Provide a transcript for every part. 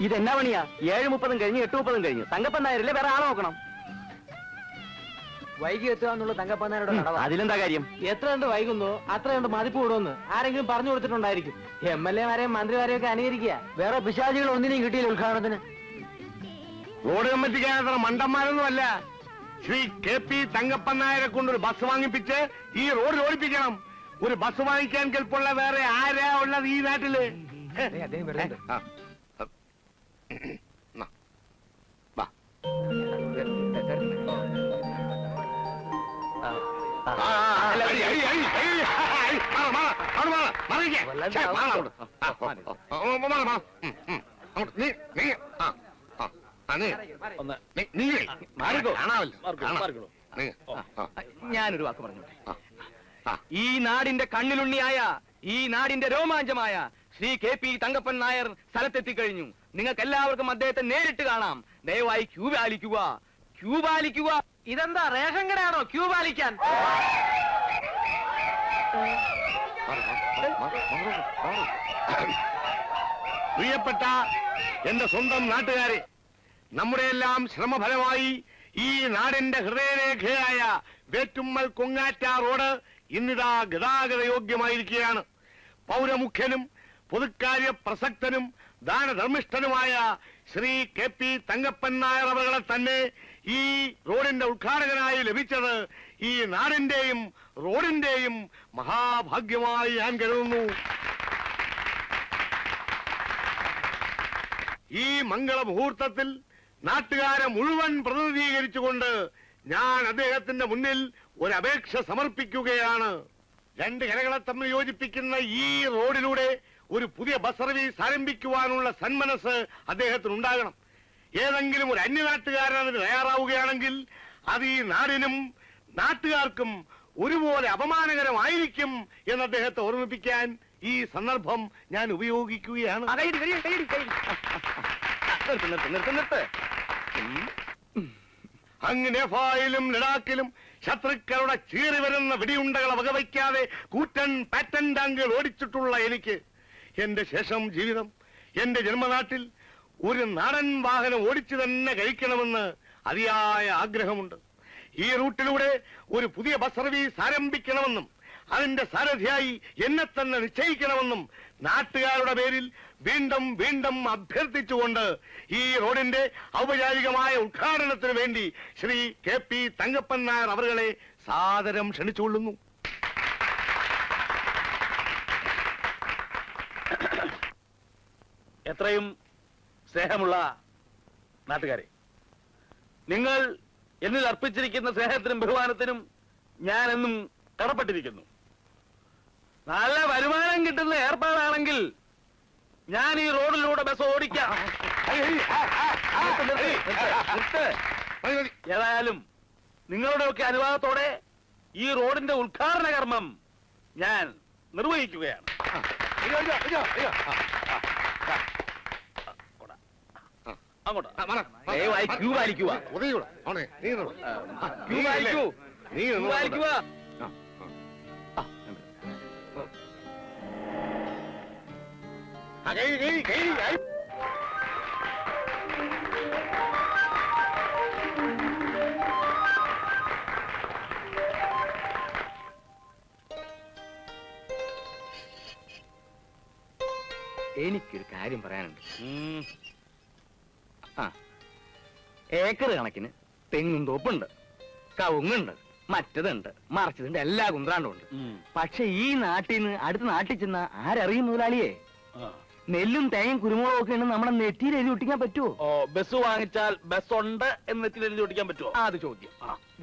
ഇതെന്നാ പണിയാ? 7:30 കഴിഞ്ഞ് 8:30 കഴിഞ്ഞു. തങ്കപ്പൻ നായരല്ലേ വേറെ ആളെ നോക്കണം. വൈകി എത്തുക എന്നുള്ള തങ്കപ്പൻ നായരുടെ കടവ. അതിലെന്താ കാര്യം? എത്ര കണ്ട് വൈകുന്നോ അത്ര കണ്ട് മതിപ്പ് കൂടുമെന്ന് ആരെങ്കിലും പറഞ്ഞു കൊടുത്തിട്ടുണ്ടായിരിക്കും. MLA-മാരെയും മന്ത്രിമാരെയും ഒക്കെ അനുകരിക്കുക. വേറെ പിശാചികൾ ഒന്നിനെയും കിട്ടിയില്ല ഉദ്ഘാടനത്തിന്. റോഡ് കമ്മിറ്റിക്കാരത്ര മണ്ടന്മാരൊന്നും അല്ല. ശ്രീ KP തങ്കപ്പൻ നായരെ കൊണ്ടൊരു ബസ് വാങ്ങിപ്പിച്ച് ഈ റോഡിൽ ഓടിപ്പിക്കണം. ഒരു ബസ് വാങ്ങിക്കാൻ കെൽപ്പുള്ള വേറെ ആരാ ഉള്ളത് ഈ നാട്ടില്? ഞാനൊരു വാക്ക് പറഞ്ഞോട്ടെ. ഈ നാടിന്റെ കണ്ണിലുണ്ണിയായ, ഈ നാടിന്റെ രോമാഞ്ചമായ ശ്രീ KP തങ്കപ്പൻ നായർ സ്ഥലത്തെത്തിക്കഴിഞ്ഞു. നിങ്ങൾക്ക് എല്ലാവർക്കും അദ്ദേഹത്തെ നേരിട്ട് കാണാം. ദയവായി ക്യൂ പാലിക്കുക, ക്യൂ പാലിക്കുക. ഇതെന്താ റേഷൻ കടയാണോ ക്യൂ പാലിക്കാൻ? പ്രിയപ്പെട്ട എന്റെ സ്വന്തം നാട്ടുകാരെ, നമ്മുടെയെല്ലാം ശ്രമഫലമായി ഈ നാടിന്റെ ഹൃദയരേഖയായ വേറ്റുമ്മൽ കൊങ്ങാറ്റ റോഡ് ഇന്നിതാ ഗതാഗത യോഗ്യമായിരിക്കുകയാണ്. പൗരമുഖ്യനും പൊതുക്കാര്യ പ്രസക്തനും ദാനധർമ്മിഷ്ഠനുമായ ശ്രീ KP തങ്കപ്പൻ നായർ അവകളെ തന്നെ ഈ റോഡിന്റെ ഉദ്ഘാടകനായി ലഭിച്ചത് ഈ നാടിന്റെയും റോഡിന്റെയും മഹാഭാഗ്യമായി ഞാൻ കരുതുന്നു. ഈ മംഗളമുഹൂർത്തത്തിൽ നാട്ടുകാരെ മുഴുവൻ പ്രതിനിധീകരിച്ചുകൊണ്ട് ഞാൻ അദ്ദേഹത്തിന്റെ മുന്നിൽ ഒരു അപേക്ഷ സമർപ്പിക്കുകയാണ്. രണ്ട് കരകളെ തമ്മിൽ യോജിപ്പിക്കുന്ന ഈ റോഡിലൂടെ ഒരു പുതിയ ബസ് സർവീസ് ആരംഭിക്കുവാനുള്ള സന്മനസ് അദ്ദേഹത്തിന് ഉണ്ടാകണം. ഏതെങ്കിലും ഒരു അന്യനാട്ടുകാരൻ അതിന് തയ്യാറാവുകയാണെങ്കിൽ അത് ഈ നാടിനും നാട്ടുകാർക്കും ഒരുപോലെ അപമാനകരമായിരിക്കും എന്ന് അദ്ദേഹത്തെ ഓർമ്മിപ്പിക്കാൻ ഈ സന്ദർഭം ഞാൻ ഉപയോഗിക്കുകയാണ്. അങ്ങ് നേപ്പാളിലും ലഡാക്കിലും ശത്രുക്കളുടെ ചീറി വരുന്ന വെടിയുണ്ടകളെ വകവയ്ക്കാതെ കൂറ്റൻ പാറ്റൻ ടാങ്കുകൾ ഓടിച്ചിട്ടുള്ള എനിക്ക് എന്റെ ശേഷം ജീവിതം എന്റെ ജന്മനാട്ടിൽ ഒരു നാടൻ വാഹനം ഓടിച്ചു തന്നെ കഴിക്കണമെന്ന് അതിയായ ആഗ്രഹമുണ്ട്. ഈ റൂട്ടിലൂടെ ഒരു പുതിയ ബസ് സർവീസ് ആരംഭിക്കണമെന്നും അതിന്റെ സാരഥിയായി എന്നെ തന്നെ നിശ്ചയിക്കണമെന്നും നാട്ടുകാരുടെ പേരിൽ വീണ്ടും വീണ്ടും അഭ്യർത്ഥിച്ചുകൊണ്ട് ഈ റോഡിന്റെ ഔപചാരികമായ ഉദ്ഘാടനത്തിന് വേണ്ടി ശ്രീ KP തങ്കപ്പൻ നായർ അവരെ സാദരം ക്ഷണിച്ചുകൊള്ളുന്നു. എത്രയും സ്നേഹമുള്ള നാട്ടുകാരെ, നിങ്ങൾ എന്നിൽ അർപ്പിച്ചിരിക്കുന്ന സ്നേഹത്തിനും ബഹുമാനത്തിനും ഞാൻ എന്നും കടപ്പെട്ടിരിക്കുന്നു. നല്ല വരുമാനം കിട്ടുന്ന ഏർപ്പാടാണെങ്കിൽ ഞാൻ ഈ റോഡിലൂടെ ബസ് ഓടിക്കാം. ഏതായാലും നിങ്ങളുടെയൊക്കെ അനുവാദത്തോടെ ഈ റോഡിന്റെ ഉദ്ഘാടന കർമ്മം ഞാൻ നിർവഹിക്കുകയാണ്. അങ്ങോട്ട് ദയവായി ക്യൂ പാലിക്കുക. ക്യൂ പാലിക്കൂ. ക്യൂ പാലിക്കുക. എനിക്കൊരു കാര്യം പറയാനുണ്ട്. ഏക്കർ കണക്കിന് തെങ്ങും തോപ്പുണ്ട്, കവുങ്ങുണ്ട്, മറ്റതുണ്ട്, മറിച്ചതുണ്ട്, എല്ലാ കുന്ത്രാണ്ടും ഉണ്ട്. പക്ഷെ ഈ നാട്ടിൽ നിന്ന് അടുത്ത നാട്ടിൽ ചെന്ന ആരറിയും മുതലാളിയെ? നെല്ലും തേങ്ങയും കുരുമുളകും ഒക്കെ ഉണ്ട് നമ്മുടെ നെറ്റിയിൽ എഴുതി ഒട്ടിക്കാൻ പറ്റുമോ? ബസ് വാങ്ങിച്ചാൽ ബസ് ഉണ്ട് എന്ന് നെറ്റിയിൽ എഴുതി ഒട്ടിക്കാൻ പറ്റുമോ? അത് ചോദ്യം,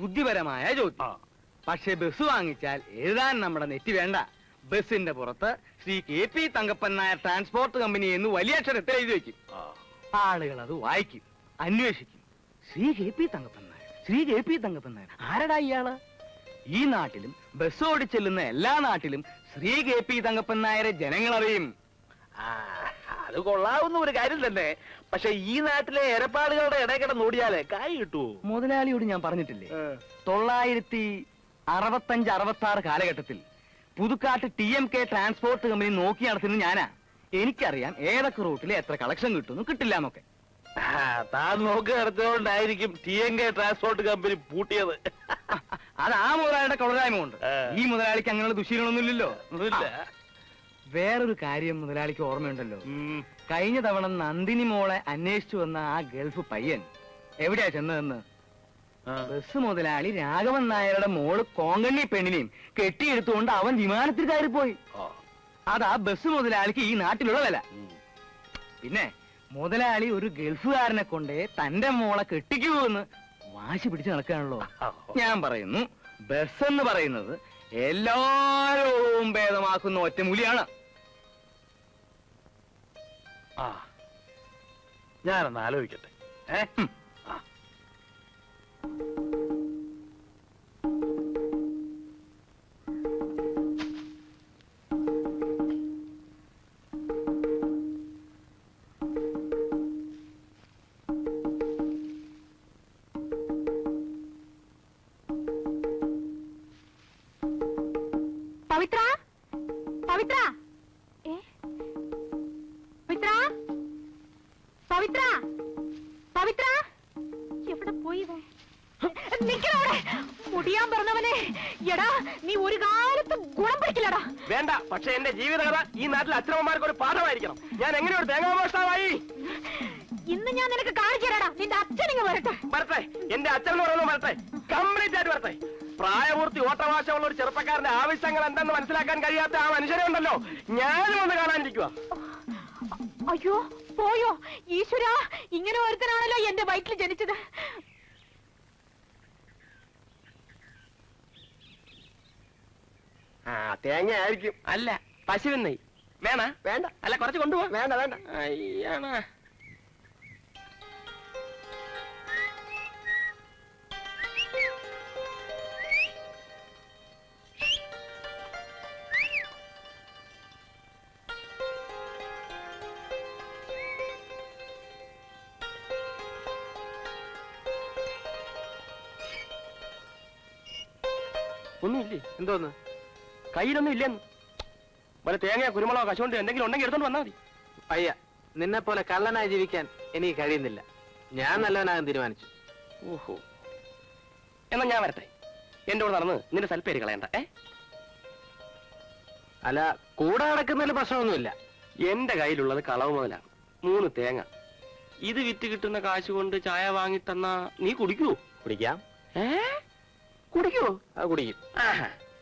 ബുദ്ധിപരമായ ചോദ്യം. പക്ഷെ ബസ് വാങ്ങിച്ചാൽ എഴുതാൻ നമ്മുടെ നെറ്റി വേണ്ട. ബസിന്റെ പുറത്ത് Shri KP Thankappan Nair transport company എന്ന് വലിയ അക്ഷരത്തിൽ എഴുതി വയ്ക്കും. ആളുകൾ അത് വായിക്കും, അന്വേഷിക്കും. ശ്രീ KP തങ്കപ്പൻ നായർ, ശ്രീ KP തങ്കപ്പൻ നായർ, ആരടാ ഇയാള്? ഈ നാട്ടിലും ബസ് ഓടിച്ചെല്ലുന്ന എല്ലാ നാട്ടിലും ശ്രീ KP തങ്കപ്പൻ നായരെ ജനങ്ങൾ അറിയും. അത് കൊള്ളാവുന്ന ഒരു കാര്യം തന്നെ. പക്ഷെ ഈ നാട്ടിലെ ഏർപ്പാടുകളുടെ ഇടയ്ക്കിടെ നോടിയാലേ കായ് കിട്ടുമോ? മുതലാളിയോട് ഞാൻ പറഞ്ഞിട്ടില്ലേ, 965-66 കാലഘട്ടത്തിൽ പുതുക്കാട്ട് TMK ട്രാൻസ്പോർട്ട് കമ്പനി നോക്കി നടത്തുന്നത് ഞാനാ. എനിക്കറിയാം ഏതൊക്കെ റൂട്ടിൽ എത്ര കളക്ഷൻ കിട്ടുന്നു കിട്ടില്ല എന്നൊക്കെ. താൻ നോക്കി നടത്തിയതുകൊണ്ടായിരിക്കും TMK ട്രാൻസ്പോർട്ട് കമ്പനി പൂട്ടിയത്. അത് ആ മുതലാളിയുടെ കൊള്ളരായ്മ കൊണ്ട്. ഈ മുതലാളിക്ക് അങ്ങനെയുള്ള ദുശീലങ്ങളൊന്നുമില്ലല്ലോ. വേറൊരു കാര്യം മുതലാളിക്ക് ഓർമ്മയുണ്ടല്ലോ, കഴിഞ്ഞ തവണ നന്ദിനി മോളെ അന്വേഷിച്ചു വന്ന ആ ഗൾഫ് പയ്യൻ എവിടെയാ ചെന്നതെന്ന്? ബസ് മുതലാളി രാഘവൻ നായരുടെ മോള് കോങ്കണ്ണി പെണ്ണിനെയും കെട്ടിയെടുത്തുകൊണ്ട് അവൻ വിമാനത്തിൽ കയറിപ്പോയി. അതാ ബസ് മുതലാളിക്ക് ഈ നാട്ടിലുള്ള വില. പിന്നെ മുതലാളി ഒരു ഗൾഫുകാരനെ കൊണ്ടേ തന്റെ മോളെ കെട്ടിക്കുമെന്ന് വാശി പിടിച്ച് നടക്കുകയാണല്ലോ. ഞാൻ പറയുന്നു, ബസ് എന്ന് പറയുന്നത് എല്ലാരോടും ഭേദമാക്കുന്ന ഒറ്റമൂലിയാണ്. ഞാനൊന്ന് ആലോചിക്കട്ടെ. പവിത്ര, പവിത്ര, പവിത്ര, പവിത്ര, പവിത്ര, എവിടെ പോയി? നിക്കണവിടെ, മുടിയാൻ പറഞ്ഞവനെ. എടാ, നീ ഒരു കാലത്ത് ഗുണം പിടിക്കില്ലടാ. വേണ്ട, പക്ഷെ എന്റെ ജീവിതകഥ ഈ നാട്ടിലെ അച്ഛനമ്മമാർക്ക് ഒരു പാഠമായിരിക്കണം. ഞാൻ എങ്ങനെ ഒരു തേങ്ങാമോഷ്ടാവായി? ഇന്ന് ഞാൻ നിനക്ക് കാണിച്ചു തരാടാ. നിന്റെ അച്ഛനിങ്ങ് വരട്ടെ. വരട്ടെ, എന്റെ അച്ഛൻ പറയുന്നത് വരട്ടെ, കംപ്ലീറ്റ് ആയിട്ട് വരട്ടെ. പ്രായപൂർത്തി ഓട്ടവാശമുള്ള ഒരു ചെറുപ്പക്കാരന്റെ ആവശ്യങ്ങൾ എന്തെന്ന് മനസ്സിലാക്കാൻ കഴിയാത്ത ആ മനുഷ്യനെ ഉണ്ടല്ലോ, ഞാനും ഒന്ന് കാണാനിരിക്കുക. അയ്യോ, പോയോ? ഈശ്വര, ഇങ്ങനെ ഒരുത്തനാണല്ലോ എന്റെ വയറ്റിൽ ജനിച്ചത്. തേങ്ങ ആയിരിക്കും. അല്ല, പശുവിൻ നെയ് വേണ? വേണ്ട. അല്ല, കുറച്ച് കൊണ്ടുപോവാ. വേണ്ട വേണ്ട. അയ്യാണ്. ഒന്നുമില്ലേ? എന്തോന്ന്? കയ്യിലൊന്നും ഇല്ലെന്ന്. വല്ല തേങ്ങ, കുരുമുളകോ, കശുവണ്ടി എന്തെങ്കിലും ഉണ്ടെങ്കിൽ എടുത്തോണ്ട് വന്നാൽ മതി. അയ്യ, നിന്നെ പോലെ കള്ളനായി ജീവിക്കാൻ എനിക്ക് കഴിയുന്നില്ല. ഞാൻ നല്ലവനാകാൻ തീരുമാനിച്ചു. ഓഹോ, എന്നാ ഞാൻ വരട്ടെ. എന്റെ കൂടെ നടന്ന് നിന്റെ സൽപ്പേര് കളയണ്ട. അല്ല, കൂടെ നടക്കുന്നതിൽ പ്രശ്നമൊന്നുമില്ല. എന്റെ കയ്യിലുള്ളത് കളവ് മുതലാണ്. 3 തേങ്ങ. ഇത് വിറ്റ് കിട്ടുന്ന കാശ് കൊണ്ട് ചായ വാങ്ങി തന്നാ നീ കുടിക്കുവോ? കുടിക്കാം. കുടിക്കുവോ? അത് കുടിക്കും.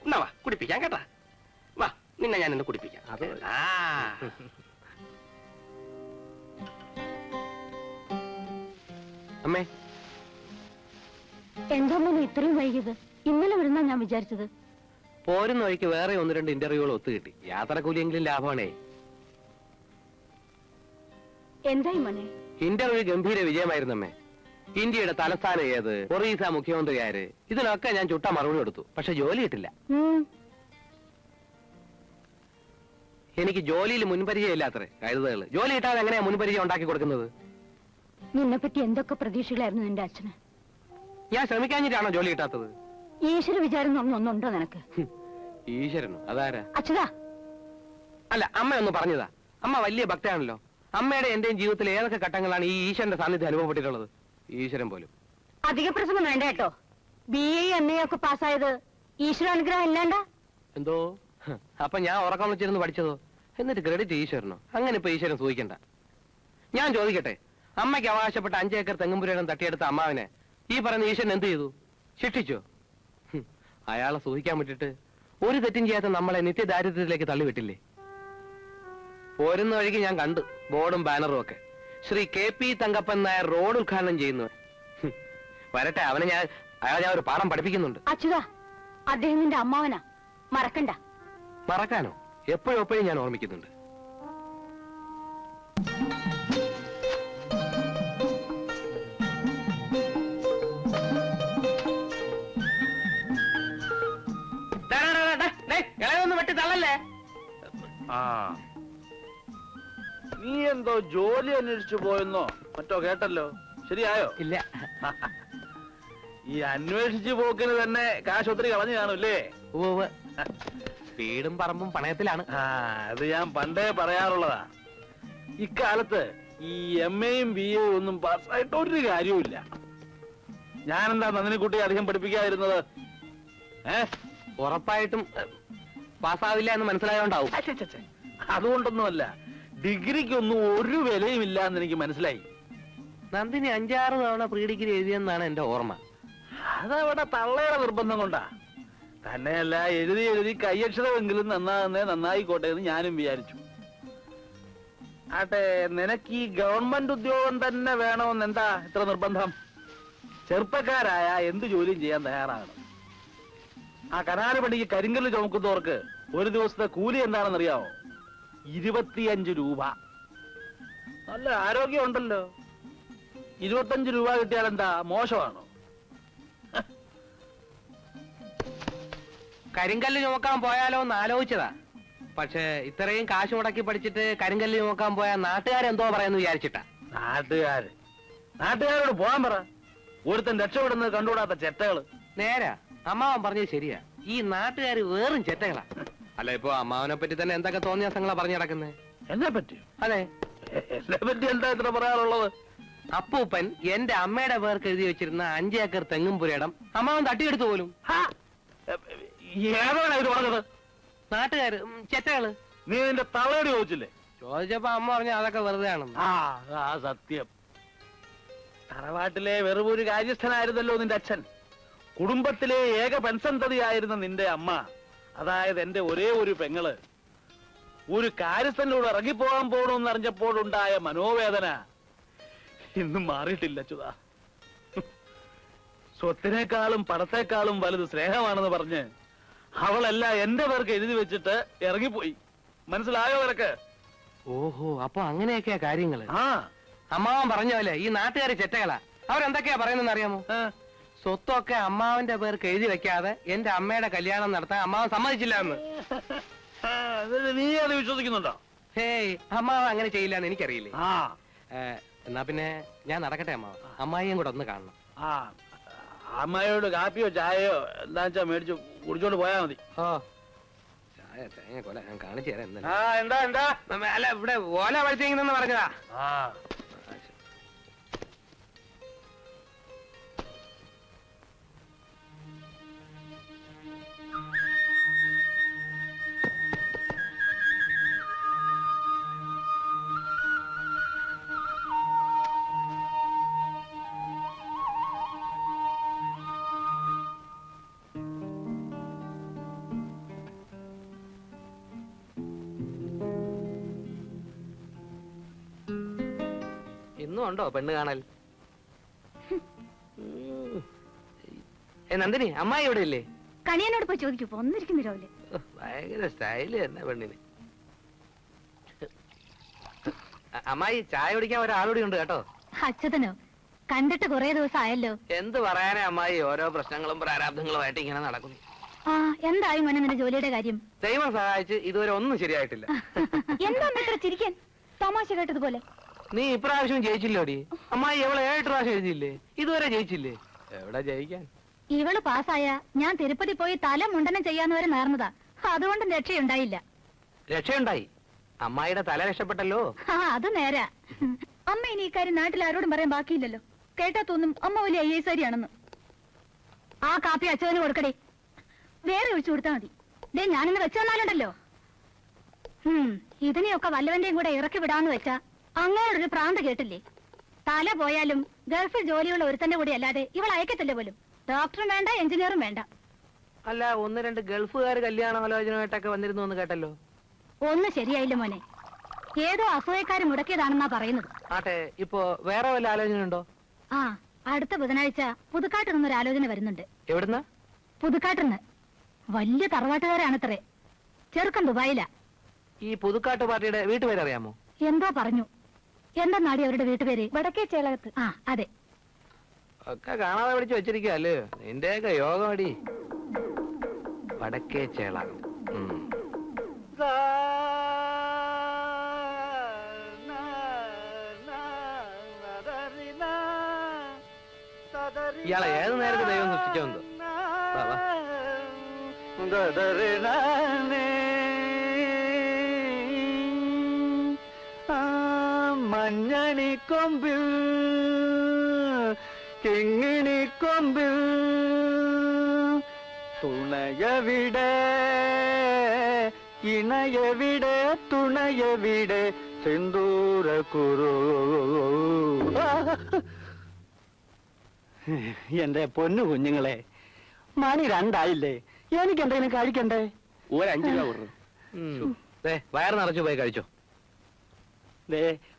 എന്നാ വാ, കുടിപ്പിക്കാം കേട്ടാ. വാ, നിന്നെ ഞാൻ ഇന്ന് കുടിപ്പിക്കാം. അമ്മേ, എന്താ മോനെ ഇത്രയും വൈകിയത്? ഇന്നലെ വരുന്നാ ഞാൻ വിചാരിച്ചത്. പോരുന്ന വഴിക്ക് വേറെ 1-2 ഇന്റർവ്യൂകൾ ഒത്തുകിട്ടി. യാത്രക്കൂലിയെങ്കിലും ലാഭമാണേ. എന്തായി മോനെ? ഇന്റർവ്യൂ ഗംഭീര വിജയമായിരുന്നു അമ്മേ. ഇന്ത്യയുടെ തലസ്ഥാനം ഏത്, ഒറീസ മുഖ്യമന്ത്രി ആര്, ഇതിനൊക്കെ ഞാൻ ചുട്ട മറുപടി കൊടുത്തു. പക്ഷെ ജോലി കിട്ടില്ല. എനിക്ക് ജോലിയിൽ മുൻപരിചയം ഇല്ലാത്രേ കഴുതകള്. ജോലി കിട്ടാതെ എങ്ങനെയാ മുൻപരിചയം ഉണ്ടാക്കി കൊടുക്കുന്നത്? നിന്നെ പറ്റി എന്തൊക്കെ പ്രതീക്ഷകളായിരുന്നു നിന്റെ അച്ഛന്? ഞാൻ ശ്രമിക്കാഞ്ഞിട്ടാണോ ജോലി കിട്ടാത്തത്? ഈശ്വര വിചാരം ഒന്നുണ്ടോ നിനക്ക്? ഈശ്വരനോ? അതാരാ? അച്ഛതാ. അല്ല, അമ്മ ഒന്ന് പറഞ്ഞതാ. അമ്മ വലിയ ഭക്തയാണല്ലോ. അമ്മയുടെ എന്റെയും ജീവിതത്തിൽ ഏതൊക്കെ ഘട്ടങ്ങളാണ് ഈ ഈശ്വരന്റെ സാന്നിധ്യം അനുഭവപ്പെട്ടിട്ടുള്ളത്? ഈശ്വരൻ പോലും. അധിക പ്രസംഗം വേണ്ട കേട്ടോ. BA MA ഒക്കെ പാസ്സായത് ഈശ്വരാനുഗ്രഹം ഇല്ലാണ്ട. എന്തോ അപ്പൊ ഞാൻ ഉറക്കം വെച്ചിരുന്ന് പഠിച്ചതോ? എന്നിട്ട് ക്രെഡിറ്റ് ഈശ്വരനോ? അങ്ങനെ ഇപ്പൊ ഈശ്വരൻ സൂഹിക്കണ്ട. ഞാൻ ചോദിക്കട്ടെ, അമ്മയ്ക്ക് അവകാശപ്പെട്ട 5 ഏക്കർ തെങ്ങുംപുരയിടം തട്ടിയെടുത്ത അമ്മാവിനെ ഈ പറയുന്ന ഈശ്വരൻ എന്ത് ചെയ്തു? ശിക്ഷിച്ചോ? അയാളെ സൂഹിക്കാൻ വിട്ടിട്ട് ഒരു തെറ്റും ചെയ്യാത്ത നമ്മളെ നിത്യദാരിദ്ര്യത്തിലേക്ക് തള്ളിവിട്ടില്ലേ? പോരുന്ന വഴിക്ക് ഞാൻ കണ്ടു ബോർഡും ബാനറും ഒക്കെ. ശ്രീ KP തങ്കപ്പൻ നായർ റോഡ് ഉദ്ഘാടനം ചെയ്യുന്നു. വരട്ടെ, അയാളെ ഞാൻ ഒരു പാഠം പഠിപ്പിക്കുന്നുണ്ട്. അച്യുതാ, അദ്ദേഹം നിന്റെ അമ്മാവനാ, മറക്കണ്ട. മറക്കാനോ? എപ്പോഴും ഞാൻ ഓർമ്മിക്കുന്നുണ്ട്. ഇളയൊന്ന് വെട്ടി തള്ളല്ലേ? നീ എന്തോ ജോലി അന്വേഷിച്ചു പോയെന്നോ മറ്റോ കേട്ടല്ലോ, ശരിയായോ? ഇല്ല. ഈ അന്വേഷിച്ചു പോക്കിന് തന്നെ കാശ് ഒത്തിരി കളഞ്ഞു കാണൂല്ലേ? വീടും പറമ്പും പണയത്തിലാണ്. അത് ഞാൻ പണ്ടേ പറയാറുള്ളതാ. ഇക്കാലത്ത് ഈ MA യും BA ഒന്നും പാസ്സായിട്ട് ഒരു കാര്യവുമില്ല. ഞാനെന്താ നന്ദിനിക്കുട്ടി അധികം പഠിപ്പിക്കാതിരുന്നത്? ഉറപ്പായിട്ടും പാസ്സാവില്ല എന്ന് മനസ്സിലായോണ്ടാവും. അതുകൊണ്ടൊന്നുമല്ല, ഡിഗ്രിക്കൊന്നും ഒരു വിലയും ഇല്ല എന്ന് എനിക്ക് മനസ്സിലായി. നന്ദിനി 5-6 തവണ പ്രീ ഡിഗ്രി എഴുതിയെന്നാണ് എന്റെ ഓർമ്മ. അതവിടെ തള്ളയുടെ നിർബന്ധം കൊണ്ടാ. തന്നെയല്ല, എഴുതി കയ്യക്ഷരമെങ്കിലും നന്നായിക്കോട്ടെ എന്ന് ഞാനും വിചാരിച്ചു. ആട്ടെ, നിനക്ക് ഈ ഗവൺമെന്റ് ഉദ്യോഗം തന്നെ വേണമെന്ന് എന്താ ഇത്ര നിർബന്ധം? ചെറുപ്പക്കാരായ എന്ത് ജോലിയും ചെയ്യാൻ തയ്യാറാകണം. ആ കനാല് പണിക്ക് കരിങ്കല്ല് ചുമക്കുന്നവർക്ക് ഒരു ദിവസത്തെ കൂലി എന്താണെന്നറിയാമോ? 25 രൂപ. നല്ല ആരോഗ്യം ഉണ്ടല്ലോ. 25 രൂപ കിട്ടിയാൽ എന്താ മോശമാണോ? കരിങ്കല്ല് ചുമക്കാൻ പോയാലോ എന്ന് ആലോചിച്ചതാ. പക്ഷെ ഇത്രയും കാശ് മുടക്കി പഠിച്ചിട്ട് കരിങ്കല്ല് ചുമക്കാൻ പോയാൽ നാട്ടുകാരെന്തോ പറയുന്നു വിചാരിച്ചിട്ടാ. നാട്ടുകാരോട് പോകാൻ പറ. ഒരുത്തൻ രക്ഷപ്പെടുന്നത് കണ്ടുകൂടാത്ത ചെറ്റകള്. നേരാ, അമ്മാവൻ പറഞ്ഞത് ശരിയാ. ഈ നാട്ടുകാര് വേറും ചെറ്റകളാ. അല്ല, ഇപ്പൊ അമ്മാവനെ പറ്റി തന്നെ എന്തൊക്കെ തോന്നിയാസങ്ങളാ പറഞ്ഞു നടക്കുന്നത്? എന്നെ പറ്റി? അതെ, എന്നെ പറ്റി എന്താ ഇത്ര പറയാനുള്ളത്? അപ്പൂപ്പൻ എന്റെ അമ്മയുടെ പേർക്ക് എഴുതി വെച്ചിരുന്ന 5 ഏക്കർ തെങ്ങും പുരയിടം അമ്മാവൻ തട്ടിയെടുത്തു പോലും. ഏതാണ് ഇത് പറഞ്ഞത്? നാട്ടുകാര് ചെറ്റകള്. നീ നിന്റെ തള്ളയോട് ചോദിച്ചില്ലേ? ചോദിച്ചപ്പോ അമ്മ പറഞ്ഞ അതൊക്കെ വെറുതെ ആണെന്ന്. സത്യം. തറവാട്ടിലെ വെറുമൊരു കാര്യസ്ഥനായിരുന്നല്ലോ നിന്റെ അച്ഛൻ. കുടുംബത്തിലെ ഏക പെൺസന്തതിയായിരുന്ന നിന്റെ അമ്മ, അതായത് എന്റെ ഒരേ ഒരു പെങ്ങള്, ഒരു കാര്യസ്ഥനോട് ഇറങ്ങിപ്പോകാൻ പോകണമെന്ന് അറിഞ്ഞപ്പോഴുണ്ടായ മനോവേദന ഇന്നും മാറിയിട്ടില്ല ചുതാ. സ്വത്തിനേക്കാളും പണത്തെക്കാളും വലുത് സ്നേഹമാണെന്ന് പറഞ്ഞ് അവളല്ല എന്റെ പേർക്ക് എഴുതി വെച്ചിട്ട് ഇറങ്ങിപ്പോയി. മനസ്സിലായോ നിനക്ക്? ഓഹോ, അപ്പൊ അങ്ങനെയൊക്കെയാ കാര്യങ്ങള്. അമ്മാവൻ പറഞ്ഞ പോലെ ഈ നാട്ടുകാര് ചെറ്റകളാ. അവരെന്തൊക്കെയാ പറയുന്നെന്ന് അറിയാമോ? സ്വത്തൊക്കെ അമ്മാവന്റെ പേർക്ക് എഴുതി വെക്കാതെ എന്റെ അമ്മയുടെ കല്യാണം നടത്താൻ അമ്മാവൻ സമ്മതിച്ചില്ല എന്ന്. നീ അത് വിശ്വസിക്കുന്നുണ്ടോ? ഹേയ്, അമ്മാവൻ അങ്ങനെ ചെയ്യില്ല എന്ന് എനിക്കറിയില്ലേ. എന്നാ പിന്നെ ഞാൻ നടക്കട്ടെ അമ്മാവൻ. അമ്മായിയും കൂടെ ഒന്ന് കാണണം. അമ്മായിയോട് കാപ്പിയോ ചായയോ എന്താ വെച്ചാ മേടിച്ചു കുടിച്ചോണ്ട് പോയാ മതി. ഓ, ചായ തേങ്ങ കൊല ഞാൻ കാണിച്ചു തരാം. എന്താ അല്ല, ഇവിടെ ഓല വഴിച്ചെന്ന് പറഞ്ഞതാ. ഇന്നും ഉണ്ടോ പെണ്ണ് കാണൽ? നന്ദിനി, അമ്മായി ഇവിടെ ഇല്ലേ? കണിയനോട് പോയി ചോദിക്കൂ, ഒന്നിരിക്കുന്നു രാവിലെ. ഭയങ്കര സ്റ്റൈല് തന്നെ പെണ്ണിന്. അമ്മായി, ചായ കുടിക്കാൻ ഒരാളൂടി ഉണ്ട് കേട്ടോ. അച്ഛതനോ? കണ്ടിട്ട് കുറെ ദിവസം ആയല്ലോ. എന്ത് പറയാനേ അമ്മായി, ഓരോ പ്രശ്നങ്ങളും പ്രാരാബ്ദങ്ങളുമായിട്ട് ഇങ്ങനെ നടക്കുന്നു. ആ, എന്തായി മോനെ നിന്റെ ജോലിയുടെ കാര്യം? ദൈവം സഹായിച്ച് ഇതുവരെ ഒന്നും ശരിയായിട്ടില്ല. എന്താ ഇത്ര ചിരിക്കാൻ? തമാശ കേട്ടതുപോലെ. നീ ഇപ്രാവശ്യം ജയിച്ചില്ലോടി. അമ്മായി എവളെ 7 പ്രാവശ്യം എഴുതിയില്ലേ? ഇതുവരെ ജയിച്ചില്ലേ? എവിടെ ജയിക്കാൻ? ഇവള് പാസ്സായ ഞാൻ തിരുപ്പതി പോയി തല മുണ്ടനം ചെയ്യാന്ന് വരെ നേർന്നതാ. അതുകൊണ്ട് രക്ഷയുണ്ടായില്ല. രക്ഷയുണ്ടായി. അമ്മായിയുടെ തല രക്ഷപ്പെട്ടല്ലോ. ആ, അത് നേരാ. അമ്മ ഇനി ഇക്കാര്യം നാട്ടിൽ ആരോടും പറയാൻ ബാക്കിയില്ലല്ലോ. കേട്ടാ തോന്നും അമ്മ വലിയ IAS ആണെന്ന്. ആ കാപ്പി അച്ഛന് കൊടുക്കടേ, വേറെ ഒഴിച്ചു കൊടുത്താ മതി. ദേ, ഞാനിന്ന് വെച്ചു തന്നാലുണ്ടല്ലോ. ഇതിനെയൊക്കെ വല്ലവന്റെയും കൂടെ ഇറക്കി വിടാന്ന് വെച്ചാ അങ്ങനെയൊരു പ്രാന്ത് കേട്ടില്ലേ? തല പോയാലും ഗൾഫിൽ ജോലിയുള്ള ഒരുത്തന്റെ കൂടി അല്ലാതെ ഇവൾ അയക്കത്തില്ല പോലും. ഡോക്ടറും വേണ്ട, എഞ്ചിനീയറും വേണ്ട. അല്ല, 1-2 ഗൾഫുകാർ കല്യാണാലോചനയായിട്ടൊക്കെ വന്നിരുന്നു എന്ന് കേട്ടല്ലോ. ഒന്നും ശരിയായില്ല മോനെ. ഏതോ അസൂയക്കാര് മുടക്കിയതാണെന്നാ പറയുന്നത്. ആട്ടെ, ഇപ്പൊ വേറെ വല്ല ആലോചന ഉണ്ടോ? ആ, അടുത്ത ബുധനാഴ്ച പുതുക്കാട്ട് നിന്നൊരു ആലോചന വരുന്നുണ്ട്. എവിടുന്ന്? പുതുക്കാട്ടുന്ന്. വലിയ തറവാട്ടുകാരാണത്രേ. ചെറുക്കൻ ദുബായിലാ. ഈ പുതുക്കാട്ട് പാർട്ടിയുടെ വീട്ടുപേര് അറിയാമോ? എന്തോ പറഞ്ഞു. എന്താ നാടി അവരുടെ വീട്ടുപേര്? വടക്കേ ചേളകത്ത്. ആ, അതെ. ഒക്കെ കാണാതെ പിടിച്ച് വെച്ചിരിക്കല്ലേ. നിന്റെയൊക്കെ യോഗമടി. വടക്കേ ചേളകം. ഇയാളെ ഏത് നേരത്തെ ദൈവം സൃഷ്ടിച്ചോന്തോ. മഞ്ഞണിക്കൊമ്പിൽ കിങ്ങിണിക്കൊമ്പിൽ തുണയവിടെ ഇണയവിടെ തുണയവിടെ സിന്ദൂര കുറു. എന്റെ പൊന്നു കുഞ്ഞുങ്ങളെ, മണി 2 ആയില്ലേ? എനിക്ക് എന്തെങ്കിലും കഴിക്കണ്ടേ? 5 രൂപ കൊടുക്കും. വയറ് നിറച്ചു പോയി കഴിച്ചോ.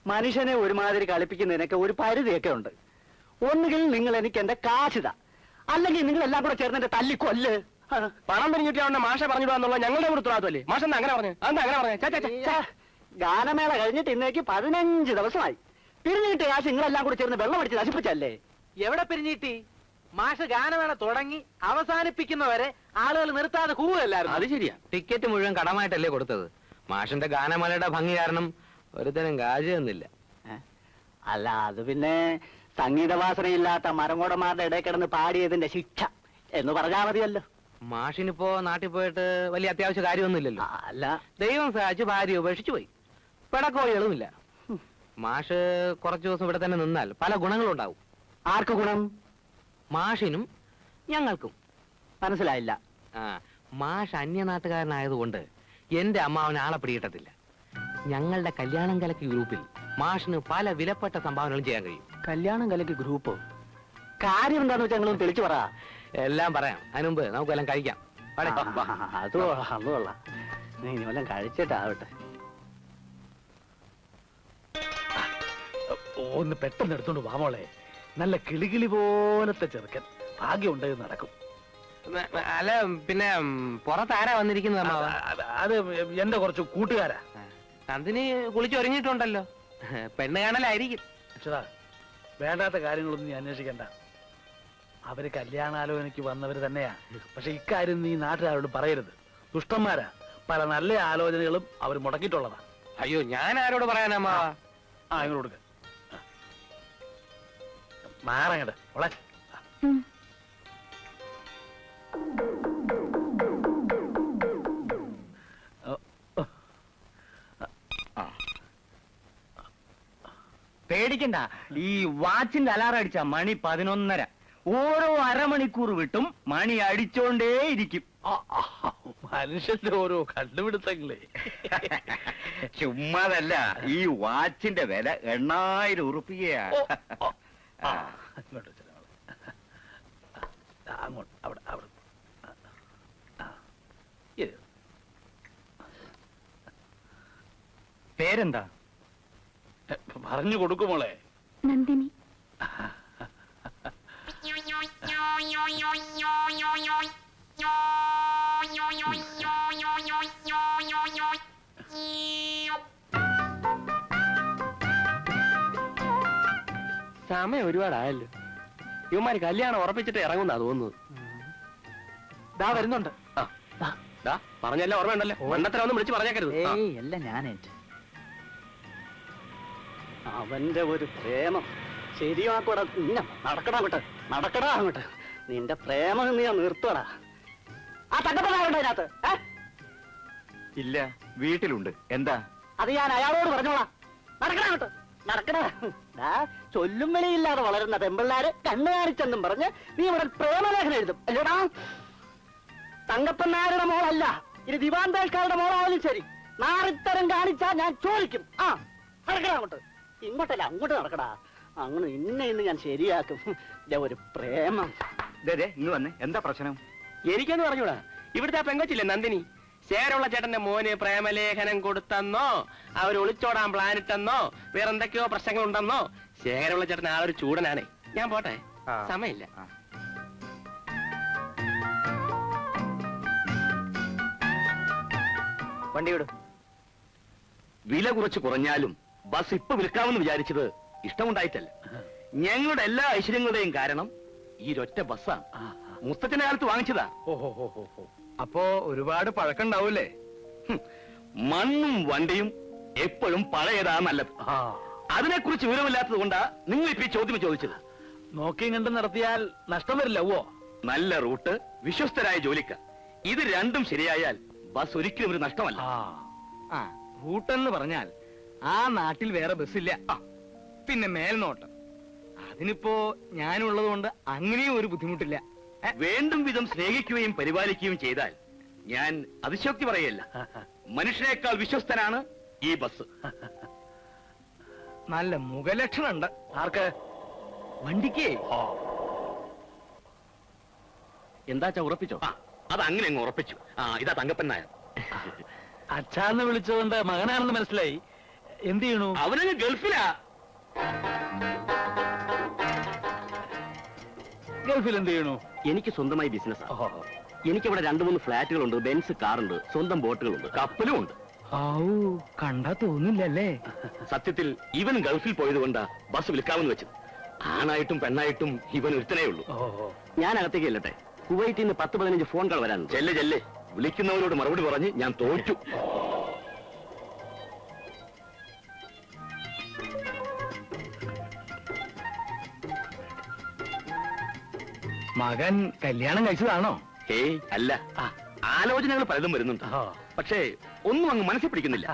മനുഷ്യനെ ഒരുമാതിരി കളിപ്പിക്കുന്നതിനൊക്കെ ഒരു പരിധിയൊക്കെ ഉണ്ട്. ഒന്നുകിൽ നിങ്ങൾ എനിക്ക് എന്റെ കാശിത, അല്ലെങ്കിൽ നിങ്ങൾ എല്ലാം കൂടെ ചേർന്ന് എന്റെ തല്ലിക്കൊല്ല്. പണം പിരിഞ്ഞിട്ട് മാഷ പറഞ്ഞിടുവാന്നുള്ള ഞങ്ങളുടെ ഉത്തരവാദിത്തമല്ലേ? മാഷ അങ്ങനെ പറഞ്ഞു. അതെന്താ അങ്ങനെ പറഞ്ഞു? ഗാനമേള കഴിഞ്ഞിട്ട് ഇന്നേക്ക് 15 ദിവസമായി. പിരിഞ്ഞിട്ട് കാശ് നിങ്ങളെല്ലാം കൂടെ ചേർന്ന് വെള്ളം അടിച്ച് നശിപ്പിച്ചല്ലേ? എവിടെ പിരിഞ്ഞിട്ടി? മാഷ് ഗാനമേള തുടങ്ങി അവസാനിപ്പിക്കുന്നവരെ ആളുകൾ നിർത്താതെ കൂവല്ലായിരുന്നു. അത് ശരിയാ. ടിക്കറ്റ് മുഴുവൻ കടമായിട്ടല്ലേ കൊടുത്തത്. മാഷിന്റെ ഗാനമേളയുടെ ഭംഗി കാരണം ഒരുത്തനും കാശ് തന്നില്ല. അല്ല, അത് പിന്നെ സംഗീതവാസനയില്ലാത്ത മരങ്ങോടന്മാരുടെ ഇടയിൽ കിടന്ന് പാടിയതിന്റെ ശിക്ഷ എന്ന് പറഞ്ഞാൽ മതിയല്ലോ. മാഷിനിപ്പോ നാട്ടിൽ പോയിട്ട് വലിയ അത്യാവശ്യ കാര്യമൊന്നുമില്ലല്ലോ. അല്ല, ദൈവം സഹായിച്ച് ഭാര്യ ഉപേക്ഷിച്ചു പോയി. പിടക്കോഴികളുമില്ല. മാഷ് കുറച്ചു ദിവസം ഇവിടെ തന്നെ നിന്നാൽ പല ഗുണങ്ങളും ഉണ്ടാവും. ആർക്ക് ഗുണം? മാഷിനും ഞങ്ങൾക്കും. മനസ്സിലായില്ല. മാഷ് അന്യനാട്ടുകാരനായതുകൊണ്ട് എന്റെ അമ്മാവന് ആളെ പിടികിട്ടത്തില്ല. ഞങ്ങളുടെ കല്യാണം കലക്കി ഗ്രൂപ്പിൽ മാഷിന് പല വിലപ്പെട്ട സംഭാവനകളും ചെയ്യാൻ കഴിയും. കല്യാണം കലക്കി ഗ്രൂപ്പോ? കാര്യം എന്താന്ന് വെച്ചാൽ ഞങ്ങളൊന്ന് തെളിച്ചു പറ. എല്ലാം പറയാം. അതിനുമുമ്പ് നമുക്കെല്ലാം കഴിക്കാം. അത് കൊള്ളാം. നീ വല്ലതും കഴിച്ചിട്ടാവട്ടെ. ഒന്ന് പെട്ടെന്ന് എടുത്തോണ്ട് വാ മോളെ. നല്ല കിളികിളി പോലത്തെ ചെറുക്കൻ. ഭാഗ്യമുണ്ട് നടക്കും. അല്ല, പിന്നെ പുറത്താരാ വന്നിരിക്കുന്നത്? അത് എന്റെ കുറച്ച് കൂട്ടുകാരാ. നന്ദിനി കുളിച്ചൊരുങ്ങിയിട്ടുണ്ടല്ലോ. പെണ്ണ് കാണലായിരിക്കും. അച്ഛാ, വേണ്ടാത്ത കാര്യങ്ങളൊന്നും നീ അന്വേഷിക്കണ്ട. അവര് കല്യാണാലോചനയ്ക്ക് വന്നവര് തന്നെയാ. പക്ഷെ ഇക്കാര്യം നീ നാട്ടുകാരോട് പറയരുത്. ദുഷ്ടന്മാരാ. പല നല്ല ആലോചനകളും അവർ മുടക്കിയിട്ടുള്ളതാ. അയ്യോ, ഞാൻ ആരോട് പറയാനമ്മാ? ഇങ്ങോട്ട് കൊടുക്ക. മാറങ്ങട് ഓളെ. പേടിക്കണ്ട. ഈ വാച്ചിന്റെ അലാറം അടിച്ച മണി 11:30. ഓരോ അരമണിക്കൂർ വിട്ടും മണി അടിച്ചോണ്ടേയിരിക്കും. മനുഷ്യന്റെ ഓരോ കണ്ടുപിടുത്തങ്ങളെ. ചുമ്മാതല്ല, ഈ വാച്ചിന്റെ വില 8000 ഉറുപ്പികയാണ്. അങ്ങോട്ട് അവിടെ അവിടെ പേരെന്താ? പറഞ്ഞു കൊടുക്കുമോളെ. നന്ദിനി. സമയം ഒരുപാടായല്ലോ. ഇവന്മാര് കല്യാണം ഉറപ്പിച്ചിട്ട് ഇറങ്ങുന്നാ തോന്നുന്നത്. ദാ വരുന്നുണ്ട്. പറഞ്ഞല്ല ഓർമ്മയുണ്ടല്ലോ. മണ്ണത്തരം ഒന്നും വിളിച്ച് പറഞ്ഞേക്കരുത്. അല്ല ഞാനേറ്റ് അവന്റെ ഒരു പ്രേമം ശരിയാക്കൂടാ. നടക്കടാ അങ്ങോട്ട്, നടക്കടാ അങ്ങോട്ട്. നിന്റെ പ്രേമം നീ നിർത്തടാ. ആ തങ്കപ്പനാവണ്ട അതിനകത്ത്. ഇല്ല, വീട്ടിലുണ്ട്. എന്താ? അത് ഞാൻ അയാളോട് പറഞ്ഞോളാം. നടക്കടാ അങ്ങോട്ട്, നടക്കടാ. ചൊല്ലും വിലയില്ലാതെ വളരുന്ന പെമ്പിള്ളാര് കണ്ണു കാണിച്ചെന്നും പറഞ്ഞ് നീ ഇവിടെ പ്രേമലേഖനം എഴുതും അല്ലേടാ? തങ്കപ്പനാരുടെ മോളല്ല, ഇനി ദിവാന്തേൽക്കാരുടെ മോളായാലും ശരി, നാറിത്തരം കാണിച്ചാ ഞാൻ ചോദിക്കും. ആ നടക്കടാ അങ്ങോട്ട്. ഇങ്ങോട്ടല്ല, അങ്ങോട്ട് നടക്കടാ. അങ്ങനെ ഇന്ന് ഞാൻ ശരിയാക്കും. ഒരു പ്രേമം. ഇന്ന് വന്നേ, എന്താ പ്രശ്നം? എനിക്കൊന്ന് പറഞ്ഞൂടാ. ഇവിടുത്തെ പെങ്കൊച്ചില്ലേ നന്ദിനി, ശേരമുള്ള ചേട്ടന്റെ മോന് പ്രേമലേഖനം കൊടുത്തെന്നോ അവർ ഒളിച്ചോടാൻ പ്ലാൻ ഇട്ടെന്നോ വേറെന്തൊക്കെയോ പ്രശ്നങ്ങൾ ഉണ്ടെന്നോ. ശേഖരമുള്ള ചേട്ടൻ ആ ഒരു ചൂടനാണേ. ഞാൻ പോട്ടെ, സമയമില്ല. വണ്ടി വിടും. വില കുറച്ച് കുറഞ്ഞാലും ബസ് ഇപ്പൊ വിൽക്കാമെന്ന് വിചാരിച്ചത് ഇഷ്ടമുണ്ടായിട്ടല്ല. ഞങ്ങളുടെ എല്ലാ ഐശ്വര്യങ്ങളുടെയും കാരണം ഈ ഒറ്റ ബസ്സാണ്. മുസ്തത്തിന്റെ കാലത്ത് വാങ്ങിച്ചതാ. അപ്പോ ഒരുപാട് പഴക്കണ്ടാവൂലേ? മണ്ണും വണ്ടിയും എപ്പോഴും പഴയതാ നല്ലത്. അതിനെക്കുറിച്ച് വിവരമില്ലാത്തത് കൊണ്ടാ നിങ്ങൾ ഇപ്പൊ ഈ ചോദ്യം ചോദിച്ചത്. നോക്കിയും കണ്ടും നടത്തിയാൽ നഷ്ടം വരില്ലവോ? നല്ല റൂട്ട്, വിശ്വസ്തരായ ജോലിക്കാർ, ഇത് രണ്ടും ശരിയായാൽ ബസ് ഒരിക്കലും ഒരു നഷ്ടമല്ല. റൂട്ടെന്ന് പറഞ്ഞാൽ ആ നാട്ടിൽ വേറെ ബസ്സില്ല. പിന്നെ മേൽനോട്ടം, അതിനിപ്പോ ഞാനുള്ളത് കൊണ്ട് അങ്ങനെയും ഒരു ബുദ്ധിമുട്ടില്ല. വേണ്ടും വിധം സ്നേഹിക്കുകയും പരിപാലിക്കുകയും ചെയ്താൽ ഞാൻ അതിശോക്തി പറയല്ല. മനുഷ്യനേക്കാൾ വിശ്വസ്തനാണ് ഈ ബസ്. നല്ല മുഖലക്ഷണുണ്ട്. ആർക്ക്? വണ്ടിക്ക്. എന്താച്ചാ ഉറപ്പിച്ചോ? അത് അങ്ങനെ അങ്ങ് ഉറപ്പിച്ചു. ഇതാ തങ്കപ്പൻ നായർ. അച്ഛാന്ന് വിളിച്ചതുകൊണ്ട് മകനാണെന്ന് മനസ്സിലായി. എന്ത് ചെയ്യണു? അവനങ്ങ് ഗൾഫിലാ. ഗൾഫിൽ എന്ത് ചെയ്യണു? എനിക്ക് സ്വന്തമായി ബിസിനസ്. എനിക്കിവിടെ 2-3 ഫ്ലാറ്റുകളുണ്ട്, ബെൻസ് കാറുണ്ട്, സ്വന്തം ബോട്ടുകളുണ്ട്, കപ്പലും ഉണ്ട്. കണ്ടാ തോന്നില്ലല്ലേ? സത്യത്തിൽ ഇവൻ ഗൾഫിൽ പോയതുകൊണ്ടാ ബസ് വിൽക്കാമെന്ന് വെച്ചത്. ആണായിട്ടും പെണ്ണായിട്ടും ഇവൻ ഒരുത്തനേ ഉള്ളൂ. ഞാൻ അകത്തേക്ക് ചെല്ലട്ടെ. കുവൈറ്റിൽ നിന്ന് 10-15 ഫോൺ കോൾ വരാനുണ്ട്. ചെല്ലെ വിളിക്കുന്നവരോട് മറുപടി പറഞ്ഞ് ഞാൻ തോറ്റു. മകൻ കല്യാണം കഴിച്ചതാണോ? ഏയ് അല്ല, ആലോചനകൾ പലതും വരുന്നുണ്ട്. പക്ഷേ ഒന്നും അങ്ങ് മനസ്സിൽ പിടിക്കുന്നില്ല.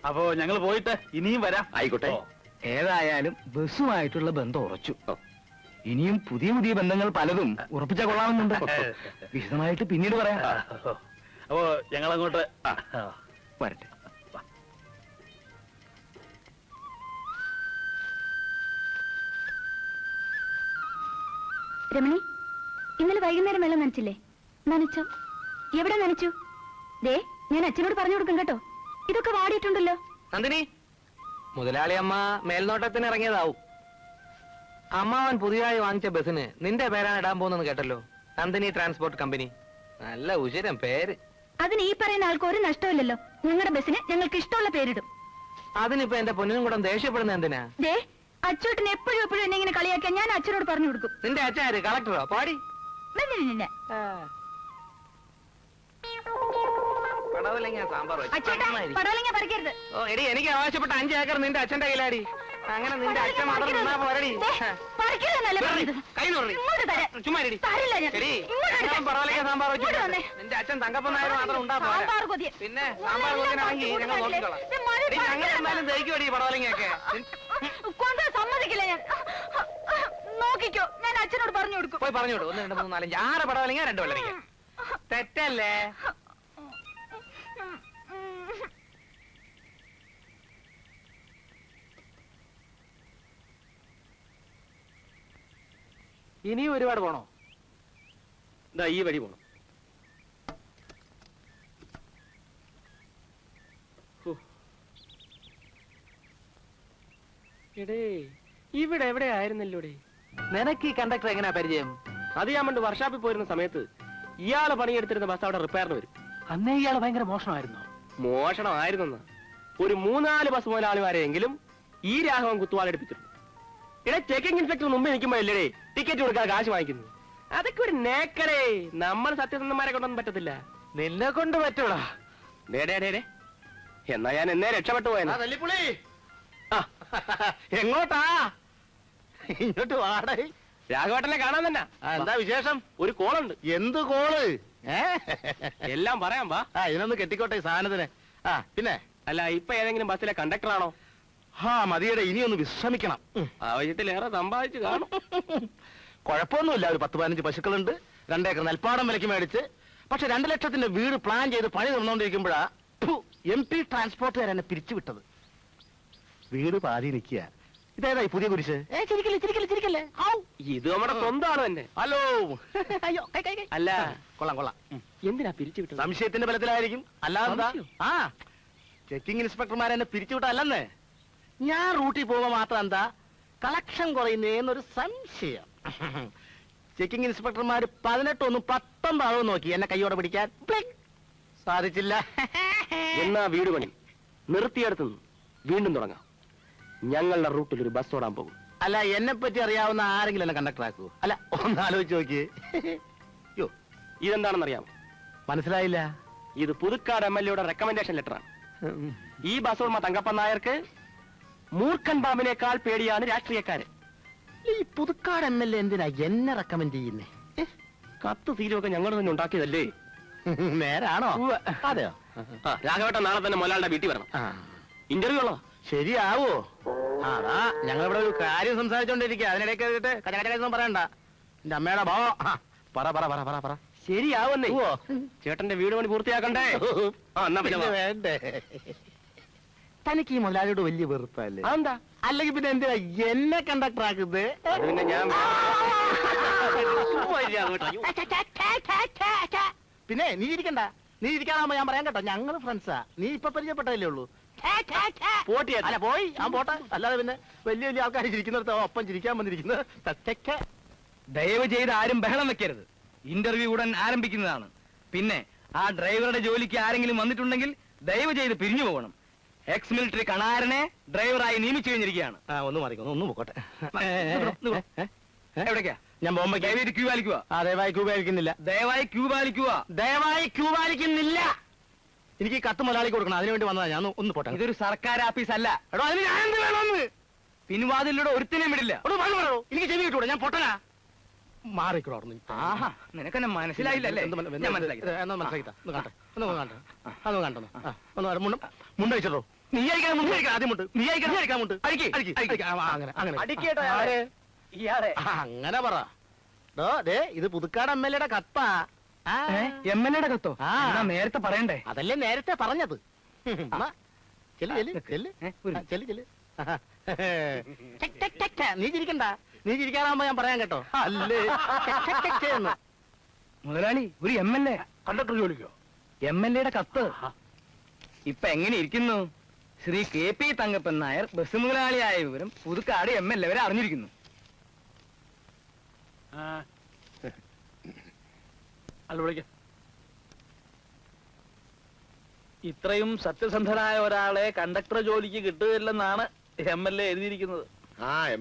അപ്പോ ഞങ്ങൾ പോയിട്ട് ഇനിയും വരാം. ആയിക്കോട്ടെ. ഏതായാലും ബസ്സുമായിട്ടുള്ള ബന്ധം ഉറച്ചു. ഇനിയും പുതിയ പുതിയ ബന്ധങ്ങൾ പലതും ഉറപ്പിച്ചാൽ കൊള്ളാമെന്നുണ്ട്. വിശദമായിട്ട് പിന്നീട് പറയാം. അപ്പോ ഞങ്ങളങ്ങോട്ട് വരട്ടെ. രമണി, ഇന്നലെ വൈകുന്നേരം വെള്ളം നനച്ചില്ലേ? നനച്ചോ? എവിടെ നനച്ചു? ദേ, ഞാൻ അച്ഛനോട് പറഞ്ഞു കൊടുക്കും കേട്ടോ. ഇതൊക്കെ വാടിയിട്ടുണ്ടല്ലോ. നന്ദിനി, മുതലാളി അമ്മ മേൽനോട്ടത്തിന് ഇറങ്ങിയതാവും. അമ്മാവൻ പുതിയതായി വാങ്ങിച്ച ബസ്സിന് നിന്റെ പേരാണ് ഇടാൻ പോകുന്നെന്ന് കേട്ടല്ലോ. Nandini transport company. നല്ല ഉചിരം പേര്. അതിന് ഈ പറയുന്ന ആൾക്ക് ഒരു നഷ്ടമില്ലല്ലോ. ഞങ്ങളുടെ ബസ്സിന് ഞങ്ങൾക്ക് ഇഷ്ടമുള്ള പേരിടും. അതിനിപ്പോ എന്റെ പൊന്നിനും കൂടെ ദേഷ്യപ്പെടുന്ന എന്തിനാ? ദേ, അച്ചോട്ടിന് എപ്പോഴും എപ്പോഴും എന്നെ ഇങ്ങനെ കളിയാക്കിയാൽ ഞാൻ അച്ഛനോട് പറഞ്ഞു കൊടുക്കും. നിന്റെ അച്ഛൻ ആര്? കളക്ടറോ? പാടി. പടവലങ്ങ ഓ എടി, എനിക്ക് ആവശ്യപ്പെട്ട 5 ഏക്കർ നിന്റെ അച്ഛന്റെ കയ്യിലാടി. അങ്ങനെ നിന്റെ അച്ഛൻ മാത്രം നിന്നാ പോരടി. കൈ നോറി ചുമ്മാ പടവലങ്ങ സാമ്പാർ വെച്ചു. നിന്റെ അച്ഛൻ തങ്കപ്പൻ നായർ മാത്രം ഉണ്ടാ പോരാ. പിന്നെ സാമ്പാർ കൊതിനാണെങ്കിൽ ഞങ്ങൾ നോക്കിക്കോളാം. ഞങ്ങൾ എന്തായാലും ദഹിക്കുമടി പടവലങ്ങയൊക്കെ. സമ്മതിക്കില്ല ഞാൻ. നോക്കിക്കോ, ഞാൻ അച്ഛനോട് പറഞ്ഞു കൊടുക്കും. പോയി പറഞ്ഞു കൊടുക്കും. 1, 2, 3, 4, 5, 6 പടവലങ്ങ 2 വെള്ളരിക്ക. തെറ്റല്ലേ? ഇനിയും ഒരുപാട് പോണോ? ഇതാ ഈ വഴി പോണം. ഇവിടെ എവിടെ ആയിരുന്നല്ലോടെ? നിനക്ക് ഈ കണ്ടക്ടർ എങ്ങനെയാ പരിചയം? അത് ഞാൻ പണ്ട് വർഷാപ്പിൽ പോയിരുന്ന സമയത്ത് ഇയാള് പണിയെടുത്തിരുന്ന ബസ് അവിടെ റിപ്പയറിന് വരും. അന്നേ ഇയാള് ഭയങ്കര മോഷണമായിരുന്നു. മോഷണമായിരുന്നെന്ന് ഒരു 3-4 ബസ് മുതലാളിമാരെയെങ്കിലും ഈ രാഘവൻ കുത്തുവാളെടുപ്പിച്ചിട്ടുണ്ട്. ഇവിടെ ചെക്കിംഗ് ഇൻസ്പെക്ടർ മുമ്പ് നിൽക്കുമ്പോഴല്ലേ ടിക്കറ്റ് കൊടുക്കാൻ കാശ് വാങ്ങിക്കുന്നു. അതൊക്കെ ഒരു നേക്കടേ. നമ്മൾ സത്യസന്ധന്മാരെ കൊണ്ടൊന്നും പറ്റത്തില്ല. നിന്നെ കൊണ്ട് പറ്റൂടാ. എന്നാ ഞാൻ എന്നേ രക്ഷപ്പെട്ടു പോയെന്നാ. തല്ലിപ്പുളി എങ്ങോട്ടാ? ഇങ്ങോട്ട് വാടേ. രാഘവേട്ടനെ കാണാൻ തന്നെ. എന്താ വിശേഷം? ഒരു കോളുണ്ട്. എന്ത് കോള്? എല്ലാം പറയാം വാ. ഇതിനൊന്ന് കെട്ടിക്കോട്ടെ ഈ സാധനത്തിന്. പിന്നെ അല്ല, ഇപ്പൊ ഏതെങ്കിലും ബസ്സിലെ കണ്ടക്ടറാണോ? മതിയുടെ ഇനിയൊന്ന് വിശ്രമിക്കണം. ആവശ്യത്തിലേറെ സമ്പാദിച്ചു കാണും. കുഴപ്പമൊന്നുമില്ല. ഒരു 10-15 പശുക്കളുണ്ട്. 2 ഏക്കർ നെൽപ്പാടം വിലക്ക് മേടിച്ച്. പക്ഷെ 2 ലക്ഷത്തിന്റെ വീട് പ്ലാൻ ചെയ്ത് പണി നടന്നുകൊണ്ടിരിക്കുമ്പോഴാ MP ട്രാൻസ്പോർട്ടുകാർ എന്നെ പിരിച്ചുവിട്ടത്. വീട് പാതി നിൽക്കുക. ഇതേതായി പുതിയ കുരിശ്? ചിരിക്കല്ലേ. ഇത് നമ്മുടെ സ്വന്തമാണ് തന്നെ. ഹലോ. അയ്യോ അല്ല, കൊള്ളാം. എന്തിനാ പിരിച്ചുവിട്ടത്? സംശയത്തിന്റെ ബലത്തിലായിരിക്കും. അല്ലാതെന്താ? ചെക്കിംഗ് ഇൻസ്പെക്ടർമാർ എന്നെ പിരിച്ചുവിട്ടല്ലെന്നേ. ഞാൻ റൂട്ടിൽ പോകുമ്പോ മാത്രം എന്താ കളക്ഷൻ കുറയുന്നേന്നൊരു സംശയം. ചെക്കിംഗ് ഇൻസ്പെക്ടർമാർ 18 ഒന്നും 19 ആവും നോക്കി എന്നെ കൈയോടെ പിടിക്കാൻ. സാധിച്ചില്ല. എന്നാ വീട് പണി നിർത്തിയെടുത്തു വീണ്ടും തുടങ്ങാം. ഞങ്ങളുടെ റൂട്ടിൽ ഒരു ബസ് ഓടാൻ പോകും. അല്ല, എന്നെ പറ്റി അറിയാവുന്ന ആരെങ്കിലും എന്നെ കണ്ടക്ടർ ആക്കൂ. അല്ല, ഒന്ന് ആലോചിച്ച് നോക്കിയേ. യോ, ഇതെന്താണെന്നറിയാമോ? മനസ്സിലായില്ല. ഇത് പുതുക്കാട് MLA റെക്കമെൻഡേഷൻ ലെറ്ററാണ്. ഈ ബസ് ഉടമ തങ്കപ്പൻ നായർക്ക് മൂർഖൻ പാമ്പിനേക്കാൾ പേടിയാണ് രാഷ്ട്രീയക്കാര്. ഈ പുതുക്കാട് MLA എന്തിനാ എന്നെ റെക്കമെൻഡ് ചെയ്യുന്നേ? കത്ത് തീരുവൊക്കെ ഞങ്ങൾ തന്നെ ഉണ്ടാക്കിയതല്ലേ? നേരാണോ? അതെയോ? രാഘവേട്ടൻ നാളെ തന്നെ മൊലാളുടെ വീട്ടിൽ വരണം. ഇന്റർവ്യൂ ഉള്ളതാ. ശരിയാവോ? അതാ ഞങ്ങളിവിടെ ഒരു കാര്യം സംസാരിച്ചോണ്ടിരിക്കുക. അതിനിടയ്ക്ക് കച്ചകച്ചൊന്നും പറയണ്ട. എന്റെ അമ്മയുടെ ഭാവോ. പറ. ശരിയാവുന്നേ. ചേട്ടന്റെ വീട് പണി പൂർത്തിയാക്കണ്ടേ? വേണ്ടേ? തനിക്ക് ഈ മുതലാളിയോട് വലിയ വെറുപ്പല്ലേ? അതെന്താ? അല്ലെങ്കിൽ പിന്നെ എന്തിനാ എന്നെ കണ്ടക്ടർ ആക്കുന്നത്? പിന്നെ ഞാൻ പിന്നെ നീ ഇരിക്കണ്ട. നീ ഇരിക്കാതാകുമ്പോ ഞാൻ പറയാൻ കേട്ടോ. ഞങ്ങള് ഫ്രണ്ട്സാ. നീ ഇപ്പൊ പരിചയപ്പെട്ടതല്ലേ ഉള്ളൂ. അല്ല പോയി ഞാൻ പോട്ടെ. അല്ലാതെ പിന്നെ വലിയ വലിയ ആൾക്കാർ ചിരിക്കുന്നിടത്ത് ഒപ്പം ചിരിക്കാൻ വന്നിരിക്കുന്നത്. ദയവ് ചെയ്ത് ആരും ബഹളം വെക്കരുത്. ഇന്റർവ്യൂ ഉടൻ ആരംഭിക്കുന്നതാണ്. പിന്നെ ആ ഡ്രൈവറുടെ ജോലിക്ക് ആരെങ്കിലും വന്നിട്ടുണ്ടെങ്കിൽ ദയവ് ചെയ്ത് പിരിഞ്ഞു പോകണം. എക്സ് മിലിറ്ററി കണാരനെ ഡ്രൈവറായി നിയമിച്ചു കഴിഞ്ഞിരിക്കുകയാണ്. ഒന്ന് മാറിക്കോ. ഒന്ന് പോട്ടെ. എവിടേക്കാ? ഞാൻ ബോംബെ ദയവായി ക്യൂ പാലിക്കുക. ദയവായി ക്യൂ പാലിക്കുന്നില്ല. ദയവായി ക്യൂ പാലിക്കുക. ദയവായി ക്യൂ പാലിക്കുന്നില്ല. എനിക്ക് ഈ കത്ത് മുതലാളിക്ക് കൊടുക്കണം. അതിനുവേണ്ടി വന്നതാ. ഞാൻ ഒന്ന് പോട്ടെ. ഇതൊരു സർക്കാർ ആഫീസ് അല്ല. എടോ, അതിന് ഞാൻ എന്ത് വേണമെന്ന്? പിൻവാതിലൂടെ ഒരുത്തിനെയും വിടില്ല. എനിക്ക് ചെവി കിട്ടൂടെ? ഞാൻ പൊട്ടനാ. മാറിക്കോ. ആഹാ, നിനക്കെന്നെ മനസ്സിലായില്ലല്ലേ? ഞാൻ മനസ്സിലാക്കി. മുണ്ടഴിച്ചോ? നീ അയക്കാൻ മുണ്ട് കഴിക്കാം. ആദ്യം മുണ്ട്. നീ അയക്കാൻ മുണ്ട്. അങ്ങനെ പറ. ഇത് പുതുക്കാട് MLA കത്താ. MLA കത്തോ? നേരത്തെ പറയണ്ടേ? അതല്ലേ നേരത്തെ പറഞ്ഞത്. നീ ചിരിക്കണ്ട. നീ ചിരിക്കാറാകുമ്പോ ഞാൻ പറയാൻ കേട്ടോ. അല്ലേ മുതലാളി, ഒരു MLA കണ്ടക്ടർ ജോലിക്കോ? MLA കത്ത്. ഇപ്പൊ എങ്ങനെ ഇരിക്കുന്നു? ശ്രീ KP തങ്കപ്പൻ നായർ ബസ് മുതലാളിയായ വിവരം പുതുക്കാട് MLA വരെ അറിഞ്ഞിരിക്കുന്നു. അല്ല, വിളിക്ക. ഇത്രയും സത്യസന്ധനായ ഒരാളെ കണ്ടക്ടർ ജോലിക്ക് കിട്ടുകയില്ലെന്നാണ് MLA എഴുതിയിരിക്കുന്നത്.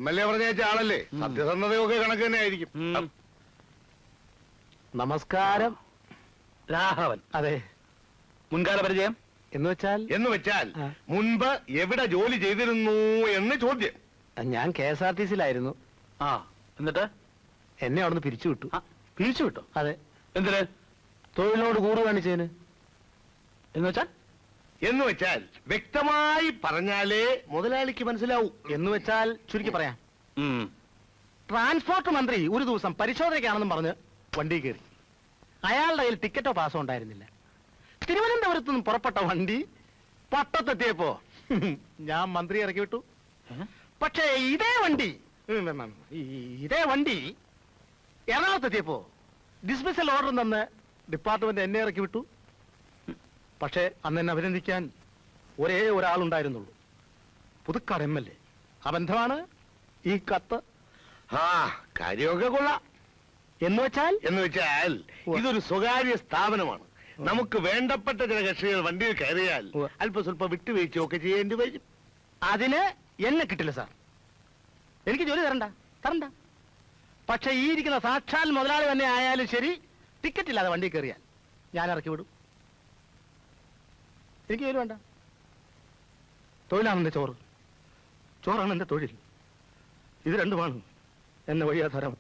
MLA പറഞ്ഞ ആളല്ലേ? സത്യസന്ധതയൊക്കെ കണക്ക് തന്നെ ആയിരിക്കും. നമസ്കാരം. രാഘവൻ. അതെ. മുൻകാല പരിചയം എന്ന് വെച്ചാൽ മുൻപ് എവിടെ ജോലി ചെയ്തിരുന്നു എന്ന് ചോദ്യം. ഞാൻ KSRTC-യിലായിരുന്നു. എന്നിട്ട് എന്നെ അവിടുന്ന് പിരിച്ചുവിട്ടു. പിരിച്ചുവിട്ടോ? അതെ. എന്തിന്? തൊഴിലിനോട് കൂറ് കാണിച്ചതിന്. എന്ന് വെച്ചാൽ വ്യക്തമായി പറഞ്ഞാലേ മുതലാളിക്ക് മനസ്സിലാവൂ. എന്ന് വെച്ചാൽ ചുരുക്കി പറയാം. ട്രാൻസ്പോർട്ട് മന്ത്രി ഒരു ദിവസം പരിശോധനയ്ക്കാണെന്നും പറഞ്ഞ് വണ്ടി കയറി. അയാളുടെ കയ്യിൽ ടിക്കറ്റോ പാസോ ഉണ്ടായിരുന്നില്ല. തിരുവനന്തപുരത്ത് നിന്ന് പുറപ്പെട്ട വണ്ടി പട്ടത്തെത്തിയപ്പോ ഞാൻ മന്ത്രി ഇറക്കി വിട്ടു. പക്ഷേ ഇതേ വണ്ടി എറണാകുളത്തെത്തിയപ്പോ ഡിസ്മിസൽ ഓർഡർ തന്ന് ഡിപ്പാർട്ട്മെന്റ് എന്നെ ഇറക്കി വിട്ടു. പക്ഷേ അന്ന് എന്നെ അഭിനന്ദിക്കാൻ ഒരേ ഒരാളുണ്ടായിരുന്നുള്ളൂ. പുതുക്കാട് MLA. ആ ബന്ധമാണ് ഈ കത്ത്. കാര്യമൊക്കെ കൊള്ളാം. എന്ന് വെച്ചാൽ ഇതൊരു സ്വകാര്യ സ്ഥാപനമാണ്. നമുക്ക് വേണ്ടപ്പെട്ട ചില കക്ഷികൾ വണ്ടിയിൽ കയറിയാൽ അല്പം സ്വല്പം വിട്ടുവീഴ്ചയൊക്കെ ചെയ്യേണ്ടി വരും. അതിന് എന്നെ കിട്ടില്ല സാർ. എനിക്ക് ജോലി തരണ്ട. പക്ഷെ ഈ ഇരിക്കുന്ന സാക്ഷാൽ മുതലാളി തന്നെ ആയാലും ശരി, ടിക്കറ്റ് ഇല്ലാതെ വണ്ടി കയറിയാൽ ഞാൻ ഇറക്കി വിടും. എനിക്ക് ജോലി വേണ്ട. തൊഴിലാണ് എന്റെ ചോറാണ് എന്റെ തൊഴിൽ. ഇത് രണ്ടുമാണ് എന്നെ വഴിയാധാരം.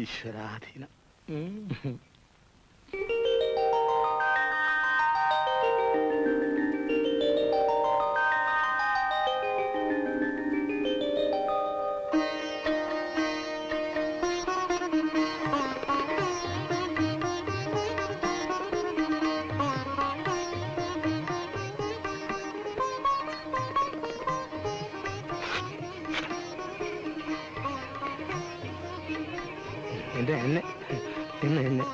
ഈശ്വരാധീനം. എന്നെ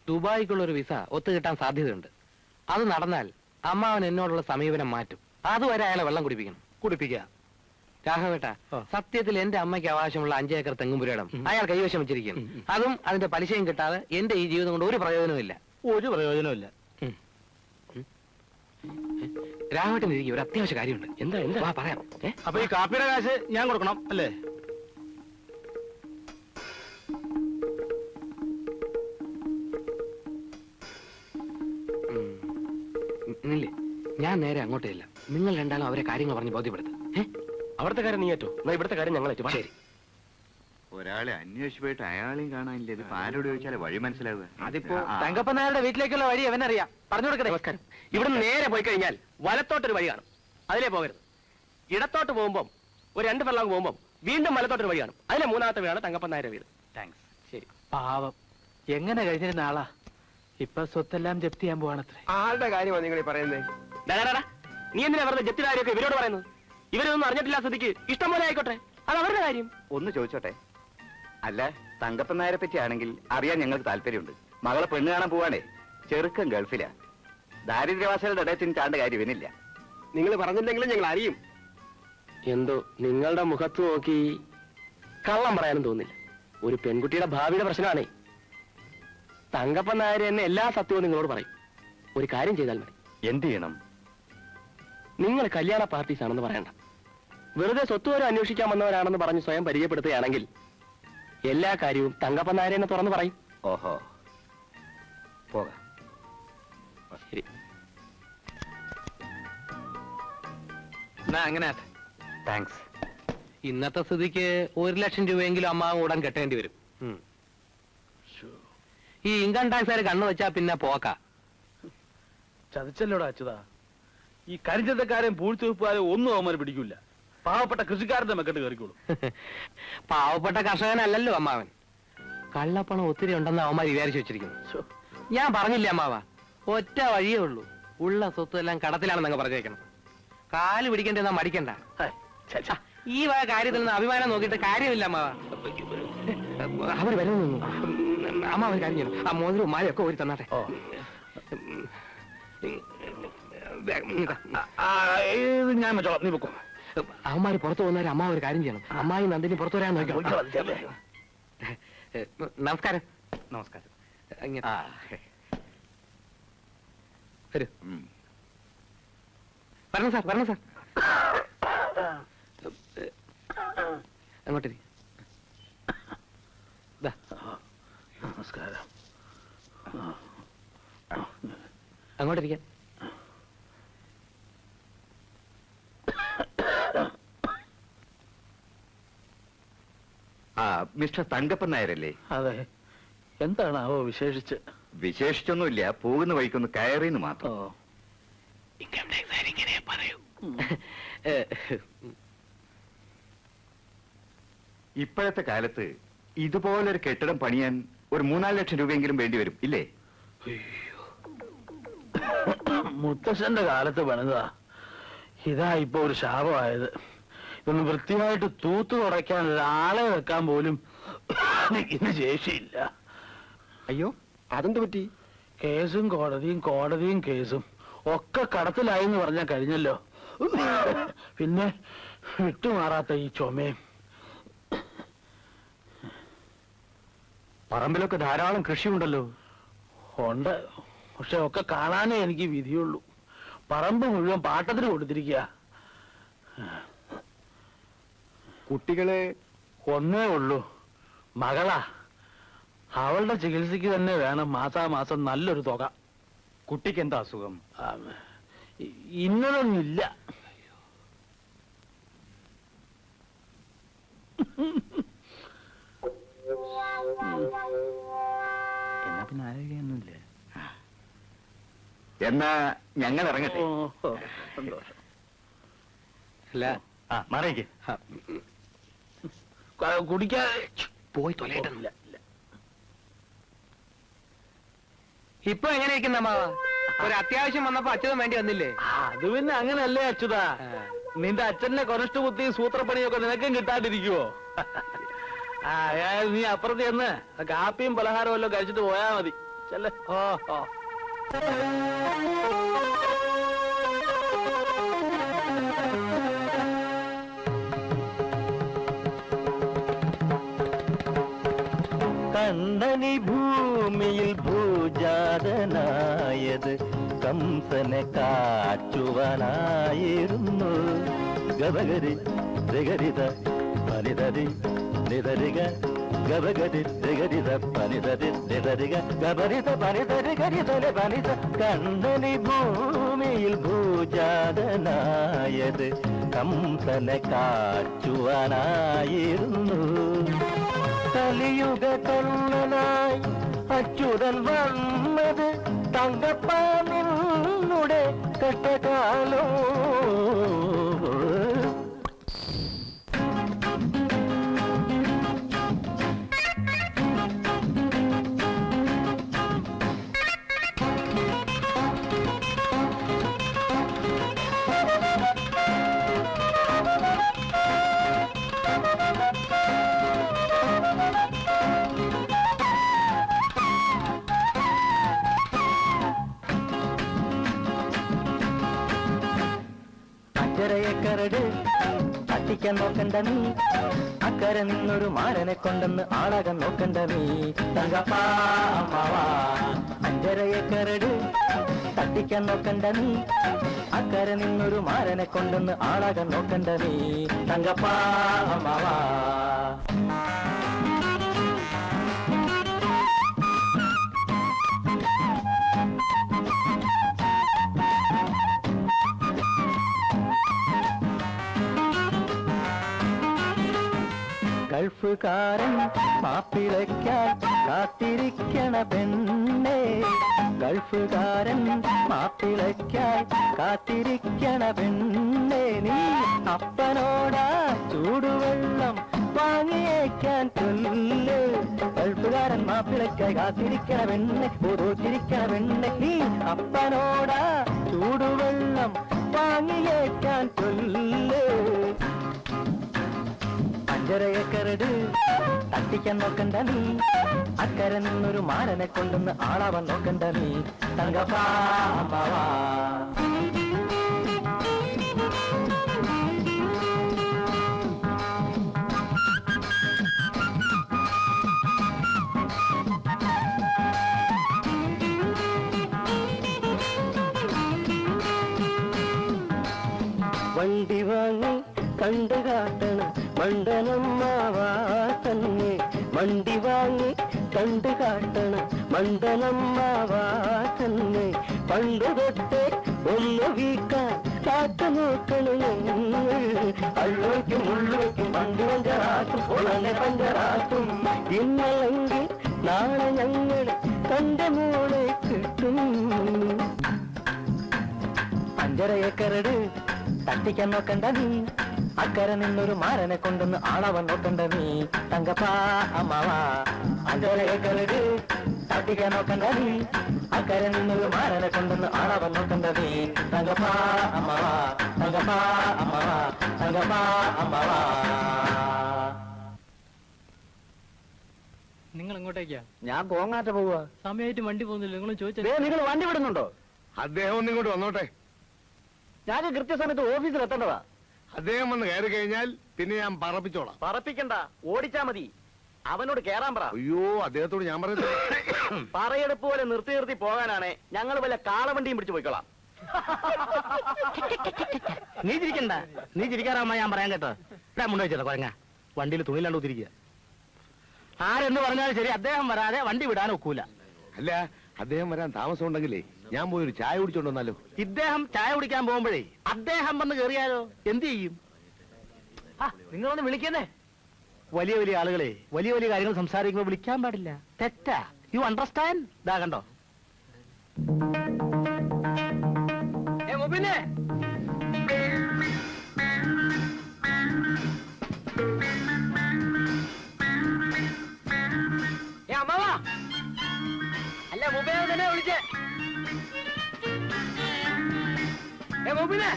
ദുബായിക്കുള്ളൊരു വിസ ഒത്തുകിട്ടാൻ സാധ്യതയുണ്ട്. അത് നടന്നാൽ അമ്മാവൻ എന്നോടുള്ള സമീപനം മാറ്റും. അതുവരെ അയാളെ വെള്ളം കുടിപ്പിക്കുക. രാഘവേട്ട, സത്യത്തിൽ എന്റെ അമ്മയ്ക്ക് അവകാശമുള്ള 5 ഏക്കർ തെങ്ങുംപുരയിടം അയാൾ കൈവശം വെച്ചിരിക്കുന്നു. അതും അതിന്റെ പലിശയും കിട്ടാതെ എന്റെ ഈ ജീവിതം കൊണ്ട് ഒരു പ്രയോജനമില്ല. രാഘവേട്ടൻ ഇരിക്കും, ഒരു അത്യാവശ്യ കാര്യമുണ്ട്. എന്താ പറയാം. അപ്പൊ ഈ കാപ്പിയുടെ കാശ് ഞാൻ കൊടുക്കണം അല്ലേ? ഇല്ലേ, ഞാൻ നേരെ അങ്ങോട്ടേ ഇല്ല. നിങ്ങൾ രണ്ടാളും അവരെ കാര്യങ്ങൾ പറഞ്ഞ് ബോധ്യപ്പെടുത്തും. അവിടുത്തെ കാര്യം നീ ഏറ്റു, ഇവിടുത്തെ കാര്യം ഞങ്ങൾ ഏറ്റു. ശരി. ഒരാളെ അന്വേഷിച്ചു പോയിട്ട് അയാളെയും കാണാനില്ല. ഇതിപ്പോ ആരോട് ചോദിച്ചാലേ വഴി മനസ്സിലാവുക. അതിപ്പോ തങ്കപ്പനാരുടെ വീട്ടിലേക്കുള്ള വഴി അവനറിയാം. പറഞ്ഞു കൊടുക്കട്ടെ. നമസ്കാരം. ഇവിടെ നേരെ പോയി കഴിഞ്ഞാൽ വലത്തോട്ടൊരു വഴി കാണും. അതിലേ പോകരുത്. ഇടത്തോട്ട് പോകുമ്പോൾ ഒരു 2 ഫർലോങ് പോകുമ്പോൾ വീണ്ടും വലത്തോട്ടൊരു വഴി കാണും. അതിലെ 3ാമത്തെ വീടാണ് തങ്കപ്പനാരുടെ വീട്. താങ്ക്സ്. ശരി. പാവം, എങ്ങനെ കഴിഞ്ഞിരുന്ന ആളാ. ഇപ്പൊ സ്വത്തെല്ലാം ജപ്തി ചെയ്യാൻ പോവാണത്രേ. ആളുടെ കാര്യമാണ് നിങ്ങൾ പറയുന്നത്. നീ എന്തിനാ വെറുതെ ജപ്തി കാര്യമൊക്കെ ഇവരോട് പറയുന്നത്? ഇവരൊന്നും അറിഞ്ഞിട്ടില്ല സ്ഥിതിക്ക് ഇഷ്ടം പോലെ ആയിക്കോട്ടെ, അത് അവരുടെ കാര്യം. ഒന്ന് ചോദിച്ചോട്ടെ, അല്ല തങ്കപ്പൻ നായരെ പറ്റി ആണെങ്കിൽ അറിയാൻ ഞങ്ങൾക്ക് താല്പര്യമുണ്ട്. മകളെ പെണ്ണ് കാണാൻ പോവാണേ. ചെറുക്കൻ ഗൾഫിലാ. ദാരിദ്ര്യവാസികളുടെ ഇടയത്തിന് ചാണ്ട കാര്യം ഇവനില്ല. നിങ്ങൾ പറഞ്ഞില്ലെങ്കിലും ഞങ്ങൾ അറിയും. എന്തോ നിങ്ങളുടെ മുഖത്ത് നോക്കി കള്ളം പറയാനും തോന്നില്ല. ഒരു പെൺകുട്ടിയുടെ ഭാവിയുടെ പ്രശ്നമാണേ. തങ്കപ്പൻ നായർ എന്നെ എല്ലാ സത്യവും നിങ്ങളോട് പറയും. ഒരു കാര്യം ചെയ്താൽ മതി. എന്ത് ചെയ്യണം? നിങ്ങൾ കല്യാണ പാർട്ടീസ് ആണെന്ന് പറയണ്ട. വെറുതെ സ്വത്തുവരെ അന്വേഷിക്കാൻ വന്നവരാണെന്ന് പറഞ്ഞ് സ്വയം പരിചയപ്പെടുത്തുകയാണെങ്കിൽ എല്ലാ കാര്യവും തങ്കപ്പൻ നായരെ എന്ന് തുറന്നു പറയും. ഓഹോ, പോകാം. ശരി. അങ്ങനെ താങ്ക്സ്. ഇന്നത്തെ സ്ഥിതിക്ക് 1 ലക്ഷം രൂപയെങ്കിലും അമ്മാവ് ഉടൻ കെട്ടേണ്ടി വരും. ഈ ഇൻകം ടാക്സുകാർ കണ്ണു വെച്ചാ പിന്നെ പോക്ക. ചതിച്ചല്ലോടാ അച്യുതാ. ഈ കരിഞ്ചന്തക്കാരെയും പൂഴ്ത്തിവെപ്പുകാരെയും ഒന്നും അവന്മാർ പിടിക്കില്ല. പാവപ്പെട്ട കൃഷിക്കാരന്റെ മെക്കെട്ട് കയറിക്കോളൂ. പാവപ്പെട്ട കർഷകനല്ലല്ലോ അമ്മാവൻ. കള്ളപ്പണം ഒത്തിരി ഉണ്ടെന്ന് അവന്മാർ വിചാരിച്ചു വെച്ചിരിക്കുന്നു. ഞാൻ പറഞ്ഞില്ലേ അമ്മാവ, ഒറ്റ വഴിയേ ഉള്ളൂ. ഉള്ള സ്വത്ത് എല്ലാം കടത്തിലാണെന്നങ്ങ് പറഞ്ഞേക്കണം. കാല് പിടിക്കേണ്ടെന്നാ മടിക്കണ്ട. ഈ വക കാര്യത്തിൽ നിന്ന് അഭിമാനം നോക്കിയിട്ട് കാര്യമില്ല അമ്മാവ. അവർ വരുന്നു. അമ്മ ഒരു കാര്യം ചെയ്യണം, ആ മോതിരവും മാലയൊക്കെ ഒരു തന്നാട്ടെ. ഞാൻ വെച്ചോളാം, നീ പൊക്കോ. അവന്മാര് പുറത്തു പോകുന്നവരെ അമ്മ ഒരു കാര്യം ചെയ്യണം. അമ്മായി നന്ദിനി പുറത്തു വരാൻ നോക്കണം. നമസ്കാരം. നമസ്കാരം. വരൂ. വരണം സാർ, വരണം സാർ. അങ്ങോട്ടേ. നമസ്കാരം. അങ്ങോട്ടിരിക്കാൻ. മിസ്റ്റർ തങ്കപ്പൻ നായരല്ലേ? അതെ. എന്താണാവോ വിശേഷിച്ച്? വിശേഷിച്ചൊന്നുമില്ല, പോകുന്ന വഴിക്കൊന്ന് കയറിന്ന് മാത്രം. ഇൻകം ടാക്സ് ഇങ്ങനെ പറയൂ. ഇപ്പോഴത്തെ കാലത്ത് ഇതുപോലൊരു കെട്ടിടം പണിയാൻ ഒരു 3-4 ലക്ഷം രൂപയെങ്കിലും വേണ്ടി വരും ഇല്ലേ? മുത്തശ്ശന്റെ കാലത്ത് പണിതാ. ഇതാ ഇപ്പൊ ഒരു ശാപമായത്. ഇതൊന്ന് വൃത്തിയായിട്ട് തൂത്തു തുടയ്ക്കാൻ ഒരാളെ വെക്കാൻ പോലും ഇന്ന് ശേഷിയില്ല. അയ്യോ, അതെന്ത് പറ്റി? കേസും കോടതിയും കോടതിയും കേസും ഒക്കെ കടത്തിലായി എന്ന് പറഞ്ഞാൽ കഴിഞ്ഞല്ലോ. പിന്നെ വിട്ടുമാറാത്ത ഈ ചുമയും. പറമ്പിലൊക്കെ ധാരാളം കൃഷിയുണ്ടല്ലോ. ഉണ്ട്, പക്ഷെ ഒക്കെ കാണാനേ എനിക്ക് വിധിയുള്ളൂ. പറമ്പ് മുഴുവൻ പാട്ടത്തിന് കൊടുത്തിരിക്കുക. കുട്ടികളെ ഒന്നേ ഉള്ളൂ, മകളാ. അവളുടെ ചികിത്സയ്ക്ക് തന്നെ വേണം മാസാമാസം നല്ലൊരു തുക. കുട്ടിക്ക് എന്താ അസുഖം? ഇന്നതൊന്നുമില്ല. എന്നാ പിന്നെ ആരോഗ്യമൊന്നുമില്ല. എന്നാ ഞങ്ങൾ ഇറങ്ങട്ടെ. സന്തോഷം. അല്ല, മാറിയേക്ക്. കുടിക്കാതെ പോയി തൊലയിട്ടില്ല. ഇല്ല. ഇപ്പൊ എങ്ങനെ ഇരിക്കുന്ന അമ്മാവ? ഒരു അത്യാവശ്യം വന്നപ്പോ അച്ഛനും വേണ്ടി വന്നില്ലേ? അത് പിന്നെ അങ്ങനല്ലേ അച്യുതാ. നിന്റെ അച്ഛന്റെ കൊനഷ്ട ബുദ്ധിയും സൂത്രപ്പണിയൊക്കെ നിനക്കും കിട്ടാണ്ടിരിക്കുവോ? നീ അപ്പുറത്ത് ചെന്ന് കാപ്പിയും പലഹാരവും എല്ലാം കഴിച്ചിട്ട് പോയാ മതി. ചെല്ലേ. ഓ കണ്ണനി ഭൂമിയിൽ ഭൂജാതനായത് കംസനെ കാറ്റുവാനായിരുന്നു. ഗവഗരി രിഗരിത പനിതരി നിതരിക ഗവഗരി രിഗരിത പനിതരി നിതരിക ഗബരിത പനിതരി ഗരിതലെ പനിത. കണ്ണനി ഭൂമിയിൽ ഭൂജാതനായത് കംസനെ കാറ്റുവാനായിരുന്നു. കലിയുഗ കണ്ണനായി അച്യുതൻ വന്നത് തങ്കപ്പാനിന്നുടെ കഷ്ടകാലോ. കരട് തട്ടിക്കാൻ നോക്കണ്ട നീ, അക്കരെ നിന്നൊരു മാരനെ കൊണ്ടെന്ന് ആളാകാൻ നോക്കണ്ട നീ. തങ്കപ്പാ അമ്മാവാ 5.5 ഏക്കറട് തട്ടിക്കാൻ നോക്കണ്ട നീ, അക്കരെ നിന്നൊരു മാരനെ കൊണ്ടെന്ന് ആളാകാൻ നോക്കണ്ട നീ. തങ്കപ്പാ അമ്മാവാ. ഗൾഫുകാരൻ മാപ്പിളയ്ക്കാൻ കാത്തിരിക്കണ പെണ്ണേ, ഗൾഫുകാരൻ മാപ്പിളയ്ക്കാൻ കാത്തിരിക്കണ പെണ്ണേ. നീ അപ്പനോടാ ചൂടുവെള്ളം വാങ്ങിയേക്കാൻ ചൊല്ല്. ഗൾഫുകാരൻ മാപ്പിളയ്ക്കായി കാത്തിരിക്കണ പെണ്ണെ, ഓരോത്തിരിക്കണ പെണ്ണെ. നീ അപ്പനോടാ ചൂടുവെള്ളം വാങ്ങിയേക്കാൻ ചൊല്ല്. 5.5 ഏക്കറട് തട്ടിക്കാൻ നോക്കണ്ട നീ, അക്കരെ നിന്നൊരു മാരനെ കൊണ്ടെന്ന് ആളാവാൻ നോക്കണ്ട നീ. തങ്കപ്പാ അമ്മാവാ. വണ്ടി വാങ്ങി കണ്ടു കാട്ടണം മണ്ടനമ്മാവാ തന്നെ, വണ്ടി വാങ്ങി കണ്ടു കാട്ടണം മണ്ടനമ്മാവാ തന്നെ. പണ്ടു തൊട്ടേ ഒന്ന് വീക്കാൻ കാത്തു നോക്കണം ഞങ്ങൾ, അള്ളോയ്ക്കും ഉള്ളോയ്ക്കും വണ്ടി പഞ്ചറാക്കും ഉളനെ പഞ്ചറാക്കും. ഇന്നല്ലെങ്കിൽ നാളെ ഞങ്ങൾ തന്റെ മോളെ കിട്ടും. 5.5 ഏക്കറട് തട്ടിക്കാൻ നോക്കണ്ട നീ, അക്കരെ നിന്നൊരു മാരനെ കൊണ്ടുവന്ന് ആളവൻ നോക്കണ്ട നീ തങ്കപ്പാ അമ്മാവാ 5 ഏക്കറിട് തട്ടിക്കാൻ നോക്കണ്ട നീ അക്കരെ നിന്നൊരു മാരനെ കൊണ്ടുവന്ന് ആളവൻ നോക്കണ്ട നീ തങ്കപ്പാ അമ്മാവാ തങ്കപ്പാ അമ്മാവാ തങ്കപ്പാ അമ്മാവാ. നിങ്ങൾ എങ്ങോട്ടേക്കാ? ഞാൻ കോങ്ങാറ്റ പോവുക. സമയമായിട്ട് വണ്ടി പോകുന്നില്ല. നിങ്ങൾ ചോദിച്ചാൽ നിങ്ങൾ വണ്ടി വിടുന്നുണ്ടോ? അദ്ദേഹം ഒന്ന് ഇങ്ങോട്ട് വന്നോട്ടെ. ഞാൻ കൃത്യസമയത്ത് ഓഫീസിൽ എത്തേണ്ടതാ. അദ്ദേഹം വന്ന് കയറി കഴിഞ്ഞാൽ പിന്നെ ഞാൻ പറപ്പിച്ചോളാം. പറപ്പിക്കണ്ട, ഓടിച്ചാ മതി. അവനോട് കേറാൻ പറ. അയ്യോ, അദ്ദേഹത്തോട് ഞാൻ പറയുന്നത് പറയെടുപ്പ് പോലെ നിർത്തി നിർത്തി പോകാനാണ്. ഞങ്ങൾ വല്ല കാളവണ്ടിയും പിടിച്ചു പോയിക്കോളാം. നീ ചിരിക്കണ്ട, നീ ചിരിക്കാറാമ്മ ഞാൻ പറയാൻ കേട്ടോ. ഇവിടെ മുന്നോട്ട് കുഴങ്ങ വണ്ടിയിൽ തുണിയിലാണ്ട് കുത്തിരിക്കുക. ആരെന്ന് പറഞ്ഞാലും ശരി, അദ്ദേഹം വരാതെ വണ്ടി വിടാൻ ഒക്കൂല. അല്ല, അദ്ദേഹം വരാൻ താമസം ഉണ്ടെങ്കിലേ ഞാൻ പോയി ഒരു ചായ കുടിച്ചോണ്ട് വന്നാലോ? ഇദ്ദേഹം ചായ കുടിക്കാൻ പോകുമ്പോഴേ അദ്ദേഹം വന്ന് കയറിയാലോ? എന്ത് ചെയ്യും? നിങ്ങളൊന്ന് വിളിക്കുന്നേ. വലിയ വലിയ ആളുകളെ വലിയ വലിയ കാര്യങ്ങൾ സംസാരിക്കുമ്പോൾ വിളിക്കാൻ പാടില്ല, തെറ്റാ. You understand? ഇതാ കണ്ടോ. പിന്നെ അമ്മാവാ, അല്ല മുബേനെ തന്നെ വിളിച്ചേ. മുബിനെ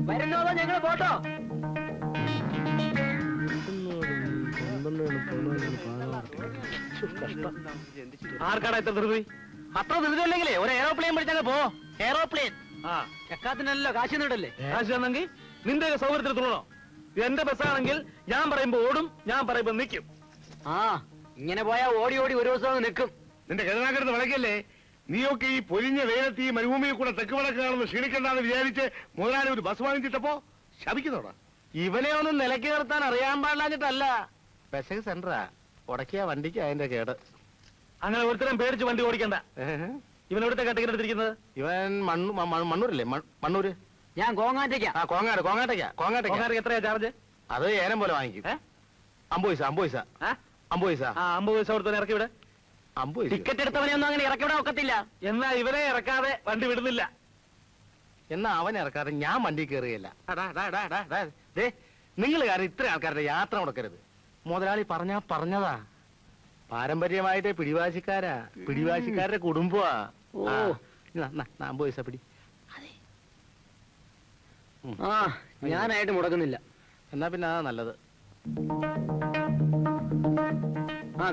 വരുന്നോളോ, ഞങ്ങള് പോട്ടോ. ആർക്കാടാ എത്ര ധൃതി? അത്ര ധൃതിയല്ലെങ്കിലേ ഒരു എയറോപ്ലെയിൻ പിടിച്ചങ്ങ് പോ. എയറോപ്ലെയിൻ എക്കാത്തിനല്ലോ കാശ് നീടല്ലേ. കാശ് തന്നെങ്കിൽ നിന്റെ സൗകര്യത്തിൽ തുള്ളണോ? ഇത് എന്റെ ബസ്സാണെങ്കിൽ ഞാൻ പറയുമ്പോ ഓടും, ഞാൻ പറയുമ്പോ നിൽക്കും. ഇങ്ങനെ പോയാ ഓടി ഓടി ഒരു ദിവസം നിൽക്കും. നിന്റെ കരുനാക്കരുന്ന് വിളക്കല്ലേ? നീയൊക്കെ ഈ പൊരിഞ്ഞ വേഗത്ത് ഈ മരുഭൂമിയിൽ കൂടെ തെക്ക് വടക്ക് കാണുന്ന ക്ഷീണിക്കണ്ടെന്ന് വിചാരിച്ച് മുതലാളി ഒരു ബസ് വാങ്ങിച്ചിട്ടപ്പോ ശപിക്കുന്നോടാ. ഇവനെ ഒന്നും നിലയ്ക്ക് നിർത്താൻ അറിയാൻ പാടില്ലാഞ്ഞിട്ടല്ല. പെസക് സെന്ററാ, ഉടക്കിയ വണ്ടിക്ക് അതിന്റെ കേട്. അങ്ങനെ ഒരുത്തരം പേടിച്ച് വണ്ടി ഓടിക്കണ്ട. ഇവൻ എവിടുത്തെ കട്ടിങ്ങനെ എടുത്തിരിക്കുന്നത്? ഇവൻ മണ്ണൂരില്ലേ? മണ്ണൂര്. ഞാൻ കോങ്ങാറ്റേക്കാ. കോങ്ങാട്ടേക്കാ. എത്രയാ ചാർജ്? അത് ഏനം പോലെ വാങ്ങിക്കും. 50 പൈസ. 50 പൈസ. 50 പൈസ കൊടുത്തവനെ ഇറക്കി വിടെ. 50 പൈസ. ടിക്കറ്റ് എടുത്തവനെയൊന്നും അങ്ങനെ ഇറക്കി വിടാൻ ഒക്കത്തില്ല. എന്നാ ഇവനെ ഇറക്കാതെ വണ്ടി വിടുന്നില്ല. എന്നാ അവൻ ഇറക്കാതെ ഞാൻ വണ്ടി കയറുകയില്ല. നിങ്ങൾ കാരണം ഇത്ര ആൾക്കാരുടെ യാത്ര മുടക്കരുത്. മുതലാളി പറഞ്ഞതാ. പാരമ്പര്യമായിട്ട് പിടിവാശിക്കാരുടെ കുടുംബമാ. 50 പൈസ പിടി. ഞാനായിട്ട് മുടക്കുന്നില്ല. എന്നാ പിന്നെ അതാ നല്ലത്.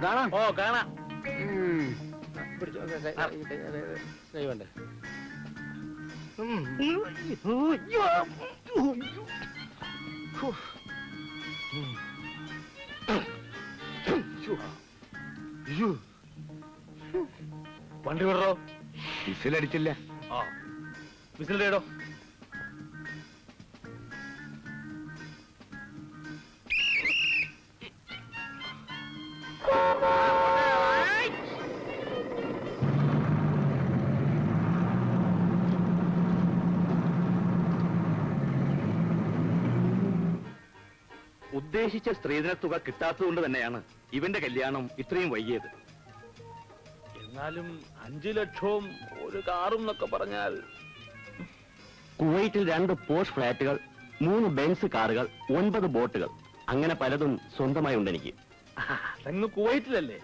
കാണാം. ഓ കാണാം. വേണ്ടേ? വണ്ടി വിടറോ? വിസിലടിച്ചില്ല. വിസിലിടോ. ഉദ്ദേശിച്ച സ്ത്രീധന തുക കിട്ടാത്തതുകൊണ്ട് തന്നെയാണ് ഇവന്റെ കല്യാണം ഇത്രയും വൈകിയത്. എന്നാലും 5 ലക്ഷവും ഒരു കാറും എന്നൊക്കെ പറഞ്ഞാൽ. കുവൈറ്റിൽ 2 പോഷ് ഫ്ലാറ്റുകൾ, 3 ബെൻസ് കാറുകൾ, 9 ബോട്ടുകൾ, അങ്ങനെ പലതും സ്വന്തമായി ഉണ്ട് എനിക്ക്. അങ്ങ് കുവൈറ്റിലല്ലേ?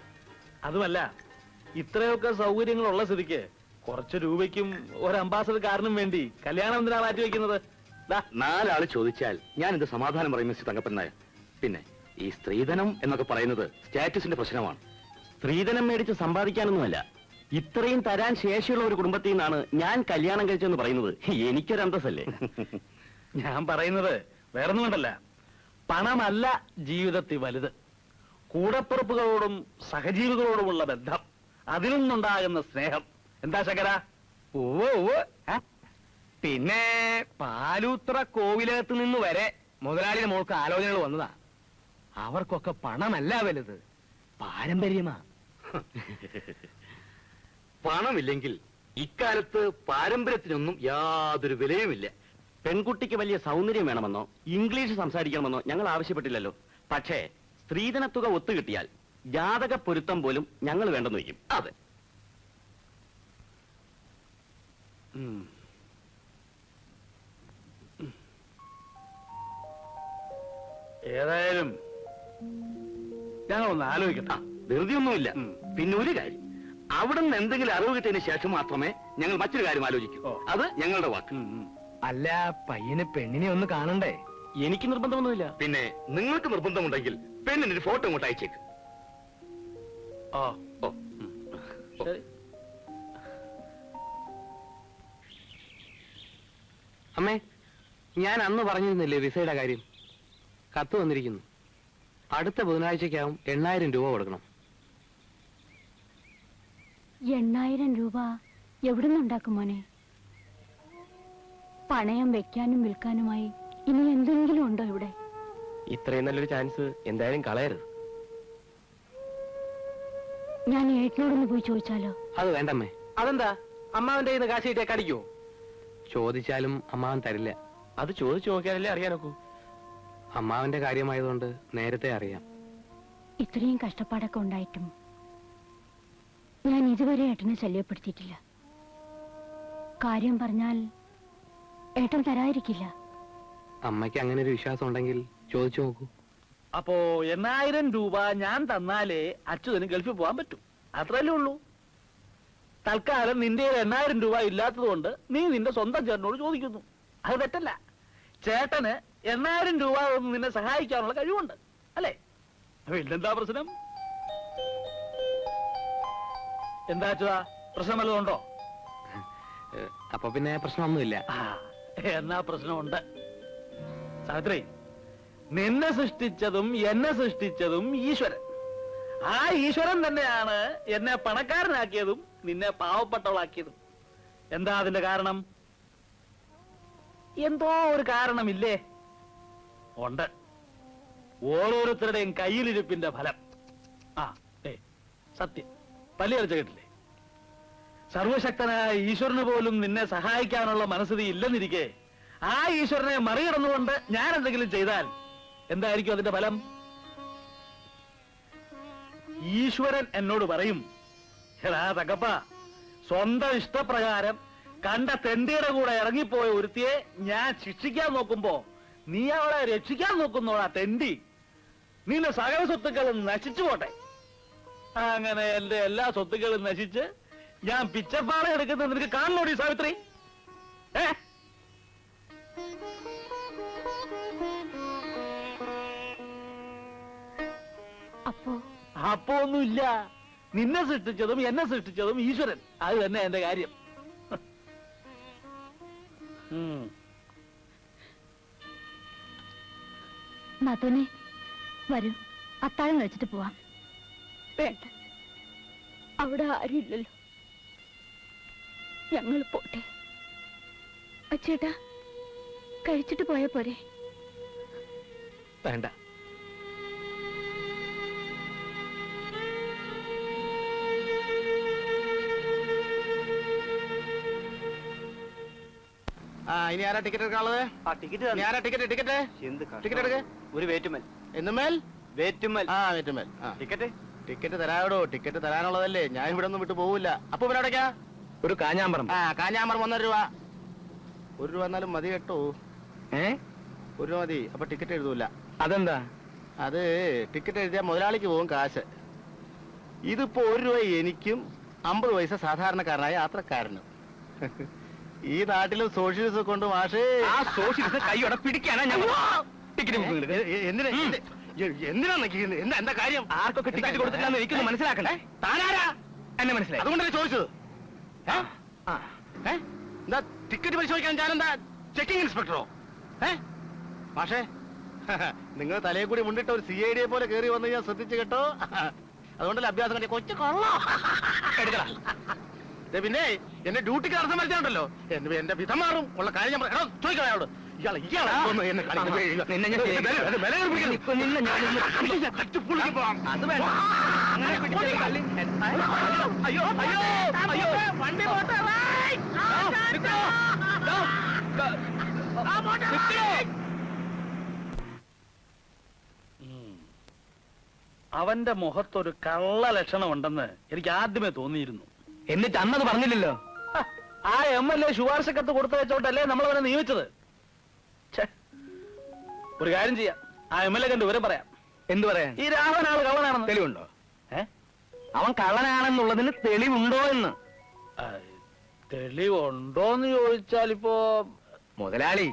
അതുമല്ല, ഇത്രയൊക്കെ സൗകര്യങ്ങളുള്ള സ്ഥിതിക്ക് കുറച്ച് രൂപയ്ക്കും ഒരു അംബാസഡർ കാറിനും വേണ്ടി കല്യാണം എന്തിനാ മാറ്റി വെക്കുന്നത്? 4 ആള് ചോദിച്ചാൽ ഞാൻ ഇത് സമാധാനം പറയും മിസ്റ്റർ തങ്കപ്പൻ നായർ. പിന്നെ ഈ സ്ത്രീധനം എന്നൊക്കെ പറയുന്നത് സ്റ്റാറ്റസിന്റെ പ്രശ്നമാണ്. സ്ത്രീധനം മേടിച്ച് സമ്പാദിക്കാനൊന്നുമല്ല. ഇത്രയും തരാൻ ശേഷിയുള്ള ഒരു കുടുംബത്തിൽ നിന്നാണ് ഞാൻ കല്യാണം കഴിച്ചെന്ന് പറയുന്നത്. എനിക്കൊരു അന്തസ്സല്ലേ. ഞാൻ പറയുന്നത് വേറൊന്നും കൊണ്ടല്ല. പണമല്ല ജീവിതത്തിൽ വലുത്. കൂടപ്പിറപ്പുകളോടും സഹജീവികളോടുമുള്ള ബന്ധം, അതിൽ നിന്നുണ്ടാകുന്ന സ്നേഹം. എന്താ ശങ്കര? പിന്നെ പാലൂത്ര കോവിലകത്ത് നിന്ന് വരെ മുതലാളിയുടെ മോൾക്ക് ആലോചനകൾ വന്നതാ. അവർക്കൊക്കെ പണമല്ല വലുത്, പാരമ്പര്യമാ. പണമില്ലെങ്കിൽ ഇക്കാലത്ത് പാരമ്പര്യത്തിനൊന്നും യാതൊരു വിലയുമില്ല. പെൺകുട്ടിക്ക് വലിയ സൗന്ദര്യം വേണമെന്നോ ഇംഗ്ലീഷ് സംസാരിക്കണമെന്നോ ഞങ്ങൾ ആവശ്യപ്പെട്ടില്ലല്ലോ. പക്ഷേ സ്ത്രീധനത്തുക ഒത്തുകിട്ടിയാൽ ജാതക പൊരുത്തം പോലും ഞങ്ങൾ വേണ്ടെന്ന് വയ്ക്കും. അതെ. ഏതായാലും ഞങ്ങളൊന്ന് ആലോചിക്കട്ടെ. ധൃതിയൊന്നുമില്ല. പിന്നെ ഒരു കാര്യം, അവിടെ നിന്ന് എന്തെങ്കിലും അറിവ് കിട്ടിയതിന് ശേഷം മാത്രമേ ഞങ്ങൾ മറ്റൊരു കാര്യം ആലോചിക്കൂ. അത് ഞങ്ങളുടെ വാക്ക്. അല്ല, പയ്യന് പെണ്ണിനെ ഒന്ന് കാണണ്ടേ? എനിക്ക് നിർബന്ധമൊന്നുമില്ല. പിന്നെ നിങ്ങൾക്ക് നിർബന്ധമുണ്ടെങ്കിൽ പെണ്ണിനൊരു ഫോട്ടോ ഇങ്ങോട്ട് അയച്ചേക്ക്. ഓ ഓ ശരി. അമ്മേ, ഞാൻ അന്ന് പറഞ്ഞിരുന്നില്ലേ വിസയുടെ കാര്യം? കത്ത് വന്നിരിക്കുന്നു. അടുത്ത ബുധനാഴ്ചക്കകം 8000 രൂപ കൊടുക്കണം. 8000 രൂപ എവിടുന്നുണ്ടാക്കും മോനെ? പണയം വെക്കാനും വിൽക്കാനുമായി ഇനി എന്തെങ്കിലും ഉണ്ടോ ഇവിടെ? ഇത്രയും നല്ലൊരു ചാൻസ് എന്തായാലും കളയരുത്. ഞാൻ ഏട്ടനോടൊന്ന് പോയി ചോദിച്ചാലോ? അത് വേണ്ടമ്മേ. അതെന്താ? അമ്മാവന്റെ കയ്യിൽ നിന്ന് കാശ് കിട്ടിയാ കടിക്കുവോ? ചോദിച്ചാലും അമ്മാവൻ തരില്ല. അത് ചോദിച്ചു നോക്കിയാലല്ലേ അറിയാനൊക്കൂ. അമ്മാവന്റെ കാര്യമായതുകൊണ്ട് നേരത്തെ അറിയാം. ഇത്രയും കഷ്ടപ്പാടൊക്കെ ഉണ്ടായിട്ടും ഞാൻ ഇതുവരെ ഏട്ടനെ ശല്യപ്പെടുത്തിയിട്ടില്ല. കാര്യം പറഞ്ഞാൽ ഏട്ടൻ തരാതിരിക്കില്ല. അമ്മയ്ക്ക് അങ്ങനെ ഒരു വിശ്വാസം ഉണ്ടെങ്കിൽ ചോദിച്ചു നോക്കൂ. അപ്പോ 8000 രൂപ ഞാൻ തന്നാലേ അച്യുതന് ഗൾഫിൽ പോകാൻ പറ്റും. അത്രയല്ലേ ഉള്ളൂ. തൽക്കാലം നിന്റെ 8000 രൂപ ഇല്ലാത്തത് കൊണ്ട് നീ നിന്റെ സ്വന്തം ചേട്ടനോട് ചോദിക്കുന്നു. അത് തെറ്റല്ല. ചേട്ടന് 8000 രൂപ നിന്നെ സഹായിക്കാനുള്ള കഴിവുണ്ട്, അല്ലേ? പിന്നെന്താ പ്രശ്നം? എന്താ അച്യുതാ, പ്രശ്നം വല്ലതുണ്ടോ? അപ്പൊ പിന്നെ പ്രശ്നമൊന്നുമില്ല. എന്നാ പ്രശ്നമുണ്ട്. സാവിത്രി, നിന്നെ സൃഷ്ടിച്ചതും എന്നെ സൃഷ്ടിച്ചതും ഈശ്വരൻ. ആ ഈശ്വരൻ തന്നെയാണ് എന്നെ പണക്കാരനാക്കിയതും നിന്നെ പാവപ്പെട്ടവളാക്കിയതും. എന്താ അതിന്റെ കാരണം? എന്തോ ഒരു കാരണമില്ലേ? ഉണ്ട്. ഓരോരുത്തരുടെയും കയ്യിലിരിപ്പിന്റെ ഫലം. സത്യം പല്ലിയടിച്ച കേട്ടില്ലേ? സർവശക്തനായ ഈശ്വരന് പോലും നിന്നെ സഹായിക്കാനുള്ള മനസ്ഥിതി ഇല്ലെന്നിരിക്കെ ആ ഈശ്വരനെ മറികടന്നുകൊണ്ട് ഞാൻ എന്തെങ്കിലും ചെയ്താൽ എന്തായിരിക്കും അതിന്റെ ഫലം? ഈശ്വരൻ എന്നോട് പറയും, എടാ തങ്കപ്പ, സ്വന്തം ഇഷ്ടപ്രകാരം കണ്ട തെണ്ടിയുടെ കൂടെ ഇറങ്ങിപ്പോയ ഒരുത്തിയെ ഞാൻ ശിക്ഷിക്കാൻ നോക്കുമ്പോ നീ അവളെ രക്ഷിക്കാൻ നോക്കുന്നോടാ തെണ്ടി. നിന്റെ സകല സ്വത്തുക്കളും നശിച്ചു പോട്ടെ. അങ്ങനെ എന്റെ എല്ലാ സ്വത്തുക്കളും നശിച്ച് ഞാൻ പിച്ചപ്പാറ എടുക്കുന്നത് നിനക്ക് കാണണോടി സാവിത്രി? അപ്പോ ഒന്നുമില്ല. നിന്നെ സൃഷ്ടിച്ചതും എന്നെ സൃഷ്ടിച്ചതും ഈശ്വരൻ. അത് തന്നെ എന്റെ കാര്യം. നാത്തോനെ വരൂ, അത്താഴം കഴിച്ചിട്ട് പോവാം. വേണ്ട, അവിടെ ആരുമില്ലല്ലോ. ഞങ്ങൾ പോട്ടെ. അച്ചേട്ടാ, കഴിച്ചിട്ട് പോയാ പോരെ? വേണ്ട. ഇനി ആരാ ടിക്കറ്റ് എടുക്കാനുള്ളത്? ടിക്കറ്റ് ആരാ ടിക്കറ്റ് ടിക്കറ്റ് ടിക്കറ്റ് എടുക്ക. ഒരു വേറ്റുമൽ. എന്നുമേൽ വേറ്റുമൽ. വേറ്റുമേൽ. ടിക്കറ്റ് ടിക്കറ്റ് തരാവിടോ. ടിക്കറ്റ് തരാനുള്ളതല്ലേ, ഞാൻ ഇവിടെ ഒന്നും വിട്ടു പോവില്ല. അപ്പൊ ഇവിടെ എവിടേക്കാ? ഒരു കാഞ്ഞാമ്പറം. കാഞ്ഞാമ്പറം 1.5 രൂപ. 1 രൂപ എന്നാലും മതി കേട്ടോ. 1 രൂപ മതി. അപ്പൊ ടിക്കറ്റ് എഴുതൂല. അതെന്താ? അത് ടിക്കറ്റ് എഴുതിയാൽ മുതലാളിക്ക് പോകും കാശ്. ഇതിപ്പോ 1 രൂപ എനിക്കും 50 പൈസ സാധാരണക്കാരനായ യാത്രക്കാരനും. ഈ നാട്ടിലും സോഷ്യലിസം കൊണ്ട് മാഷേ. ആ സോഷ്യലിസം കൈയോടെ പിടിക്കാനാ ഞാൻ ടിക്കറ്റ്. എന്തിനാ എന്താ കാര്യം? ആർക്കൊക്കെ ടിക്കറ്റ് കൊടുത്തില്ലാന്ന് എനിക്കൊന്ന് മനസ്സിലാക്കണ്ടേ? താനാരാ? എന്നെ മനസ്സിലായി. അതുകൊണ്ടല്ലേ ചോദിച്ചത്. എന്താ ടിക്കറ്റ് പരിശോധിക്കാൻ ഞാനെന്താ ചെക്കിംഗ് ഇൻസ്പെക്ടറോ? മാഷേ, നിങ്ങൾ തലയെ കൂടി മുണ്ടിട്ട് ഒരു CID പോലെ കയറി വന്ന് ഞാൻ ശ്രദ്ധിച്ചു കേട്ടോ. അതുകൊണ്ടല്ലേ അഭ്യാസം കണ്ടി കൊച്ചു കൊള്ളോ. പിന്നെ എന്റെ ഡ്യൂട്ടിക്ക് അർത്ഥം വരുന്നുണ്ടല്ലോ. എന്റെ വിധം മാറും ഉള്ള കാര്യം ഞാൻ ചോദിക്കാം അയാളോട്. ഇയാളെ എന്നെ അയ്യോ അയ്യോ അയ്യോ, വണ്ടി പോട്ടെ. അവന്റെ മുഖത്തൊരു കള്ള ലക്ഷണം ഉണ്ടെന്ന് എനിക്ക് ആദ്യമേ തോന്നിയിരുന്നു. എന്നിട്ട് അന്നത് പറഞ്ഞില്ലല്ലോ. ആ MLA ശുപാർശക്കത്ത് കൊടുത്തു വെച്ചോട്ടല്ലേ നമ്മളവനെ നിയമിച്ചത്. ഒരു കാര്യം ചെയ്യാം, ആ MLA കണ്ട് വിവരം പറയാം. എന്ത് പറയാൻ? ഈ രാഘവൻ ആള് കള്ളനാണെന്ന് തെളിവുണ്ടോ? അവൻ കള്ളനാണെന്നുള്ളതിന് തെളിവുണ്ടോ എന്ന്? തെളിവുണ്ടോന്ന് ചോദിച്ചാൽ ഇപ്പോ മുതലാളി,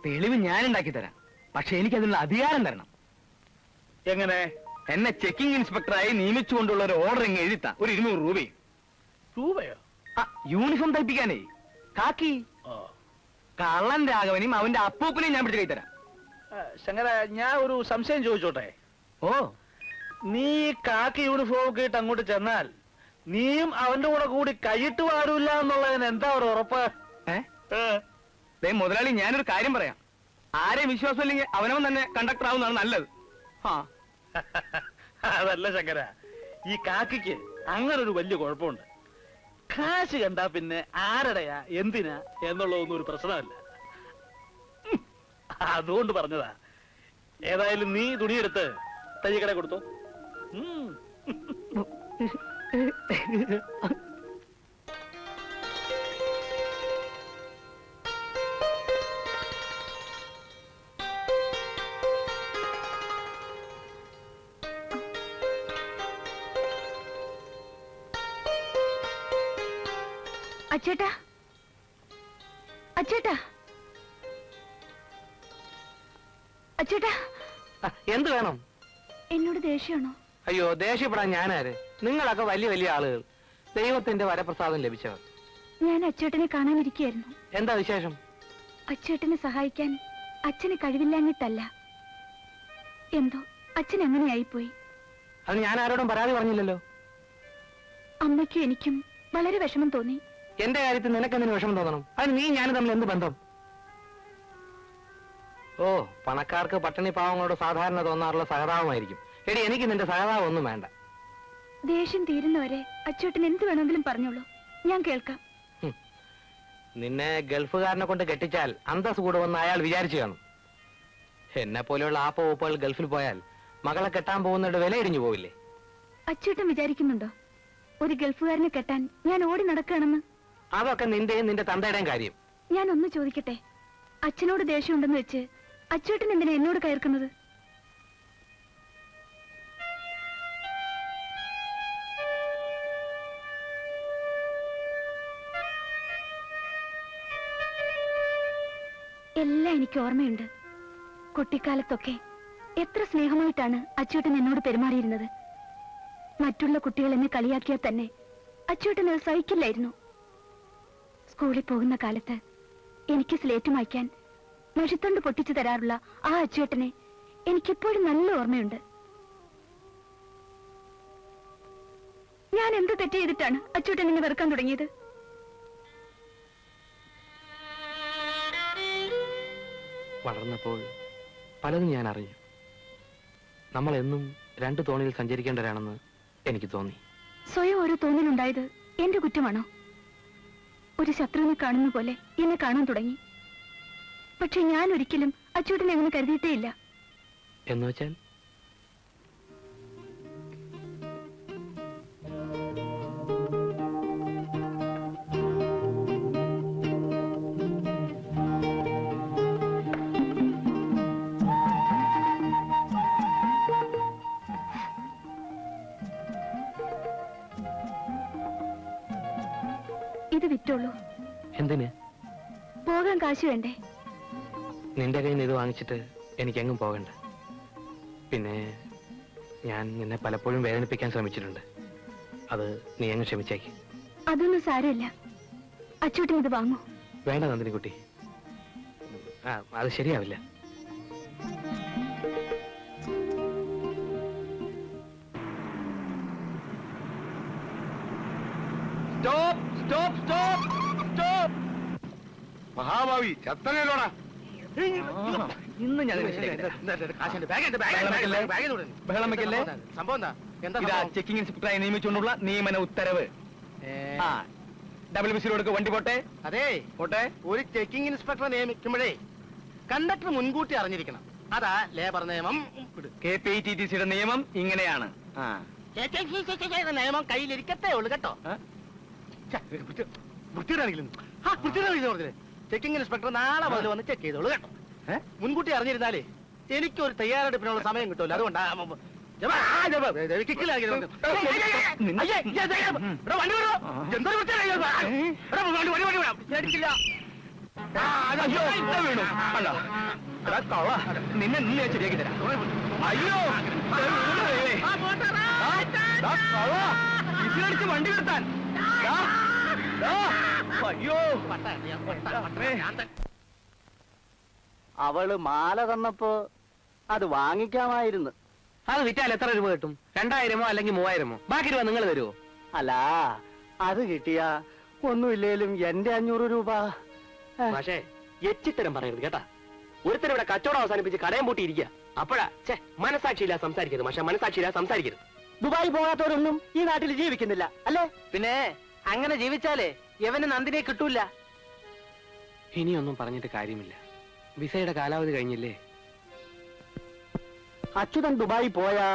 തെളിവ് ഞാൻ ഉണ്ടാക്കി തരാം. പക്ഷെ എനിക്ക് അതിനുള്ള അധികാരം തരണം. എങ്ങനെ? എന്നെ ചെക്കിംഗ് ഇൻസ്പെക്ടറായി നിയമിച്ചുകൊണ്ടുള്ള ഒരു ഓർഡർ ഇങ്ങ് എഴുതാം. ഒരു 200 രൂപയും. രൂപയോ? യൂണിഫോം തയ്പ്പിക്കാനേ, കാക്കി. കള്ളൻ രാഘവനെയും അവന്റെ അപ്പൂപ്പനെയും ഞാൻ പിടിച്ച് കൈ തരാം. ശങ്കര, ഞാൻ ഒരു സംശയം ചോദിച്ചോട്ടെ? ഓ, നീ കാക്കി യൂണിഫോം ഒക്കെ ഇട്ട് അങ്ങോട്ട് ചെന്നാൽ നീയും അവന്റെ കൂടെ കൂടി കൈയിട്ട് പാടില്ല എന്നുള്ളതിന് എന്താ ഒരു ഉറപ്പ്? മുതലാളി, ഞാനൊരു കാര്യം പറയാം. ആരെയും വിശ്വാസം ഇല്ലെങ്കിൽ അവനവൻ തന്നെ കണ്ടക്ടർ ആവുന്നതാണ് നല്ലത്. അതല്ല ശങ്കര, ഈ കാക്കിക്ക് അങ്ങനെ ഒരു വലിയ കുഴപ്പമുണ്ട്. കാശ് കണ്ടാ പിന്നെ ആരുടെയാ എന്തിനാ എന്നുള്ളതൊന്നും ഒരു പ്രശ്നമല്ല. അതുകൊണ്ട് പറഞ്ഞതാ. ഏതായാലും നീ തുണിയെടുത്ത് തയ്യക്കട കൊടുത്തോ. അച്ചേട്ടാ, അച്ചേട്ടാ, അച്ചേട്ടാ. എന്ത് വേണം? എന്നോട് ദേഷ്യമാണോ? അയ്യോ, ദേഷ്യപ്പെടാൻ ഞാനാര്? നിങ്ങളൊക്കെ വലിയ വലിയ ആളുകൾ, ദൈവത്തിന്റെ വരപ്രസാദം ലഭിച്ചവർ. ഞാൻ അച്ചേട്ടനെ കാണാനിരിക്കുകയായിരുന്നു. എന്താ വിശേഷം? അച്ചേട്ടനെ സഹായിക്കാൻ അച്ഛന് കഴിവില്ലാഞ്ഞിട്ടല്ല, എന്തോ അച്ഛൻ അങ്ങനെയായിപ്പോയി. അത് ഞാൻ ആരോടും പരാതി പറഞ്ഞില്ലല്ലോ. അമ്മയ്ക്കും എനിക്കും വളരെ വിഷമം തോന്നി. എന്റെ കാര്യത്തിൽ നിനക്കെന്തിനു വിഷമം തോന്നണം? അതിന് നീ ഞാനും തമ്മിൽ എന്ത് ബന്ധം? ഓ, പണക്കാർക്ക് പട്ടിണി പാവങ്ങളോട് സാധാരണ തോന്നാറുള്ള സഹതാപമായിരിക്കും. എടി, എനിക്ക് നിന്റെ സഹതാപം ഒന്നും വേണ്ട. ദേഷ്യം തീരുന്നവരെ അച്ചേട്ടൻ എന്ത് വേണമെങ്കിലും പറഞ്ഞോളൂ, ഞാൻ കേൾക്കാം. നിന്നെ ഗൾഫുകാരനെ കൊണ്ട് കെട്ടിച്ചാൽ അന്തസ് കൂടുമെന്ന് അയാൾ വിചാരിച്ചു കാണും. എന്നെ പോലെയുള്ള ആപ്പൂപ്പുകൾ ഗൾഫിൽ പോയാൽ മകളെ കെട്ടാൻ പോകുന്നവരുടെ വില ഇടിഞ്ഞു പോവില്ലേ? അച്ചേട്ടൻ വിചാരിക്കുന്നുണ്ടോ ഒരു ഗൾഫുകാരനെ കെട്ടാൻ ഞാൻ ഓടി നടക്കുകയാണെന്ന്? അതൊക്കെ നിന്റെയും നിന്റെ തന്തയുടെയും കാര്യം. ഞാൻ ഒന്ന് ചോദിക്കട്ടെ, അച്ഛനോട് ദേഷ്യമുണ്ടെന്ന് വെച്ച് അച്ചേട്ടൻ എന്തിനാ എന്നോട് കയർക്കുന്നത്? എല്ലാം എനിക്ക് ഓർമ്മയുണ്ട്. കുട്ടിക്കാലത്തൊക്കെ എത്ര സ്നേഹമായിട്ടാണ് അച്ചേട്ടൻ എന്നോട് പെരുമാറിയിരുന്നത്. മറ്റുള്ള കുട്ടികൾ എന്നെ കളിയാക്കിയാൽ തന്നെ അച്ചേട്ടൻ അത് സഹിക്കില്ലായിരുന്നു. സ്കൂളിൽ പോകുന്ന കാലത്ത് എനിക്ക് സ്ലേറ്റ് മായ്ക്കാൻ മഷിത്തണ്ട് പൊട്ടിച്ചു തരാറുള്ള ആ അച്ചേട്ടനെ എനിക്കിപ്പോഴും നല്ല ഓർമ്മയുണ്ട്. ഞാൻ എന്ത് തെറ്റ് ചെയ്തിട്ടാണ് അച്ചേട്ടൻ എന്നെ വെറുക്കാൻ തുടങ്ങിയത്? വളർന്നപ്പോൾ പലതും ഞാൻ അറിഞ്ഞു. നമ്മളെന്നും രണ്ട് തോണിയിൽ സഞ്ചരിക്കേണ്ടവരാണെന്ന് എനിക്ക് തോന്നി. സ്വയം ഒരു തോന്നലുണ്ടായത് എന്റെ കുറ്റമാണോ? ഒരു ശത്രുവിനെ കാണുന്ന പോലെ എന്നെ കാണാൻ തുടങ്ങി. പക്ഷെ ഞാൻ ഒരിക്കലും അച്ചൂട്ടനെ അങ്ങനെ കരുതിയിട്ടേ ഇല്ല. എന്ന് വെച്ചാൽ? ഇത് വിറ്റോളൂ. എന്തിന്? പോകാൻ കാശ് വേണ്ടേ? നിന്റെ കയ്യിൽ നിന്ന് ഇത് വാങ്ങിച്ചിട്ട് എനിക്കെങ്ങും പോകണ്ട. പിന്നെ ഞാൻ നിന്നെ പലപ്പോഴും വേദനിപ്പിക്കാൻ ശ്രമിച്ചിട്ടുണ്ട്. അത് നീ അങ്ങ് ക്ഷമിച്ചേക്ക്. അതൊന്നും സാരമില്ല. അച്ചൂട്ടൻ ഇത് വാങ്ങൂ. വേണ്ട നന്ദിനിക്കുട്ടി, അത് ശരിയാവില്ല. Stop stop stop stop. മഹാഭാവി ചത്തനല്ലോടാ. ഇന്ന് ഞാൻ ബഹളം വെക്കല്ലേ. സംഭവം എന്താ? ഇതാ ചെക്കിംഗ് ഇൻസ്പെക്ടറായി നിയമിച്ചുകൊണ്ടുള്ള നിയമന ഉത്തരവ്. ഡബിൾ വിസിലോടുക്ക് വണ്ടി പോട്ടെ. അതെ, പോട്ടെ. ഒരു ചെക്കിംഗ് ഇൻസ്പെക്ടറെ നിയമിക്കുമ്പോഴേ കണ്ടക്ടർ മുൻകൂട്ടി അറിഞ്ഞിരിക്കണം. അതാ ലേബർ നിയമം. KPTTCയുടെ നിയമം ഇങ്ങനെയാണ്. നിയമം കയ്യിലിരിക്കത്തേ ഉള്ളു കേട്ടോ. ചെക്കിംഗ് ഇൻസ്പെക്ടർ നാളെ മുതൽ വന്ന് ചെക്ക് ചെയ്തോളൂ കേട്ടോ. മുൻകൂട്ടി അറിഞ്ഞിരുന്നാലേ എനിക്കൊരു തയ്യാറെടുപ്പിനുള്ള സമയം കിട്ടുമല്ലോ അതുകൊണ്ടാ നിന്നെ നിന്നെ ശരിയാക്കി തരാം. അയ്യോ വിസിലടിച്ച് വണ്ടി നിർത്താൻ. അയ്യോ അവള് മാല തന്നപ്പോ അത് വാങ്ങിക്കാമായിരുന്നു. അത് വിറ്റാൽ എത്ര രൂപ കിട്ടും? 2000 അല്ലെങ്കിൽ 3000? ബാക്കി രൂപ നിങ്ങൾ തരുമോ? അല്ല അത് കിട്ടിയ ഒന്നുമില്ലേലും എന്റെ 500 രൂപ. പക്ഷേ എച്ചിത്തരം പറയരുത് കേട്ടാ. ഒരുത്തരം ഇവിടെ കച്ചവടം അവസാനിപ്പിച്ച് കടയം പൂട്ടിയിരിക്കുക. അപ്പോഴാ മനസാക്ഷിയില്ല സംസാരിക്കരുത്. പക്ഷെ മനസാക്ഷിയില്ല സംസാരിക്കരുത്. ദുബായി പോകാത്തവരൊന്നും ഈ നാട്ടിൽ ജീവിക്കുന്നില്ല അല്ലേ? പിന്നെ അങ്ങനെ ജീവിച്ചാലേ യവന് നന്ദിനെ കിട്ടൂല. ഇനിയൊന്നും പറഞ്ഞിട്ട് കാര്യമില്ല. വിസയുടെ കാലാവധി കഴിഞ്ഞില്ലേ? അച്യുതൻ ദുബായി പോയാ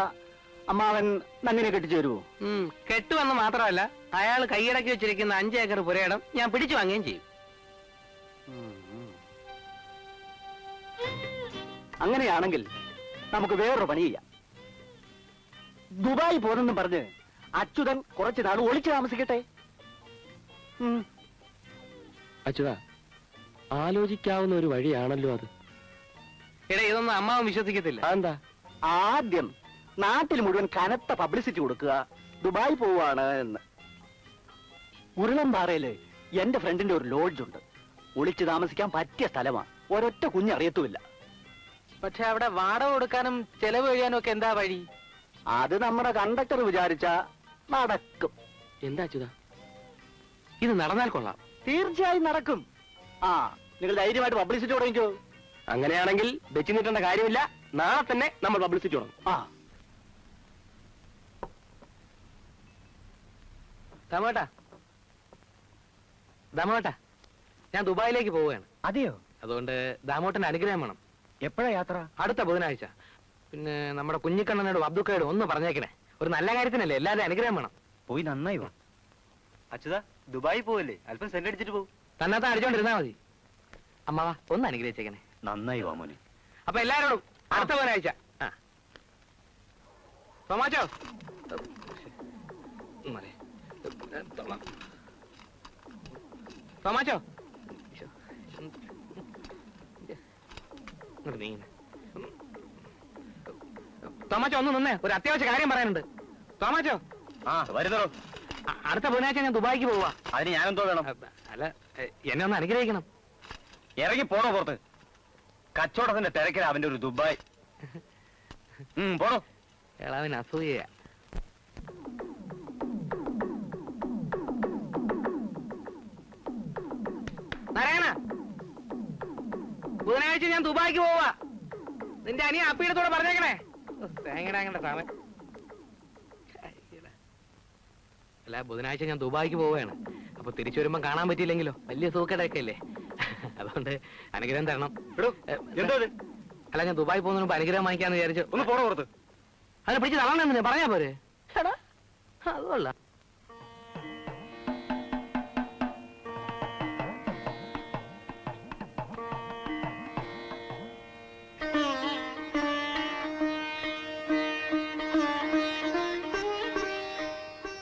അമ്മാവൻ നന്ദിനെ കെട്ടിച്ചു തരുമോ? കെട്ടുവെന്ന് മാത്രമല്ല, അയാൾ കൈയടക്കി വെച്ചിരിക്കുന്ന 5 ഏക്കർ പുരയിടം ഞാൻ പിടിച്ചു വാങ്ങുകയും ചെയ്യും. അങ്ങനെയാണെങ്കിൽ നമുക്ക് വേറൊരു പണി ചെയ്യാം. ദുബായി പോന്നെന്നും പറഞ്ഞ് അച്യുതൻ കുറച്ചു നാൾ ഒളിച്ചു താമസിക്കട്ടെ. അച്യുതാ, ആലോചിക്കാവുന്ന ഒരു വഴിയാണല്ലോ അത്. എടാ, ഇതൊന്നും അമ്മാവൻ വിശ്വസിക്കത്തില്ല. അതെന്താ? ആദ്യം നാട്ടിൽ മുഴുവൻ കനത്ത പബ്ലിസിറ്റി കൊടുക്കുക ദുബായ് പോവാണ് എന്ന്. ഉരുളംപാറയില് എന്റെ ഫ്രണ്ടിന്റെ ഒരു ലോഡ്ജ് ഉണ്ട്. ഒളിച്ചു താമസിക്കാൻ പറ്റിയ സ്ഥലമാണ്. ഒരൊറ്റ കുഞ്ഞറിയത്തുമില്ല. പക്ഷെ അവിടെ വാടക കൊടുക്കാനും ചെലവ് കഴിയാനും ഒക്കെ എന്താ വഴി? അത് നമ്മുടെ കണ്ടക്ടർ വിചാരിച്ച നടക്കും. എന്താ അച്യുതാ? ഇത് നടന്നാൽ കൊള്ളാം. തീർച്ചയായും നടക്കും. ആ, നിങ്ങൾ ധൈര്യമായിട്ട് പബ്ലിസിറ്റി തുടങ്ങിക്കോ. അങ്ങനെയാണെങ്കിൽ വെച്ച് നീട്ടേണ്ട കാര്യമില്ല. നാളെ തന്നെ നമ്മൾ പബ്ലിസിറ്റി തുടങ്ങും. ആ, ദമോട്ടാ, ഞാൻ ദുബായിലേക്ക് പോവുകയാണ്. അതെയോ? അതുകൊണ്ട് ദാമോട്ടന്റെ അനുഗ്രഹം വേണം. എപ്പോഴാ യാത്ര? അടുത്ത ബുധനാഴ്ച. പിന്നെ നമ്മുടെ കുഞ്ഞിക്കണ്ണനോടും അബ്ദുക്കയോടും ഒന്ന് പറഞ്ഞേക്കണേ. ഒരു നല്ല കാര്യത്തിനല്ലേ, എല്ലാവരും അനുഗ്രഹം വേണം. പോയി നന്നായി വാ. അച്യുതാ, ദുബായി പോവല്ലേ? അല്പം സെന്റ് അടിച്ചിട്ട് പോകും. തന്നത്താൻ അടിച്ചോണ്ടിരുന്നാ മതി. അമ്മാവാ, ഒന്ന് അനുഗ്രഹിച്ചേക്കണേ. നന്നായി വാ മോനെ. അപ്പൊ എല്ലാരോടും അടുത്ത ബുധനാഴ്ച. തോമാച്ചോ, തോമാച്ചോ, തോമാച്ചോ ഒന്ന് നിന്നേ, ഒരു അത്യാവശ്യ കാര്യം പറയാനുണ്ട്. തോമാച്ചോ. വരുന്നോ? അടുത്ത ബുധനാഴ്ച ഞാൻ ദുബായിക്ക് പോവാ. അതിന് ഞാനെന്തോ വേണം? അല്ല, എന്നെ ഒന്ന് അനുഗ്രഹിക്കണം. ഇറങ്ങി പോണോ പുറത്ത്? കച്ചവടത്തിന്റെ തിരക്കില അവന്റെ ഒരു ദുബായ്. പോണോ? എളാവിന് അസൂയ. നാരായണ, ബുധനാഴ്ച ഞാൻ ദുബായിക്ക് പോവാ. നിന്റെ അനിയ അപ്പീടത്തോടെ പറഞ്ഞേക്കണേ. തേങ്ങടാങ്ങണ്ട സമയം. അല്ല, ബുധനാഴ്ച ഞാൻ ദുബായിക്ക് പോവുകയാണ്. അപ്പൊ തിരിച്ചു വരുമ്പോ കാണാൻ പറ്റിയില്ലെങ്കിലോ? വലിയ സൂക്കടയൊക്കെ അല്ലേ. അതുകൊണ്ട് അനുഗ്രഹം തരണം. അല്ല, ഞാൻ ദുബായി പോകുന്നതിന് മുമ്പ് അനുഗ്രഹം വാങ്ങിക്കാന്ന് വിചാരിച്ചു. ഒന്ന് പോണോ പുറത്ത്? അതിനെ പിടിച്ച് തള്ളണെന്ന് പറഞ്ഞാ പോരെ? അതുകൊള്ള.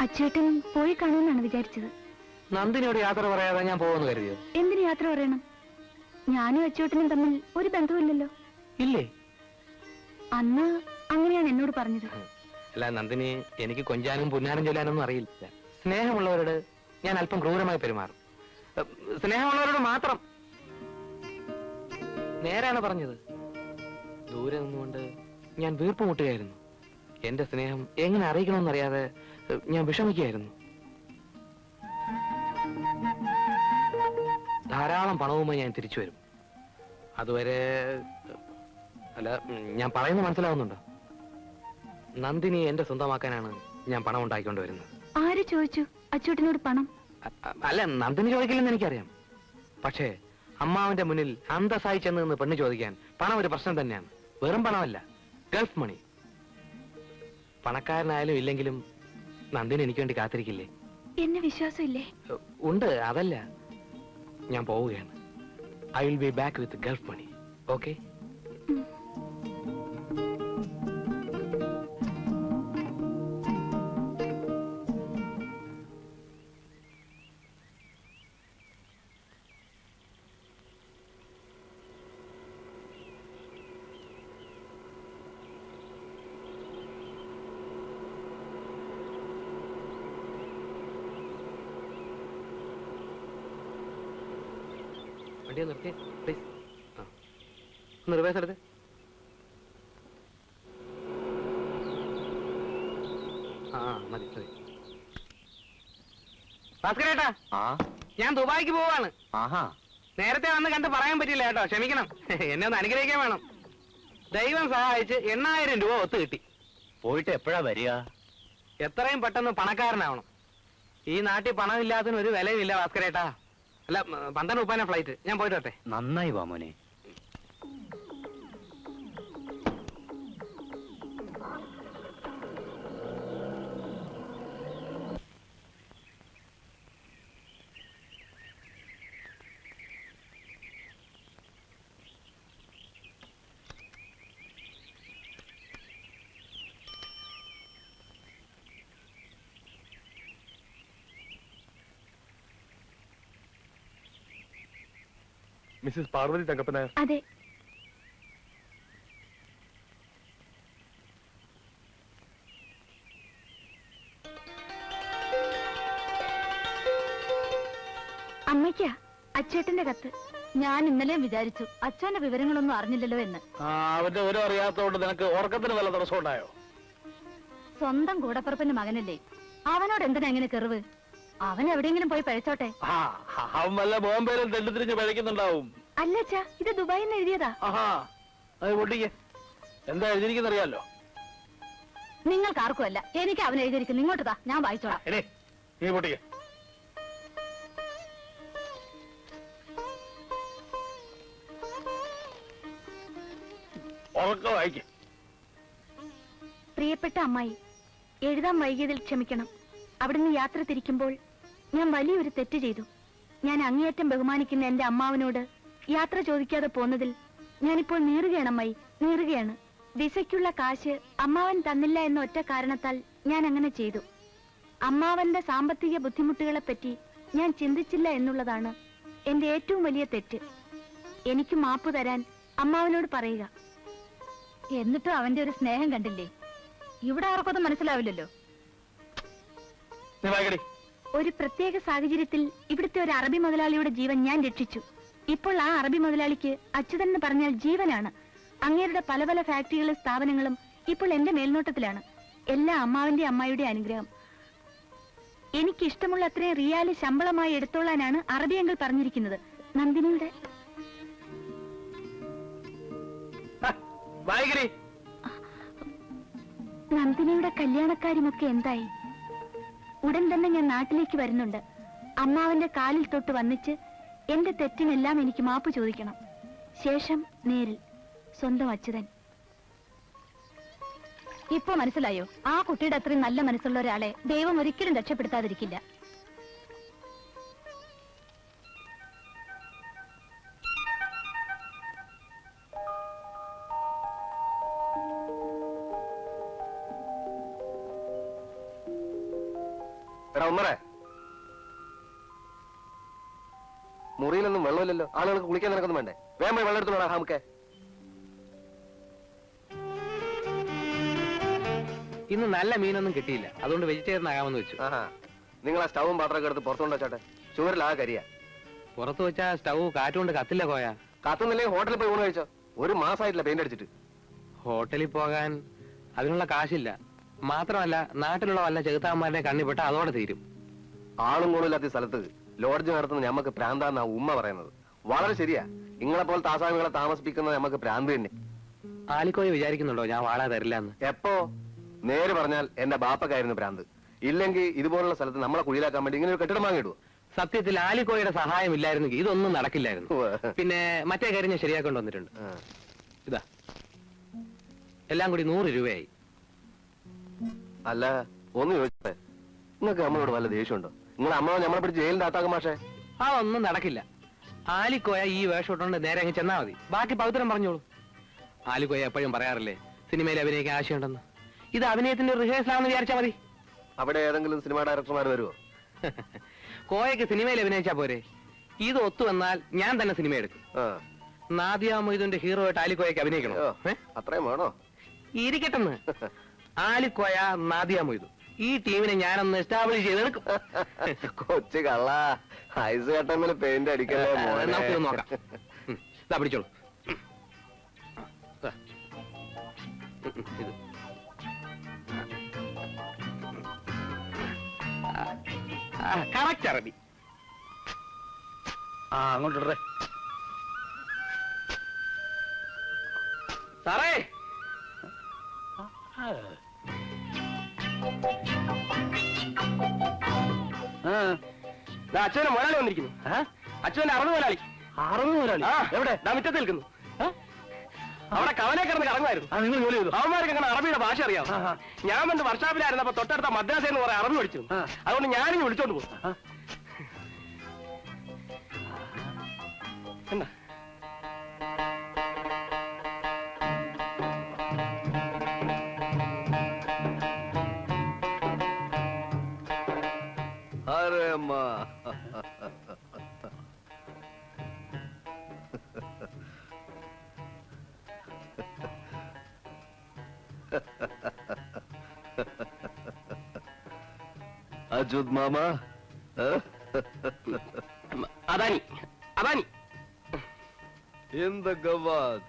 അച്ചേട്ടൻ പോയി കാണുമെന്നാണ് വിചാരിച്ചത്. നന്ദിനിയോട് യാത്ര പറയാതെ ഞാൻ പോകുമെന്ന് കരുതിയോ? എന്തിനു യാത്ര പറയണം? ഞാനും അച്ചേട്ടനും തമ്മിൽ ഒരു ബന്ധവുമില്ലല്ലോ. ഇല്ലേ? അന്ന് അങ്ങനെയാണ് എന്നോട് പറഞ്ഞത്. അല്ല നന്ദിനി, എനിക്ക് കൊഞ്ചാനും പുന്നാനും ചൊല്ലാനൊന്നും അറിയില്ല. സ്നേഹമുള്ളവരോട് ഞാൻ അല്പം ക്രൂരമായി പെരുമാറും. സ്നേഹമുള്ളവരോട് മാത്രം. നേരാണ് പറഞ്ഞത്. ദൂരെ നിന്നുകൊണ്ട് ഞാൻ വീർപ്പുമുട്ടുകയായിരുന്നു. എന്റെ സ്നേഹം എങ്ങനെ അറിയിക്കണമെന്നറിയാതെ ഞാൻ വിഷമിക്കുകയായിരുന്നു. ധാരാളം പണവുമായി ഞാൻ തിരിച്ചു വരും. അതുവരെ അല്ല, ഞാൻ പറയുന്നത് മനസ്സിലാവുന്നുണ്ടോ? നന്ദിനി എന്റെ സ്വന്തമാക്കാനാണ് ഞാൻ പണം ഉണ്ടാക്കിക്കൊണ്ട് വരുന്നത്. ആര് ചോദിച്ചു അച്ചൂട്ടനോട് പണം? അല്ല, നന്ദിനി ചോദിക്കില്ലെന്ന് എനിക്കറിയാം. പക്ഷേ അമ്മാവന്റെ മുന്നിൽ അന്തസ്സായി ചെന്ന് നിന്ന് പെണ്ണ് ചോദിക്കാൻ പണം ഒരു പ്രശ്നം തന്നെയാണ്. വെറും പണമല്ല, ഗൾഫ് മണി. പണക്കാരനായാലും ഇല്ലെങ്കിലും നന്ദിനി എനിക്ക് വേണ്ടി കാത്തിരിക്കില്ലേ? എന്നെ വിശ്വാസമില്ലേ? ഉണ്ട്, അതല്ല, ഞാൻ പോവുകയാണ്. I will be back with Gulf money. Okay? വണ്ടി നിർത്തി പ്ലീസ്. ഒന്ന് റിവേഴ്സ് എടുത്ത്. മതി മതി. ഭാസ്കരേട്ടാ, ഞാൻ ദുബായിക്ക് പോവാണ്. നേരത്തെ വന്ന് കണ്ട് പറയാൻ പറ്റില്ല കേട്ടോ, ക്ഷമിക്കണം. എന്നെ ഒന്ന് അനുഗ്രഹിക്കാൻ വേണം. ദൈവം സഹായിച്ച് 8000 രൂപ ഒത്തു കിട്ടി. പോയിട്ട് എപ്പോഴാ വരിക? എത്രയും പെട്ടെന്ന് പണക്കാരനാവണം. ഈ നാട്ടിൽ പണമില്ലാത്തതിന് ഒരു വിലയുമില്ല ഭാസ്കരേട്ടാ. അല്ല, 12 ഫ്ലൈറ്റ്. ഞാൻ പോയിട്ട് വരട്ടെ. നന്നായി വാ മോനെ. മിസ്സസ് പാർവതി തങ്കപ്പൻ നായർ. അതെ. അമ്മയ്ക്കാ അച്ചേട്ടന്റെ കത്ത്. ഞാൻ ഇന്നലെ വിചാരിച്ചു അച്ഛന്റെ വിവരങ്ങളൊന്നും അറിഞ്ഞില്ലല്ലോ എന്ന്. അവന്റെ വിവരം അറിയാത്തതുകൊണ്ട് നിനക്ക് ഉറക്കത്തിന് വല്ല തടസ്സം ഉണ്ടായോ? സ്വന്തം കൂടപ്പുറപ്പിന്റെ മകനല്ലേ, അവനോട് എന്തിനാ എങ്ങനെ കെറിവ്? അവൻ എവിടെയെങ്കിലും പോയി പഴച്ചോട്ടെ. അവൻ വല്ല ബോംബെയിലും തെണ്ടിത്തിരിഞ്ഞ് പഴയ്ക്കുന്നുണ്ടാവും. അല്ല അച്ഛാ, ഇത് ദുബായിൽ നിന്ന് എഴുതിയതാ. അത് പൊട്ടിക്ക്. എന്താ എഴുതിയിരിക്കുന്നറിയാലോ? നിങ്ങൾക്ക് ആർക്കും അല്ല, എനിക്ക് അവൻ എഴുതിയിരിക്കുന്നു. ഇങ്ങോട്ട് താ, ഞാൻ വായിച്ചോളാം. നീ പൊട്ടിക്ക്. ഉറക്കം വായിക്കും. പ്രിയപ്പെട്ട അമ്മായി, എഴുതാൻ വൈകിയതിൽ ക്ഷമിക്കണം. അവിടുന്ന് യാത്ര തിരിക്കുമ്പോൾ ഞാൻ വലിയൊരു തെറ്റ് ചെയ്തു. ഞാൻ അങ്ങേയറ്റം ബഹുമാനിക്കുന്ന എന്റെ അമ്മാവനോട് യാത്ര ചോദിക്കാതെ പോന്നതിൽ ഞാനിപ്പോൾ നീറുകയാണ് അമ്മായി, നീറുകയാണ്. വിസയ്ക്കുള്ള കാശ് അമ്മാവൻ തന്നില്ല എന്ന ഒറ്റ കാരണത്താൽ ഞാൻ അങ്ങനെ ചെയ്തു. അമ്മാവന്റെ സാമ്പത്തിക ബുദ്ധിമുട്ടുകളെ പറ്റി ഞാൻ ചിന്തിച്ചില്ല എന്നുള്ളതാണ് എന്റെ ഏറ്റവും വലിയ തെറ്റ്. എനിക്ക് മാപ്പ് തരാൻ അമ്മാവനോട് പറയുക. എന്നിട്ടും അവന്റെ ഒരു സ്നേഹം കണ്ടില്ലേ? ഇവിടെ ആർക്കൊന്നും മനസ്സിലാവില്ലല്ലോ. ഒരു പ്രത്യേക സാഹചര്യത്തിൽ ഇവിടുത്തെ ഒരു അറബി മുതലാളിയുടെ ജീവൻ ഞാൻ രക്ഷിച്ചു. ഇപ്പോൾ ആ അറബി മുതലാളിക്ക് അച്യുതൻ എന്ന് പറഞ്ഞാൽ ജീവനാണ്. അങ്ങേരുടെ പല പല ഫാക്ടറികളും സ്ഥാപനങ്ങളും ഇപ്പോൾ എന്റെ മേൽനോട്ടത്തിലാണ്. എല്ലാ അമ്മാവന്റെ അമ്മായിയുടെ അനുഗ്രഹം. എനിക്ക് ഇഷ്ടമുള്ള അത്രയും റിയാല് ശമ്പളമായി എടുത്തോളാനാണ് അറബിയങ്ങൾ പറഞ്ഞിരിക്കുന്നത്. നന്ദിനിയുടെ നന്ദിനിയുടെ കല്യാണക്കാര്യമൊക്കെ എന്തായി? ഉടൻ തന്നെ ഞാൻ നാട്ടിലേക്ക് വരുന്നുണ്ട്. അമ്മാവന്റെ കാലിൽ തൊട്ട് വന്നിച്ച് എന്റെ തെറ്റിനെല്ലാം എനിക്ക് മാപ്പ് ചോദിക്കണം. ശേഷം നേരിൽ സ്വന്തം അച്യുതൻ. ഇപ്പൊ മനസ്സിലായോ? ആ കുട്ടിയുടെ അത്രയും നല്ല മനസ്സുള്ള ഒരാളെ ദൈവം ഒരിക്കലും രക്ഷപ്പെടുത്താതിരിക്കില്ല. മുറിയിലൊന്നും വെള്ളമില്ലല്ലോ. ആളുകൾക്ക് കുളിക്കാൻ നിനക്കൊന്നും വേണ്ടേ? വേഗം വെള്ളം എടുത്തോളാം. നമുക്ക് ഇന്ന് നല്ല മീനൊന്നും കിട്ടിയില്ല, അതുകൊണ്ട് വെജിറ്റേറിയൻ ആകാമെന്ന് വെച്ചു. നിങ്ങൾ ആ സ്റ്റൗവും പാത്രമൊക്കെ എടുത്ത് പുറത്തുകൊണ്ട് വെച്ചോട്ടെ. ചുവരിൽ ആ കരിയാ. പുറത്ത് വെച്ചാ സ്റ്റൗ കാറ്റുകൊണ്ട് കത്തില്ല കോയ. കത്തുന്നില്ലെങ്കിൽ ഹോട്ടലിൽ പോയി ഊണ് കഴിച്ചോ. 1 മാസമായിട്ടില്ല പെയിന്റ് അടിച്ചിട്ട്. ഹോട്ടലിൽ പോകാൻ അതിനുള്ള കാശില്ല. മാത്രമല്ല, നാട്ടിലുള്ള വല്ല ചെകുത്താന്മാരുടെ കണ്ണിപ്പെട്ട അതോടെ തീരും. ആളും കൂടുതലാത്ത സ്ഥലത്ത് ലോഡ്ജ് നടത്തുന്ന ഞമ്മക്ക് പ്രാന്താന്നാ ഉമ്മ പറയുന്നത്. വളരെ ശരിയാ. നിങ്ങളെപ്പോലെ താസാമികളെ താമസിപ്പിക്കുന്നത് നമുക്ക് പ്രാന്ത് തന്നെ. ആലിക്കോയെ വിചാരിക്കുന്നുണ്ടോ ഞാൻ വാടക തരില്ല എന്ന്? എപ്പോ? നേര് പറഞ്ഞാൽ എന്റെ ബാപ്പക്കായിരുന്നു പ്രാന്ത്. ഇല്ലെങ്കിൽ ഇതുപോലുള്ള സ്ഥലത്ത് നമ്മളെ കുഴിയിലാക്കാൻ വേണ്ടി ഇങ്ങനെ ഒരു കെട്ടിടം വാങ്ങിയിടുവോ? സത്യത്തിൽ ആലിക്കോയുടെ സഹായം ഇല്ലായിരുന്നെങ്കിൽ ഇതൊന്നും നടക്കില്ലായിരുന്നു. പിന്നെ മറ്റേ കാര്യം ഞാൻ ശരിയാക്കൊണ്ട് വന്നിട്ടുണ്ട്. ഇതാ, എല്ലാം കൂടി 100 രൂപയായി. അല്ല, ഒന്ന് ചോദിച്ചേ, നിങ്ങൾക്ക് നമ്മളോട് വല്ല ദേഷ്യമുണ്ടോ? നിങ്ങൾ അമ്മ നമ്മളെ പിടിച്ച് ജയിലിന്റെ അകത്താക്കും. മാഷേ, അതൊന്നും നടക്കില്ല. ആലിക്കോയ ഈ വേഷം ഇട്ടുകൊണ്ട് നേരെ അങ്ങ് ചെന്നാ മതി. ബാക്കി പവിത്രം പറഞ്ഞോളൂ. ആലിക്കോയ എപ്പോഴും പറയാറില്ലേ സിനിമയിൽ അഭിനയിക്കാൻ ആശയമുണ്ടെന്ന്. ഇത് അഭിനയത്തിന്റെ റിഹേഴ്സലാണെന്ന് വിചാരിച്ചാ മതി. അവിടെ ഏതെങ്കിലും സിനിമ ഡയറക്ടർമാർ വരുമോ? കോയക്ക് സിനിമയിൽ അഭിനയിച്ചാ പോരെ. ഇത് ഒത്തു വന്നാൽ ഞാൻ തന്നെ സിനിമ എടുക്കും. നാദിയ മൊയ്തുന്റെ ഹീറോ ആയിട്ട് ആലിക്കോയക്ക് അഭിനയിക്കണോ? അത്രയും വേണോ? ഇരിക്കട്ടെന്ന്. ആലിക്കോയ, നാദിയ മൊയ്തു ഈ ടീമിനെ ഞാനൊന്ന് എസ്റ്റാബ്ലിഷ് ചെയ്തെടുക്കും. കൊച്ചു കള്ള ഐസ് കട്ടമ്മിൽ പെയിന്റ് അടിക്കല്ലേ മോനെ. നമുക്കിത് നോക്കാം. ഇതാ പിടിച്ചോളൂ. ഇത് കറക്റ്റ് അറബി. അങ്ങോട്ടിടേ. സാറേ, അച്ഛനെ മുതലാളി വന്നിരിക്കുന്നു. അച്ഛന്റെ 60 മുതലാളി. 60 മുതലാളി എവിടെ? മുറ്റത്ത് നിൽക്കുന്നു. അവിടെ കവലെ കിടന്ന് കറങ്ങുമായിരുന്നു. നിങ്ങൾ ജോലി ചെയ്തു? അവന്മാർക്ക് അങ്ങനെ അറബിയുടെ ഭാഷ അറിയാം. ഞാൻ വന്ന് വർഷാപ്പിലായിരുന്നപ്പോ തൊട്ടടുത്ത മദ്രാസയിൽ നിന്ന് കുറെ അറബി പഠിച്ചു. അതുകൊണ്ട് ഞാനിങ്ങ് വിളിച്ചോണ്ട് പോകും. എന്താ अरे माँ अजूद मामा Adani Adani in the Gawad.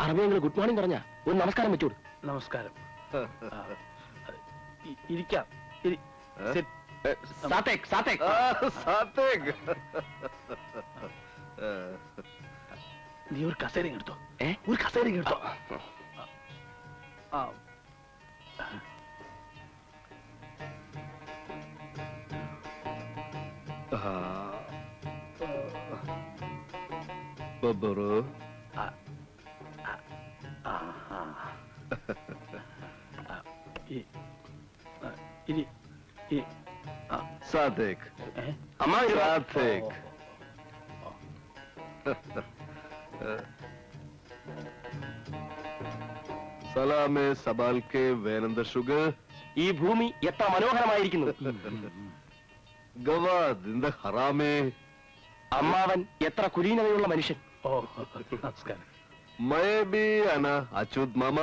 അറബിയെങ്കിലും ഗുഡ് മോർണിംഗ് പറഞ്ഞ ഒരു നമസ്കാരം വെച്ചോട്. നമസ്കാരം. ഇരിക്കാം. സാത്തേക് സാത്തേക് സാത്തേക്. നീ ഒരു കസേര എടുത്തോ. ഒരു കസേര എടുത്തോ. Baburu. Sadik. Sadik. Salameh സബാൽക്കെ വേനന്ദ sugar. ഈ ഭൂമി എത്ര മനോഹരമായിരിക്കുന്നു. ഗവാദ് ഇന്ത ഹറാമേ. അമ്മാവൻ എത്ര കുലീനതയുള്ള മനുഷ്യൻ. നമസ്കാരം. മയബി അന അച്യുത് മാമ.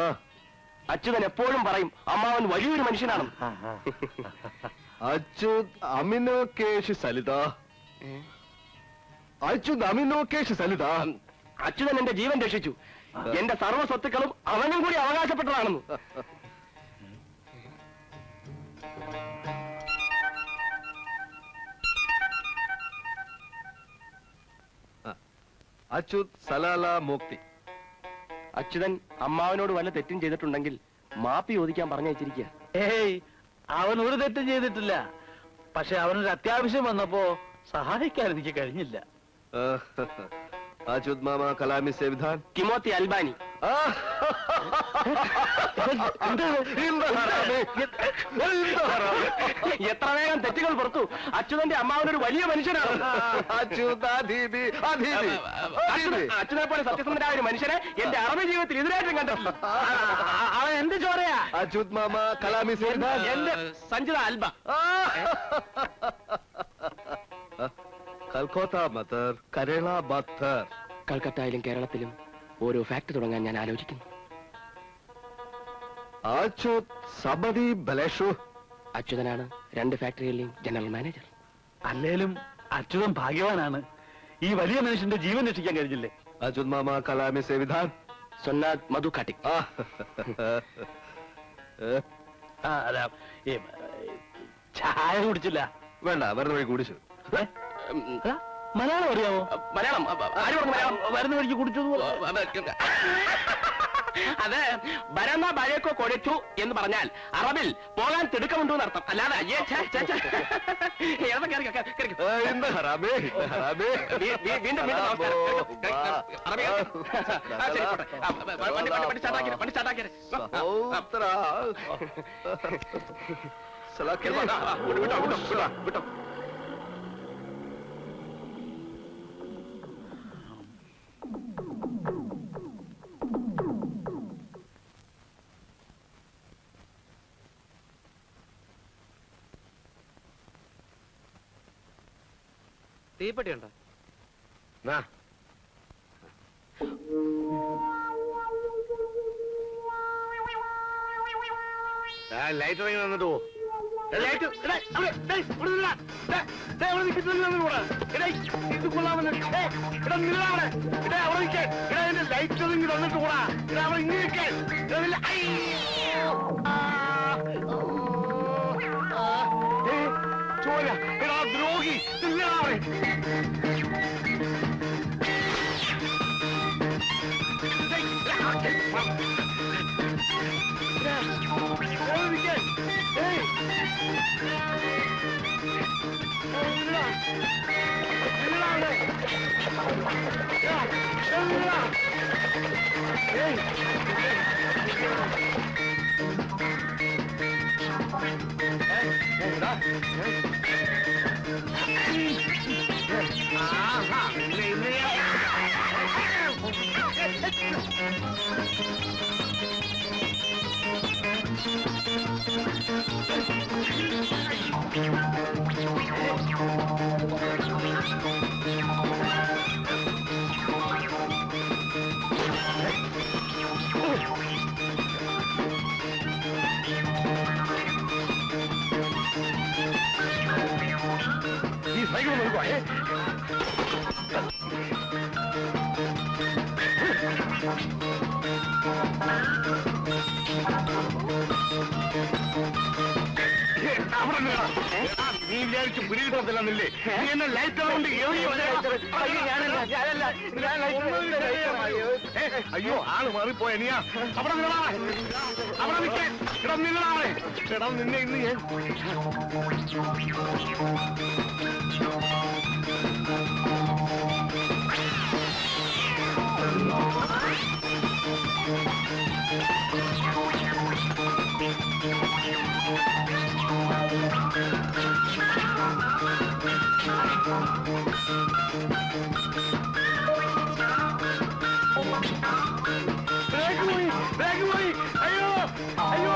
അച്യുതൻ എപ്പോഴും പറയും അമ്മാവൻ വലിയൊരു മനുഷ്യനാണ്. അച്യുത് അമിനോ കേശ് സലിത. അച്യുത് അമിനോ കേശ് സലിത. അച്യുതൻ എന്റെ ജീവൻ രക്ഷിച്ചു. എന്റെ സർവ്വ സ്വത്തുക്കളും അവനും കൂടി അവകാശപ്പെട്ടതാണെന്ന്. അച്യുത് സലാല മുക്തി. അച്യുതൻ അമ്മാവനോട് വല്ല തെറ്റും ചെയ്തിട്ടുണ്ടെങ്കിൽ മാപ്പി ചോദിക്കാൻ പറഞ്ഞയച്ചിരിക്കുക. ഏയ്, അവൻ ഒരു തെറ്റും ചെയ്തിട്ടില്ല. പക്ഷെ അവനൊരു അത്യാവശ്യം വന്നപ്പോ സഹായിക്കാൻ എനിക്ക് കഴിഞ്ഞില്ല. അച്യുത് മാമ കലാമി സേവിധാൻ. കിമോത്തി അൽബാനി. എത്ര വേഗം തെറ്റുകൾ പുറത്തു. അച്യുതന്റെ അമ്മാവനൊരു വലിയ മനുഷ്യനാണ്. അച്യുതനെ പോലെ സത്യസന്ധനായ ഒരു മനുഷ്യനെ എന്റെ അറബി ജീവിതത്തിൽ ഇതിനായിട്ടും കണ്ടിട്ടില്ല. അവൻ എന്ത് ചോറയാ? അച്യുത് മാമ കലാമി സേവിധാൻ. എന്റെ സഞ്ജിത അൽബ. കൽക്കോത്ത മത്തർ കരള ബത്തർ. കൽക്കത്തയിലും കേരളത്തിലും ഓരോ ഫാക്ടറി തുടങ്ങാൻ ഞാൻ ആലോചിക്കുന്നു. അച്യുത് സബദി ബലേഷു. അച്യുതനാണ് 2 ഫാക്ടറികളിലെയും ജനറൽ മാനേജർ. അല്ലേലും അച്യുതൻ ഭാഗ്യവാനാണ്. ഈ വലിയ മനുഷ്യന്റെ ജീവൻ രക്ഷിക്കാൻ കഴിഞ്ഞില്ലേ. അച്യുത് മാമ കലാമി സേവിധാൻ. സൊന്നാദ് മധു കാട്ടിക്. അല്ല, ചായ കുടിച്ചില്ല. വേണ്ട, വരുന്ന വഴി കുടിച്ചു. മലയാളം അറിയാമോ? മലയാളം ആര് പറഞ്ഞു മലയാളം? വരുന്ന വഴിക്ക് കുടിച്ചു. അത് ബരന്ന ബഴക്കോ കൊഴച്ചു എന്ന് പറഞ്ഞാൽ അറബിൽ പോകാൻ തിടുക്കമുണ്ടോ എന്നർത്ഥം. അല്ലാതെ അയ്യേ വീണ്ടും വിട്ടോ. തീപ്പെട്ടി ഉണ്ടോ? ലൈറ്റ് ഇറങ്ങി വന്നിട്ട് പോ. ലൈറ്റ് ഇത് കൊള്ളാമെന്ന് അവിടെ നിൽക്കാൻ എന്റെ ലൈറ്റ് ഇറങ്ങി തന്നിട്ട് കൂടാ അവിടെ ഇങ്ങനെ നിൽക്കാൻ ചോര എടാ ദ്രോഹി നിങ്ങളാവേ ഈ സൈക്കിൾ നോക്കുവാ നീ വിചാരിച്ചു പിടികിട്ടത്തില്ലെന്നില്ലേ നീ എന്നെ ലൈറ്റ് കൊണ്ട് അയ്യോ ആള് മാറിപ്പോയ നീയാ അവിടെ നിങ്ങളാവേ അവിടെ നിൽക്കാൻ ഇടം നിങ്ങളാവേ ഇടം നിന്നെ ഇന്ന് ഞാൻ ബാഗ് പോയി അയ്യോ അയ്യോ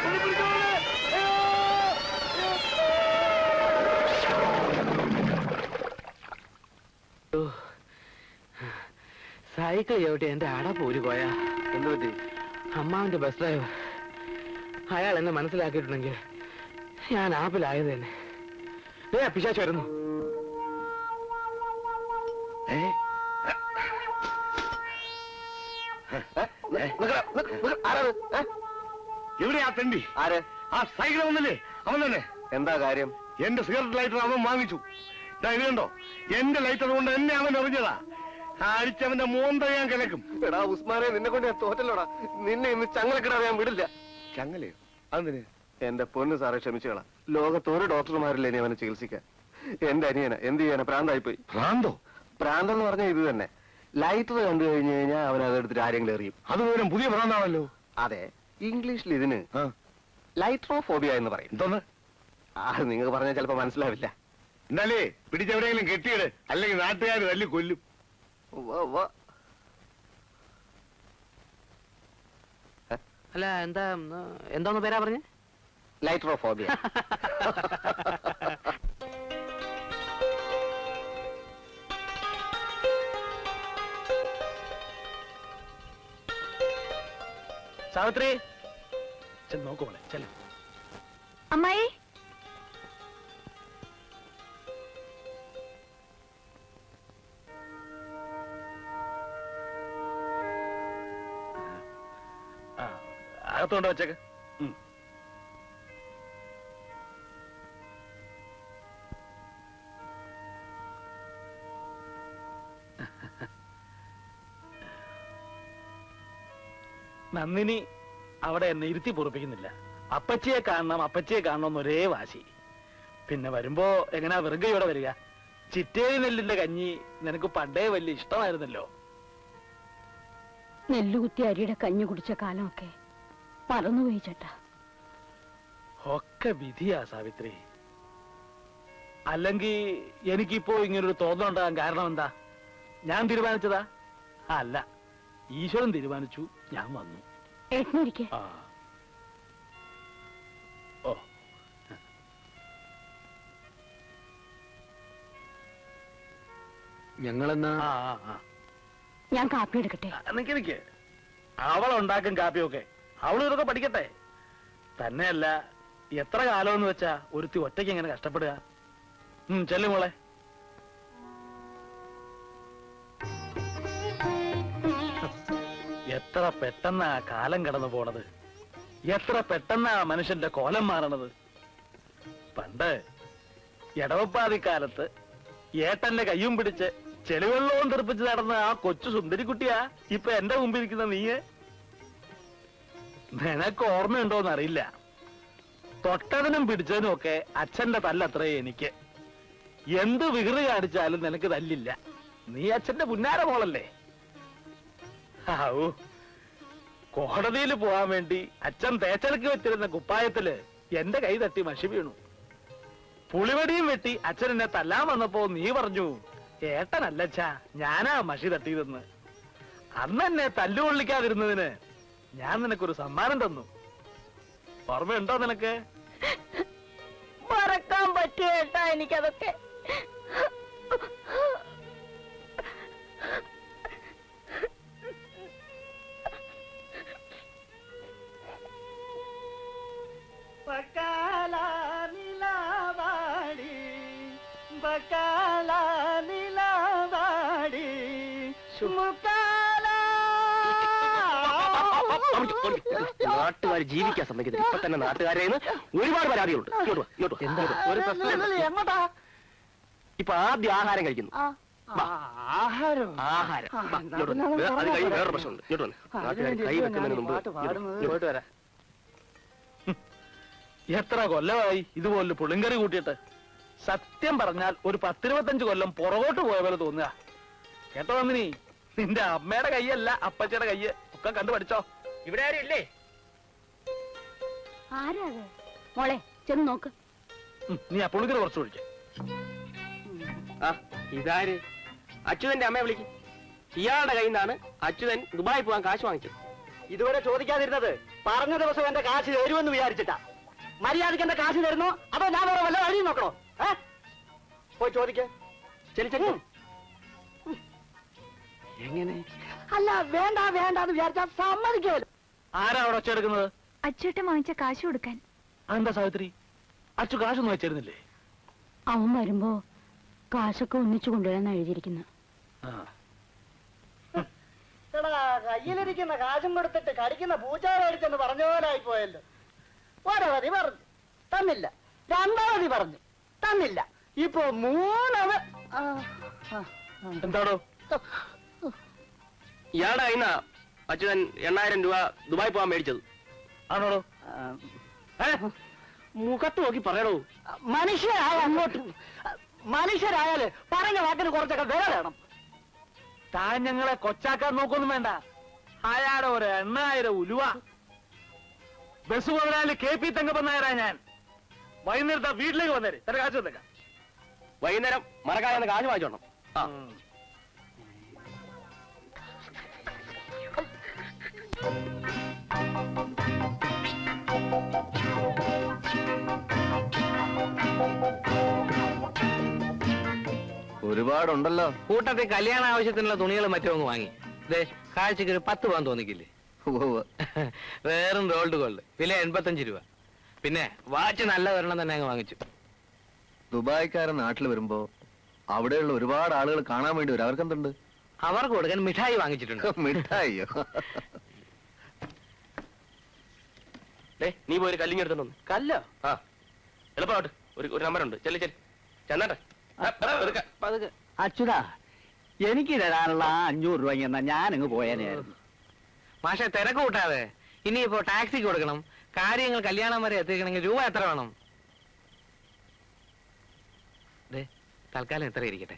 ഒന്ന് പിടിച്ചോളെ സൈക്കിൾ ചവിട്ടി എന്റെ അട പോരി പോയാ എന്ത് പറ്റി? അമ്മാവിന്റെ ബസ് ഡ്രൈവർ അയാൾ എന്നെ മനസ്സിലാക്കിയിട്ടുണ്ടെങ്കിൽ ഞാൻ ആപ്പിലായത് തന്നെ. പിശാച് വരുന്നു. എവിടെയാ തണ്ടി? ആര്? ആ സൈക്കിൾ വന്നില്ലേ അവൻ തന്നെ. എന്താ കാര്യം? എന്റെ സിഗരറ്റ് ലൈറ്റർ അവൻ വാങ്ങിച്ചു. ഇത് കണ്ടോ എന്റെ ലൈറ്റർ കൊണ്ട് എന്നെ അവൻ എറിഞ്ഞതാ. അടിച്ചവന്റെ മോന്ത ഞാൻ കിടക്കും. എടാ ഉസ്മാനെ, നിന്നെ കൊണ്ട് ഞാൻ തോറ്റല്ലോടാ. നിന്നെ ഇന്ന് ചങ്ങലക്കിടാൻ ഞാൻ വിടില്ല. ചങ്ങലയോ? അതിന് എന്റെ പൊന്ന് സാറെ ക്ഷമിച്ചുകളാ. ലോകത്തൊരു ഡോക്ടർമാരില്ല ഇനി അവനെ ചികിത്സിക്കാൻ. എന്റെ അനിയന എന്ത് ചെയ്യാനാ, പ്രാന്തായിപ്പോയി. ഭ്രാന്തോ? പ്രാന്തെന്ന് പറഞ്ഞാൽ ഇത് തന്നെ. ലൈറ്റർ കണ്ടു കഴിഞ്ഞു കഴിഞ്ഞാൽ അവൻ അതെടുത്തിട്ട് ആരെങ്കിലും എറിയും. അത് പോലും പുതിയ ഭ്രാന്താണല്ലോ. അതെ, ഇംഗ്ലീഷിൽ ഇതിന് ലൈട്രോഫോബിയ എന്ന് പറയും. എന്തോന്ന്? അത് നിങ്ങൾക്ക് പറഞ്ഞാൽ ചിലപ്പോ മനസ്സിലാവില്ല. എന്നാലേ പിടിച്ചെവിടെയെങ്കിലും കെട്ടിയിട്, അല്ലെങ്കിൽ നാട്ടുകാർ തല്ലി കൊല്ലും. അല്ല എന്താന്ന് പേരാ പറഞ്ഞേ? ലൈട്രോഫോബിയ. സാവിത്രി നോക്കുമോളെ ചെല്ല. അമ്മായി അകത്തോണ്ട് വെച്ചേക്ക്. നന്ദിനി അവിടെ എന്നെ ഇരുത്തി പൊറപ്പിക്കുന്നില്ല. അപ്പച്ചിയെ കാണണം എന്നൊരേ വാശി. പിന്നെ വരുമ്പോ എങ്ങനെയാ വെറുകയോടെ വരിക? ചിറ്റേരി നെല്ലിന്റെ കഞ്ഞി നിനക്ക് പണ്ടേ വലിയ ഇഷ്ടമായിരുന്നല്ലോ. നെല്ലുകുത്തി അരിയുടെ കഞ്ഞി കുടിച്ച കാലമൊക്കെ മറന്നുപോയി ചേട്ടാ. ഒക്കെ വിധിയാ സാവിത്രി. അല്ലെങ്കിൽ എനിക്കിപ്പോ ഇങ്ങനൊരു തോന്നലുണ്ടാകാൻ കാരണം എന്താ? ഞാൻ തീരുമാനിച്ചതാ? അല്ല, ഈശ്വരൻ തീരുമാനിച്ചു, ഞാൻ വന്നു. ആ ഓ ഞങ്ങളെന്നാ ഞാൻ കാപ്പി എടുക്കട്ടെ? നിക്ക് അവളുണ്ടാക്കും കാപ്പിയൊക്കെ. അവളും ഇതൊക്കെ പഠിക്കട്ടെ. തന്നെയല്ല എത്ര കാലമെന്ന് വെച്ചാ ഒരുത്തി ഒറ്റയ്ക്ക് എങ്ങനെ കഷ്ടപ്പെടുക. ചെല്ലു മോളെ. എത്ര പെട്ടെന്നാ കാലം കടന്നു പോണത്, എത്ര പെട്ടെന്നാ മനുഷ്യന്റെ കോലം മാറണത്. പണ്ട് എടവപ്പാതിക്കാലത്ത് ഏട്ടന്റെ കയ്യും പിടിച്ച് ചെളിവെള്ളവും തെറിപ്പിച്ച് നടന്ന ആ കൊച്ചു സുന്ദരിക്കുട്ടിയാ ഇപ്പൊ എന്റെ മുമ്പിൽ ഇരിക്കുന്ന നീയെ. നിനക്ക് ഓർമ്മയുണ്ടോന്നറിയില്ല, തൊട്ടതിനും പിടിച്ചതിനും ഒക്കെ അച്ഛന്റെ തല്ലത്രേ എനിക്ക്. എന്ത് വികൃതി കാണിച്ചാലും നിനക്ക് തല്ലില്ല. നീ അച്ഛന്റെ പുന്നാര മോളല്ലേ. ആവൂ, കോടതിയിൽ പോവാൻ വേണ്ടി അച്ഛൻ തേച്ചലക്ക് വെച്ചിരുന്ന കുപ്പായത്തില് എന്റെ കൈ തട്ടി മഷി വീണു. പുളിവടിയും വെട്ടി അച്ഛൻ എന്നെ തല്ലാൻ വന്നപ്പോ നീ പറഞ്ഞു, ഏട്ടനല്ലച്ചാ ഞാനാ മഷി തട്ടിയതെന്ന്. അന്ന് എന്നെ തല്ലുകൊള്ളിക്കാതിരുന്നതിന് ഞാൻ നിനക്കൊരു സമ്മാനം തന്നു. ഓർമ്മയുണ്ടോ നിനക്ക്? മറക്കാൻ പറ്റുകേട്ടാ എനിക്കതൊക്കെ. ബക്കാല നിലവാടി ബക്കാല നിലവാടി മുക്കാല. നാട്ടുകാർ ജീവിക്കാൻ സമ്മതിക്കുന്നില്ല. ഇപ്പൊ തന്നെ നാട്ടുകാരെ ഒരുപാട് പരാതികളുണ്ട്. ഒരു പ്രശ്നം. എങ്ങോട്ടാ? ഇപ്പൊ ആദ്യം ആഹാരം കഴിക്കുന്നു. ആഹാരം ആഹാരം അത് കൈ വേറെ പ്രശ്നമുണ്ട്. ഇങ്ങോട്ട് വന്ന് നാട്ടുകാർ കൈ വെക്കുന്നതിന് മുമ്പ് പോയിട്ട് വരാം. എത്ര കൊല്ലമായി ഇതുപോലെ പുളിങ്കറി കൂട്ടിയിട്ട്. സത്യം പറഞ്ഞാൽ ഒരു 10-25 കൊല്ലം പുറകോട്ട് പോയ പോലെ തോന്നുക. കേട്ടോ നന്ദിനി, നിന്റെ അമ്മയുടെ കൈയല്ല അപ്പച്ചയുടെ കയ്യ് ഒക്കെ കണ്ടു പഠിച്ചോ. ഇവിടെ ആരും ഇല്ലേ? ആരാ മോളെ, ചെന്ന് നോക്ക്. നീ ആ പുളിങ്കറി കുറച്ച് ഒഴിക്ക. ആ ഇതാര്? അച്യുതന്റെ അമ്മയെ വിളിക്കും. ഇയാളുടെ കയ്യിൽ നിന്നാണ് അച്യുതൻ ദുബായി പോകാൻ കാശ് വാങ്ങിച്ചത്. ഇതുവരെ ചോദിക്കാതിരുന്നത് പറഞ്ഞ ദിവസം എന്റെ കാശ് തരുമെന്ന് വിചാരിച്ചിട്ടാ. മര്യാദയ്ക്ക് എന്റെ കാശ് തരുന്നോ അതോ ഞാൻ വേറെ വല്ല വഴി നോക്കണോ? പോയി ചോദിക്കേ. എങ്ങനെ? അല്ല, വേണ്ട വേണ്ടാന്ന് വിചാരിച്ചാ സമ്മതിക്കുമല്ലോ. ആരാ അവിടെ ഒച്ചെടുക്കുന്നത്? അച്ചൂട്ടൻ വാങ്ങിച്ച കാശ് കൊടുക്കാൻ. അതെന്താ സാവിത്രി, അച്ചു കാശൊന്നും വെച്ചിരുന്നില്ലേ? അവൻ വരുമ്പോ കാശൊക്കെ ഒന്നിച്ചു കൊണ്ടുവരാൻ എഴുതിയിരിക്കുന്നു. എടാ, കയ്യിലിരിക്കുന്ന കാശും കൊടുത്തിട്ട് കടിക്കുന്ന പൂച്ചാരടിച്ചെന്ന് പറഞ്ഞ പോലെ ആയിപ്പോയല്ലോ. ഒരവധി പറഞ്ഞു തന്നില്ല, രണ്ടാവധി പറഞ്ഞു തന്നില്ല, ഇപ്പൊ മൂന്നവ. എന്താണോ? ഇയാളുടെ കയ്യിൽ നിന്നാ അച്യുതൻ 8000 രൂപ ദുബായി പോകാൻ മേടിച്ചത്. ആണോടോ? മുഖത്ത് നോക്കി പറയണോ. മനുഷ്യരായ അങ്ങോട്ട് മനുഷ്യരായാല് പറഞ്ഞ വാക്കിന് കുറച്ചൊക്കെ വില വേണം. താൻ ഞങ്ങളെ കൊച്ചാക്കാൻ നോക്കൊന്നും വേണ്ട. അയാളുടെ ഒരു 8000 ഉലുവ. ബസ് മുതലാളി KP തങ്കപ്പൻ നായരാ ഞാൻ. വൈകുന്നേരത്തെ വീട്ടിലേക്ക് വന്നേര്, തന്റെ കാശ് വന്നേക്കാം. വൈകുന്നേരം മറക്കാതെ കാശ് വാങ്ങിച്ചോണം. ഒരുപാടുണ്ടല്ലോ. കൂട്ടത്തിൽ കല്യാണ ആവശ്യത്തിനുള്ള തുണികൾ മറ്റൊന്ന് വാങ്ങി. കാഴ്ചക്ക് ഒരു 10 പോകാൻ തോന്നിക്കില്ലേ? വേറും റോൾഡ് ഗോൾഡ് വില 85 രൂപ. പിന്നെ വാച്ച് നല്ല ഒരെണ്ണം തന്നെ അങ്ങ് വാങ്ങിച്ചു. ദുബായ്ക്കാരൻ നാട്ടിൽ വരുമ്പോ അവിടെയുള്ള ഒരുപാട് ആളുകൾ കാണാൻ വേണ്ടി വരും. അവർക്കെന്തുണ്ട്? അവർക്ക് കൊടുക്കാൻ മിഠായി വാങ്ങിച്ചിട്ടുണ്ട്. മിഠായിയോ? നീ പോയി ഒരു കല്ലിങ് എടുത്തോണ്ട്. കല്ലോ? ആ എളുപ്പമായിട്ട് ഒരു നമ്പറുണ്ട്. ചെല്ലി ചെന്നാട്ടെ. അച്യുതാ, എനിക്ക് തരാനുള്ള 500 രൂപ എന്നാ ഞാനങ്ങ് പോയേനെയായിരുന്നു. മാഷെ തിരക്ക് കൂട്ടാതെ. ഇനിയിപ്പോ ടാക്സിക്ക് കൊടുക്കണം. കാര്യങ്ങൾ കല്യാണം വരെ എത്തിക്കണമെങ്കിൽ രൂപ എത്ര വേണം? തൽക്കാലം എത്ര ഇരിക്കട്ടെ.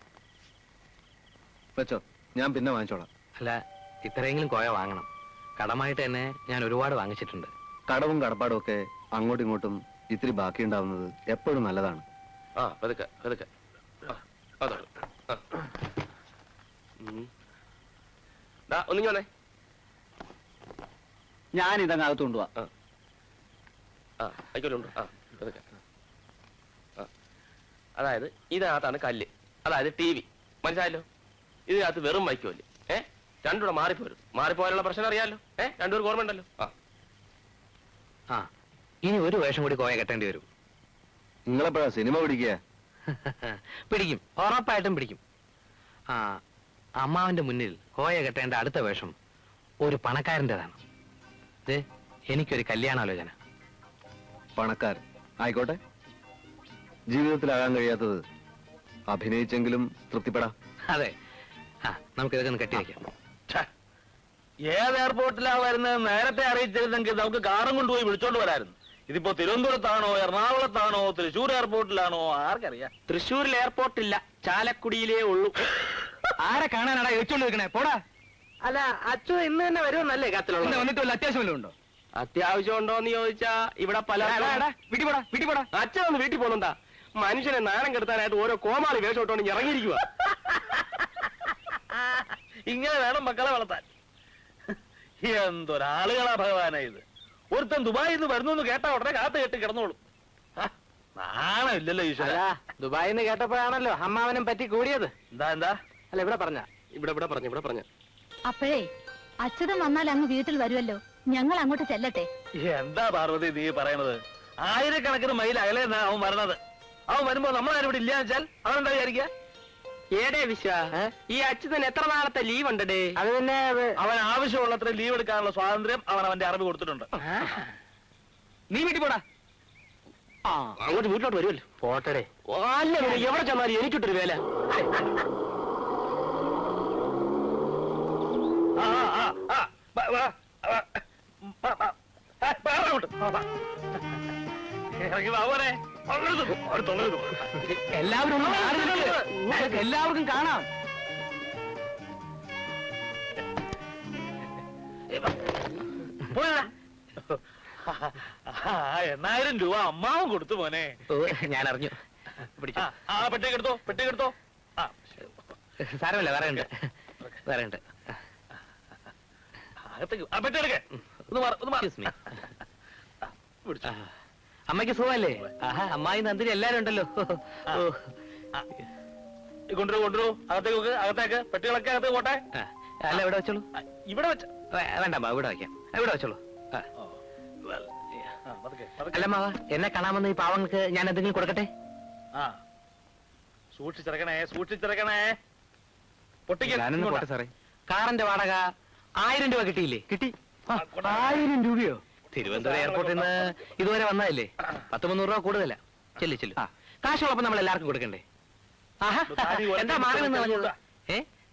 വെച്ചോ, ഞാൻ പിന്നെ വാങ്ങിച്ചോളാം. അല്ല, ഇത്രയെങ്കിലും കോയ വാങ്ങണം. കടമായിട്ട് തന്നെ ഞാൻ ഒരുപാട് വാങ്ങിച്ചിട്ടുണ്ട്. കടവും കടപ്പാടും ഒക്കെ അങ്ങോട്ടും ഇങ്ങോട്ടും ഇത്തിരി ബാക്കിയുണ്ടാവുന്നത് എപ്പോഴും നല്ലതാണ്. ഒന്നിങ്ങി വന്നേ. ഞാൻ ഇതങ്ങകത്ത് കൊണ്ടുപോവാ. അതായത് ഇതിനകത്താണ് കല്ല്, അതായത് TV. മനസ്സിലായല്ലോ? ഇതിനകത്ത് വെറും വൈക്കോല്. രണ്ടുകൂടെ മാറിപ്പോരും. മാറിപ്പോയാലുള്ള പ്രശ്നം അറിയാമല്ലോ. രണ്ടുപേർക്ക് ഓർമ്മ ഉണ്ടല്ലോ. ഇനി ഒരു വേഷം കൂടി കോയ കെട്ടേണ്ടി വരും. നിങ്ങളെപ്പോഴാ സിനിമ പിടിക്കുക? പിടിക്കും, ഉറപ്പായിട്ടും പിടിക്കും. ആ, അമ്മാവന്റെ മുന്നിൽ കോയ കെട്ടേണ്ട അടുത്ത വേഷം ഒരു പണക്കാരൻ്റെതാണ്. എനിക്കൊരു കല്യാണാലോചന. പണക്കാരൻ ആയിക്കോട്ടെ. ജീവിതത്തിലാകാൻ കഴിയാത്തത് അഭിനയിച്ചെങ്കിലും തൃപ്തിപ്പെടാം. അതെ, ആ നമുക്കിതൊക്കെ ഒന്ന് കെട്ടിവെക്കാം. ഏത് എയർപോർട്ടിലാ വരുന്നത് നേരത്തെ അറിയിച്ചിരുന്നെങ്കിൽ നമുക്ക് കാറും കൊണ്ടുപോയി വിളിച്ചോണ്ട് വരായിരുന്നു. ഇതിപ്പോ തിരുവനന്തപുരത്താണോ, എറണാകുളത്താണോ, തൃശ്ശൂർ എയർപോർട്ടിലാണോ, ആർക്കറിയാം. തൃശ്ശൂരിൽ എയർപോർട്ടില്ല, ചാലക്കുടിയിലേ ഉള്ളൂ. ആരെ കാണാനാടാ ചോദിച്ചോണ്ട് വെക്കണേ? പോടാ. അല്ല, അച്ഛൻ ഇന്ന് തന്നെ വരുമെന്നല്ലേ കത്തിലുള്ള? വന്നിട്ട് വല്ല അത്യാവശ്യം വല്ലതും ഉണ്ടോ? അത്യാവശ്യം ഉണ്ടോന്ന് ചോദിച്ചാ ഇവിടെ പല വീട്ടിൽ പോടാ. അച്ഛൻ ഒന്ന് വീട്ടിൽ പോകുന്നുണ്ടാ? മനുഷ്യനെ നാണം കെടുത്താനായിട്ട് ഓരോ കോമാളി വേഷം ഇട്ടോണ്ട് ഇറങ്ങിയിരിക്കുക. ഇങ്ങനെ വേണം മക്കളെ വളർത്താൻ. എന്തൊരാളുകളാ ഭഗവാനാ ഇത്. ഒരുത്തൻ ദുബായിൽ നിന്ന് വരുന്നു കേട്ടാ ഉടനെ കാത്തു കെട്ടി കിടന്നോളും. നാണമില്ലല്ലോ ഈശ്വര. ദുബായിൽ നിന്ന് കേട്ടപ്പോഴാണല്ലോ അമ്മാവനും പറ്റി കൂടിയത്. എന്താ അല്ല, ഇവിടെ പറഞ്ഞ അപ്പോഴേ അച്യുതൻ വന്നാൽ അങ്ങ് വീട്ടിൽ വരുമല്ലോ, ഞങ്ങൾ അങ്ങോട്ട് ചെല്ലട്ടെ. എന്താ പാർവതി നീ പറയണത്? ആയിരക്കണക്കിന് മൈൽ അകലെ അവൻ വരണത്. അവൻ വരുമ്പോ നമ്മളാരും ഇവിടെ ഇല്ലാന്ന് വെച്ചാൽ അവനെന്താ വിചാരിക്കുക? ഏടേ വിശ്വ, ഈ അച്ഛൻ എത്ര നാളത്തെ ലീവ് ഉണ്ടേ? അത് പിന്നെ അവൻ ആവശ്യമുള്ളത്ര ലീവ് എടുക്കാനുള്ള സ്വാതന്ത്ര്യം അവൻ അവന്റെ അറിവ് കൊടുത്തിട്ടുണ്ട്. നീ വീട്ടിൽ പോടാ. അങ്ങോട്ട് വീട്ടിലോട്ട് വരുമല്ലോ. പോട്ടടേ. അല്ല, എവിടെ ചെന്നാലും എനിക്കിട്ടൊരു വേല. എല്ലാവർക്കും കാണാം. പോയാ 8,000 രൂപ അമ്മാവും കൊടുത്തു മോനെ. ഞാൻ അറിഞ്ഞു. പെട്ടിക്കെടുത്തോ. സാരമല്ല, വേറെ ഉണ്ട്. പെട്ടിയെടുക്കേ. അമ്മയ്ക്ക് സുഖമല്ലേ? അമ്മായി നന്ദിനി എല്ലാരും ഉണ്ടല്ലോ. കൊണ്ടുവരൂ. അകത്തേക്ക് പെട്ടികളൊക്കെ അകത്ത് പോട്ടെ. അല്ല, ഇവിടെ വെച്ചോളൂ. ഇവിടെ വെച്ച വേണ്ട, ഇവിടെ വയ്ക്കാം. ഇവിടെ വെച്ചോളൂ. അല്ല മാവ, എന്നെ കാണാമെന്ന് ഈ പാവങ്ങൾക്ക് ഞാൻ എന്തെങ്കിലും കൊടുക്കട്ടെ? സൂക്ഷിച്ചിറക്കണേ. ഞാനൊന്ന് പോട്ടെ സാറേ. കാറിന്റെ വാടക 1000 രൂപ കിട്ടിയില്ലേ? കിട്ടി. 1000 രൂപയോ? തിരുവനന്തപുരം എയർപോർട്ടിൽ നിന്ന് ഇതുവരെ വന്നതല്ലേ? 100-300 രൂപ കൂടുതല. ചെല്ലു. കാശുള്ളപ്പോ നമ്മൾ എല്ലാവർക്കും കൊടുക്കണ്ടേ? എന്താ മാറി നിന്ന് പറഞ്ഞത്?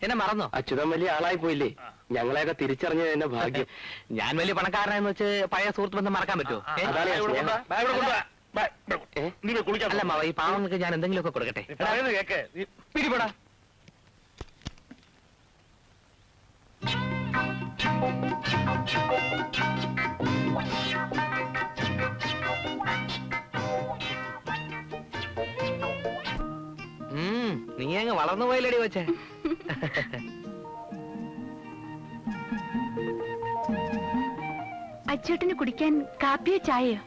എന്നെ മറന്നോ? അച്യുതൻ വലിയ ആളായി പോയില്ലേ? ഞങ്ങളെയൊക്കെ തിരിച്ചറിഞ്ഞത് എന്നെ ഭാഗ്യം. ഞാൻ വലിയ പണക്കാരനെന്ന് വെച്ച് പഴയ സുഹൃത്ത് ബന്ധം മറക്കാൻ പറ്റുമോ? അല്ല മാവ, ഈ പാവങ്ങൾക്ക് ഞാൻ എന്തെങ്കിലുമൊക്കെ കൊടുക്കട്ടെ? പിടിപെടാ. നീ അങ്ങ് വളർന്നു പോയില്ലടി വെച്ചേ. അച്ചൂട്ടിന് കുടിക്കാൻ കാപ്പിയോ ചായയോ?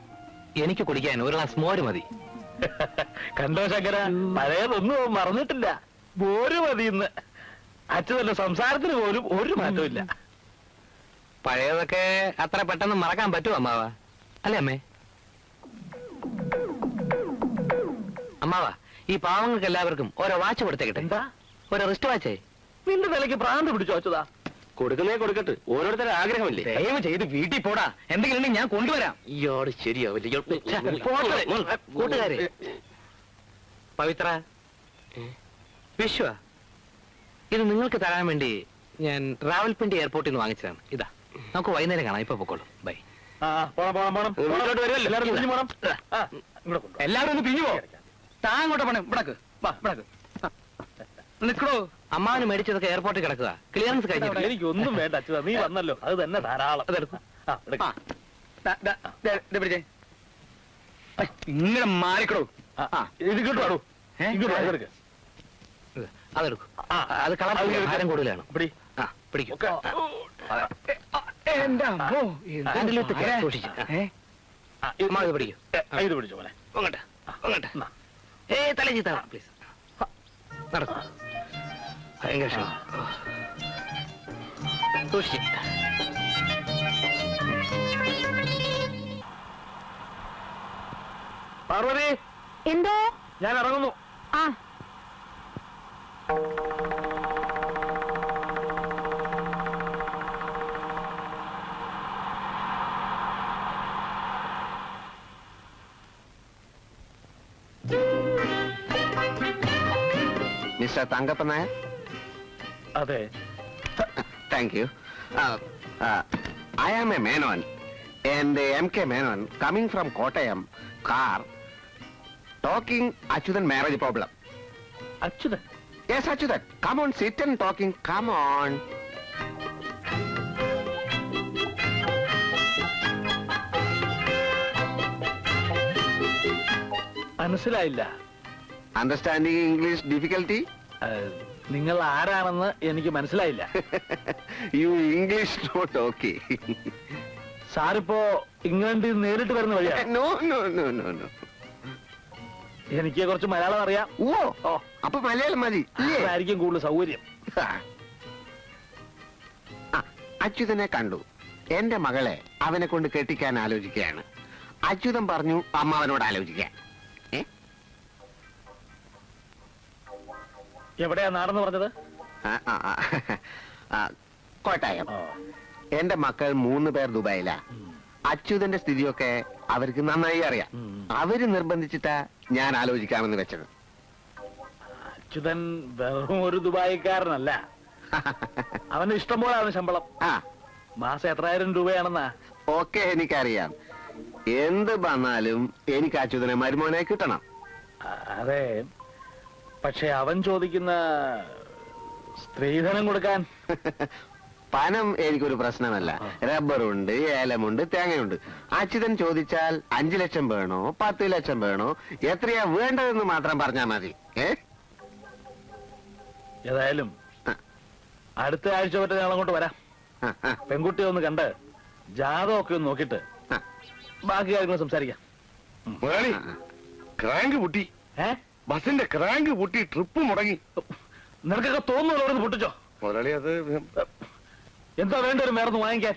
എനിക്ക് കുടിക്കാൻ ഒരു ഗ്ലാസ് മോര് മതി. കണ്ടോ ശങ്കര, പഴയതൊന്നും മറന്നിട്ടില്ല. മോര് മതി ഇന്ന്. അച്ഛനല്ല, സംസാരത്തിന് പോലും ഒരു മാറ്റമില്ല. പഴയതൊക്കെ അത്ര പെട്ടെന്ന് മറക്കാൻ പറ്റുമോ അമ്മാവ? അല്ലേ അമ്മേ? അമ്മാവ, ഈ പാവങ്ങൾക്ക് എല്ലാവർക്കും ഓരോ വാച്ച് കൊടുത്തേക്കട്ടെ. എന്താ? ഓരോ റിസ്റ്റ് വാച്ചേ. നിന്റെ നിലയ്ക്ക് ഭ്രാന്ത് പിടിച്ചോ അച്യുതാ? കൊടുക്കട്ടെ, ഓരോരുത്തരുടെ ആഗ്രഹമില്ലേ? ദയവ് ചെയ്ത് വീട്ടിൽ പോടാ. എന്തെങ്കിലും ഉണ്ടെങ്കിൽ ഞാൻ കൊണ്ടുവരാം. ഇയാള് ശരിയാവില്ല. കൂട്ടുകാരെ, പവിത്ര, വിശ്വ, ഇത് നിങ്ങൾക്ക് തരാൻ വേണ്ടി ഞാൻ റാവൽപിണ്ടി എയർപോർട്ടിൽ നിന്ന് വാങ്ങിച്ചതാണ്. ഇതാ, നമുക്ക് വൈകുന്നേരം കാണാം. ഇപ്പൊ പൊക്കോളൂ. ബൈ. എല്ലാവരും ഒന്ന് പിരിഞ്ഞു പോ. താങ്ങോട്ട് പണം. ഇവിടെ നിൽക്കണോ? അമ്മാവന് മേടിച്ചതൊക്കെ എയർപോർട്ടിൽ കിടക്കുക. ക്ലിയറൻസ് കഴിഞ്ഞിട്ട് എനിക്കൊന്നും വേണ്ട അച്ഛാ, നീ വന്നല്ലോ, അത് തന്നെ ധാരാളം. ഇങ്ങനെ മാറിക്കടോ. ഇത് കിട്ടുവാടോ. അതെടുക്കും. അത് കളർ ഭാരം കൂടുതലാണ്. പിടിക്കും. സൂക്ഷിച്ചു. ഇത് പിടിക്കും. ഇത് പിടിച്ചോ മോനെ. അങ്ങോട്ട്. തല ചീത്ത പ്ലീസ്. നടക്കും. ഭയങ്കര ക്ഷീണം. സൂക്ഷിച്ച്. പാർവതി, എന്തോ? ഞാൻ ഇറങ്ങുന്നു. ആ മിസ്റ്റർ തങ്കപ്പൻ നായർ. അതെ. Thank you. I am a Menon, and M.K. Menon coming from Kottayam, car, talking Achyutan marriage problem. Achuthan? Yes, Achyutan. Come on, sit and talking. Come on. മനസ്സിലായില്ല. Understanding English difficulty? നിങ്ങൾ ആരാണെന്ന് എനിക്ക് മനസ്സിലായില്ല. You English not okay. സാറിപ്പോ ഇംഗ്ലണ്ടിൽ നിന്ന് നേരിട്ട് വരുന്ന വഴിയാ? No, no, no, no, no. എനിക്ക് കുറച്ച് മലയാളം അറിയാം. ഓ, അപ്പൊ മലയാളം മതി. അതായിരിക്കും കൂടുതൽ സൗകര്യം. അച്യുതനെ കണ്ടു. എന്റെ മകളെ അവനെ കൊണ്ട് കെട്ടിക്കാൻ ആലോചിക്കുകയാണ്. അച്യുതൻ പറഞ്ഞു അമ്മാവനോട് ആലോചിക്കാൻ. എവിടെയാ നാടെന്ന് പറഞ്ഞത്? കോട്ടയം. എന്റെ മക്കൾ 3 പേർ ദുബായിലാ. അച്യുതന്റെ സ്ഥിതിയൊക്കെ അവർക്ക് നന്നായി അറിയാം. അവര് നിർബന്ധിച്ചിട്ടാ ഞാൻ ആലോചിക്കാമെന്ന് വെച്ചത്. അച്യുതൻ വെറും ഒരു ദുബായിക്കാരനല്ല. അവന് ഇഷ്ടം പോലാണ് ശമ്പളം. മാസം എത്രായിരം രൂപയാണെന്നാ? ഓക്കെ, എനിക്കറിയാം. എന്ത് വന്നാലും എനിക്ക് അച്യുതനെ മരുമോനെ കിട്ടണം. അതെ, പക്ഷെ അവൻ ചോദിക്കുന്ന സ്ത്രീധനം കൊടുക്കാൻ പണം എനിക്കൊരു പ്രശ്നമല്ല. റബ്ബറുണ്ട്, ഏലമുണ്ട്, തേങ്ങയുണ്ട്. അച്യുതൻ ചോദിച്ചാൽ 5 ലക്ഷം വേണോ 10 ലക്ഷം വേണോ, എത്രയാ വേണ്ടതെന്ന് മാത്രം പറഞ്ഞാൽ മതി. ഏതായാലും അടുത്ത ആഴ്ച പറ്റ ഞങ്ങൾ അങ്ങോട്ട് വരാം. പെൺകുട്ടിയെ ഒന്ന് കണ്ട് ജാതകമൊക്കെ ഒന്ന് നോക്കിട്ട് ബാക്കി കാര്യങ്ങൾ സംസാരിക്കാം. ക്രാങ്ക് പൊട്ടി. ബസിന്റെ ക്രാങ്ക് പൊട്ടി, ട്രിപ്പ് മുടങ്ങി. നിനക്കൊക്കെ തോന്നുന്നു പൊട്ടിച്ചോ? മുതലാളി, അത് എന്താ വേണ്ട ഒരു മേർന്ന് വാങ്ങിക്കാൻ?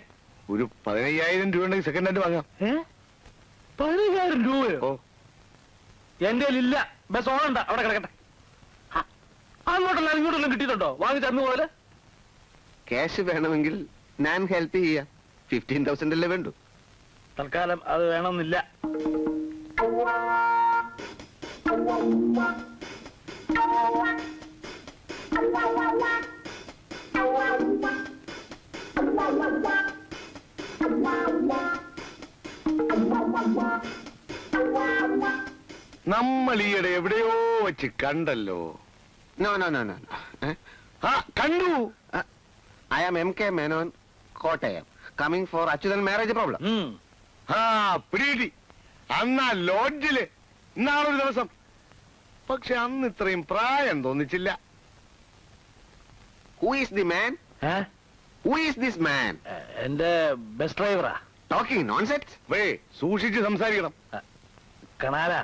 ഒരു 15,000 രൂപ ഉണ്ടെങ്കിൽ സെക്കൻഡ് ഹാൻഡ് വാങ്ങാം. 15,000 രൂപയോ? എന്റെ ഇല്ല. ബസ് ഓണണ്ട, അവിടെ കിടക്കട്ടെ. അങ്ങോട്ടല്ല ഇങ്ങോട്ടെല്ലാം കിട്ടിയിട്ടുണ്ടോ? വാങ്ങി തന്നു പോലെ. ക്യാഷ് വേണമെങ്കിൽ ഞാൻ ഹെൽപ്പ് ചെയ്യാം. 15,000 അല്ലേ വേണ്ടു. തൽക്കാലം അത് വേണമെന്നില്ല. നമ്മൾ ഈയിടെ എവിടെയോ വെച്ച് കണ്ടല്ലോ. No no no no. കണ്ടു. I am M.K. Menon, Kottayam, coming for Achuthan marriage problem. പിടി. അന്നാ ലോഡ്ജില് ഇന്നാളൊരു ദിവസം. പക്ഷെ അന്ന് ഇത്രയും പ്രായം തോന്നിച്ചില്ല. Who is the man? Who is this man? എന്റെ ബസ് ഡ്രൈവറാ. Talking nonsense. സൂക്ഷിച്ച് സംസാരിക്കണം. കണാലാ,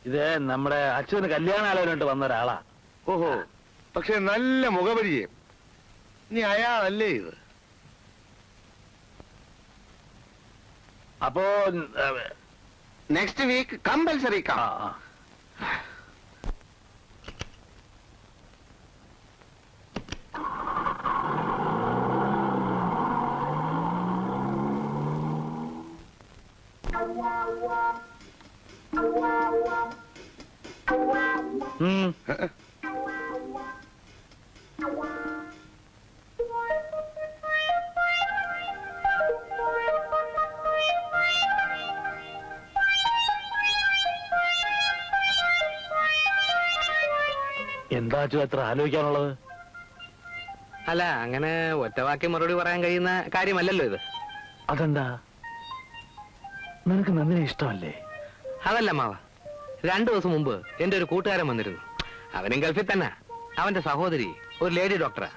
ഇത് നമ്മുടെ അച്ഛന് കല്യാണാലോചനയായിട്ട് വന്ന ഒരാളാ. ഓഹോ, പക്ഷെ നല്ല മുഖപരിചയം. നീ അയാളല്ലേ ഇത്? അപ്പോ നെക്സ്റ്റ് വീക്ക് കമ്പൽസറി കം. എന്താ അത്ര ആലോചിക്കാനുള്ളത്? അല്ല, അങ്ങനെ ഒറ്റവാക്കി മറുപടി പറയാൻ കഴിയുന്ന കാര്യമല്ലല്ലോ ഇത്. അതെന്താ, നിനക്ക് നന്ദിനെ ഇഷ്ടമല്ലേ? അതല്ല മാവ, 2 ദിവസം മുമ്പ് എന്റെ ഒരു കൂട്ടുകാരൻ വന്നിരുന്നു. അവനും ഗൾഫിൽ തന്നെ. അവന്റെ സഹോദരി ഒരു ലേഡി ഡോക്ടറാ.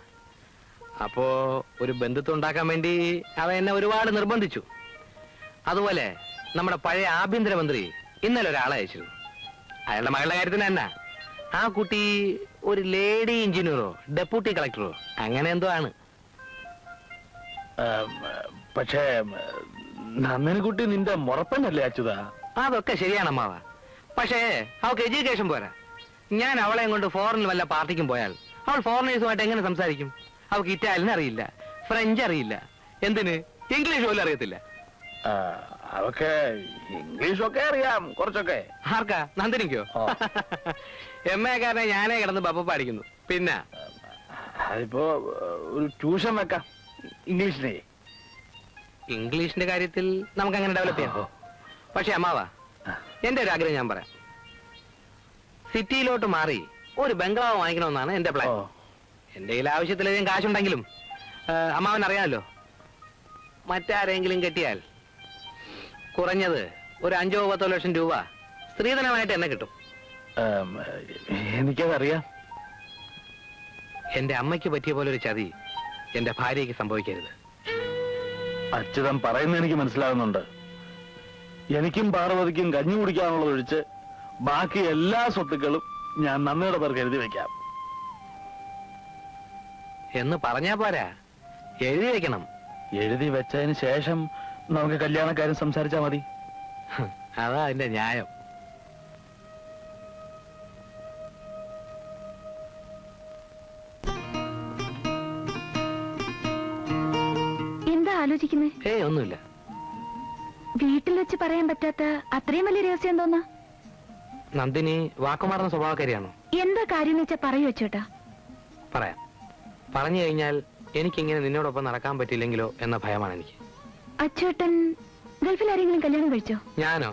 അപ്പോ ഒരു ബന്ധുത്വം ഉണ്ടാക്കാൻ വേണ്ടി അവൻ എന്നെ ഒരുപാട് നിർബന്ധിച്ചു. അതുപോലെ നമ്മുടെ പഴയ ആഭ്യന്തരമന്ത്രി ഇന്നലെ ഒരാളെ അയച്ചിരുന്നു. അയാളുടെ മകളുടെ കാര്യത്തിന് തന്നെ. ആ കുട്ടി ഒരു ലേഡി എഞ്ചിനീയറോ ഡെപ്യൂട്ടി കളക്ടറോ അങ്ങനെ എന്തോ ആണ്. പക്ഷേ നന്ദനക്കുട്ടി നിന്റെ മുറപ്പനല്ലേ അച്യുത? അതൊക്കെ ശരിയാണ് അമ്മാവ. പക്ഷേ അവൾക്ക് എഡ്യൂക്കേഷൻ പോരാ. ഞാൻ അവളെയും കൊണ്ട് ഫോറിനിൽ വല്ല പാർട്ടിക്കും പോയാൽ അവൾ ഫോറിനേഴ്സുമായിട്ട് എങ്ങനെ സംസാരിക്കും? അവൾക്ക് ഇറ്റാലിയൻ അറിയില്ല, ഫ്രഞ്ച് അറിയില്ല, എന്തിന് ഇംഗ്ലീഷ് പോലും അറിയത്തില്ല. അവക്ക് ഇംഗ്ലീഷൊക്കെ അറിയാം കുറച്ചൊക്കെ. ആർക്കാ? നന്ദിനിക്കോ? MA കാരനെ ഞാനേ കിടന്ന് ബപ്പ പാടിക്കുന്നു. പിന്നെ അതിപ്പോ ഒരു ട്യൂഷൻ വെക്കാം ഇംഗ്ലീഷിനെ. ഇംഗ്ലീഷിന്റെ കാര്യത്തിൽ നമുക്ക് അങ്ങനെ ഡെവലപ്പ് ചെയ്യാം. പക്ഷെ അമ്മാവ, എന്റെ ഒരു ആഗ്രഹം ഞാൻ പറയാം. സിറ്റിയിലോട്ട് മാറി ഒരു ബംഗ്ലാവ് വാങ്ങിക്കണമെന്നാണ് എന്റെ പ്ലാൻ. എന്റെ കയ്യിൽ ആവശ്യത്തിലധികം കാശുണ്ടെങ്കിലും അമ്മാവൻ അറിയാമല്ലോ, മറ്റാരെങ്കിലും കെട്ടിയാൽ കുറഞ്ഞത് ഒരു 5-10 ലക്ഷം രൂപ സ്ത്രീധനമായിട്ട് എന്നെ കിട്ടും. എനിക്കതറിയാം. എന്റെ അമ്മയ്ക്ക് പറ്റിയ പോലെ ഒരു ചതി എന്റെ ഭാര്യയ്ക്ക് സംഭവിക്കരുത്. അച്യുതൻ പറയുന്നത് എനിക്ക് മനസ്സിലാകുന്നുണ്ട്. എനിക്കും പാർവതിക്കും കഞ്ഞി കുടിക്കാനുള്ളത് ഒഴിച്ച് ബാക്കി എല്ലാ സ്വത്തുക്കളും ഞാൻ നന്ദിയുടെ പേർക്ക് എഴുതി വെക്കാം. എന്ന് പറഞ്ഞാ പോരാ, എഴുതി വെക്കണം. എഴുതി വെച്ചതിന് ശേഷം നമുക്ക് കല്യാണക്കാരും സംസാരിച്ചാ മതി. അതാ അതിന്റെ ന്യായം. എന്താ ആലോചിക്കുന്നേ? ഏയ് ഒന്നുമില്ല. വീട്ടിൽ വെച്ച് പറയാൻ പറ്റാത്ത അത്രയും വലിയ രഹസ്യം തോന്നാ? നന്ദിനി വാക്കുമാറുന്ന സ്വഭാവക്കാരിയാണോ? എന്താ കാര്യം വെച്ചാ പറയൂ ചേട്ടാ. പറയാം. പറഞ്ഞു കഴിഞ്ഞാൽ എനിക്കിങ്ങനെ നിന്നോടൊപ്പം നടക്കാൻ പറ്റില്ലെങ്കിലോ എന്ന ഭയമാണ് എനിക്ക്. അച്ചേട്ടൻ ഗൾഫിൽ ആരെങ്കിലും കല്യാണം കഴിച്ചോ? ഞാനോ?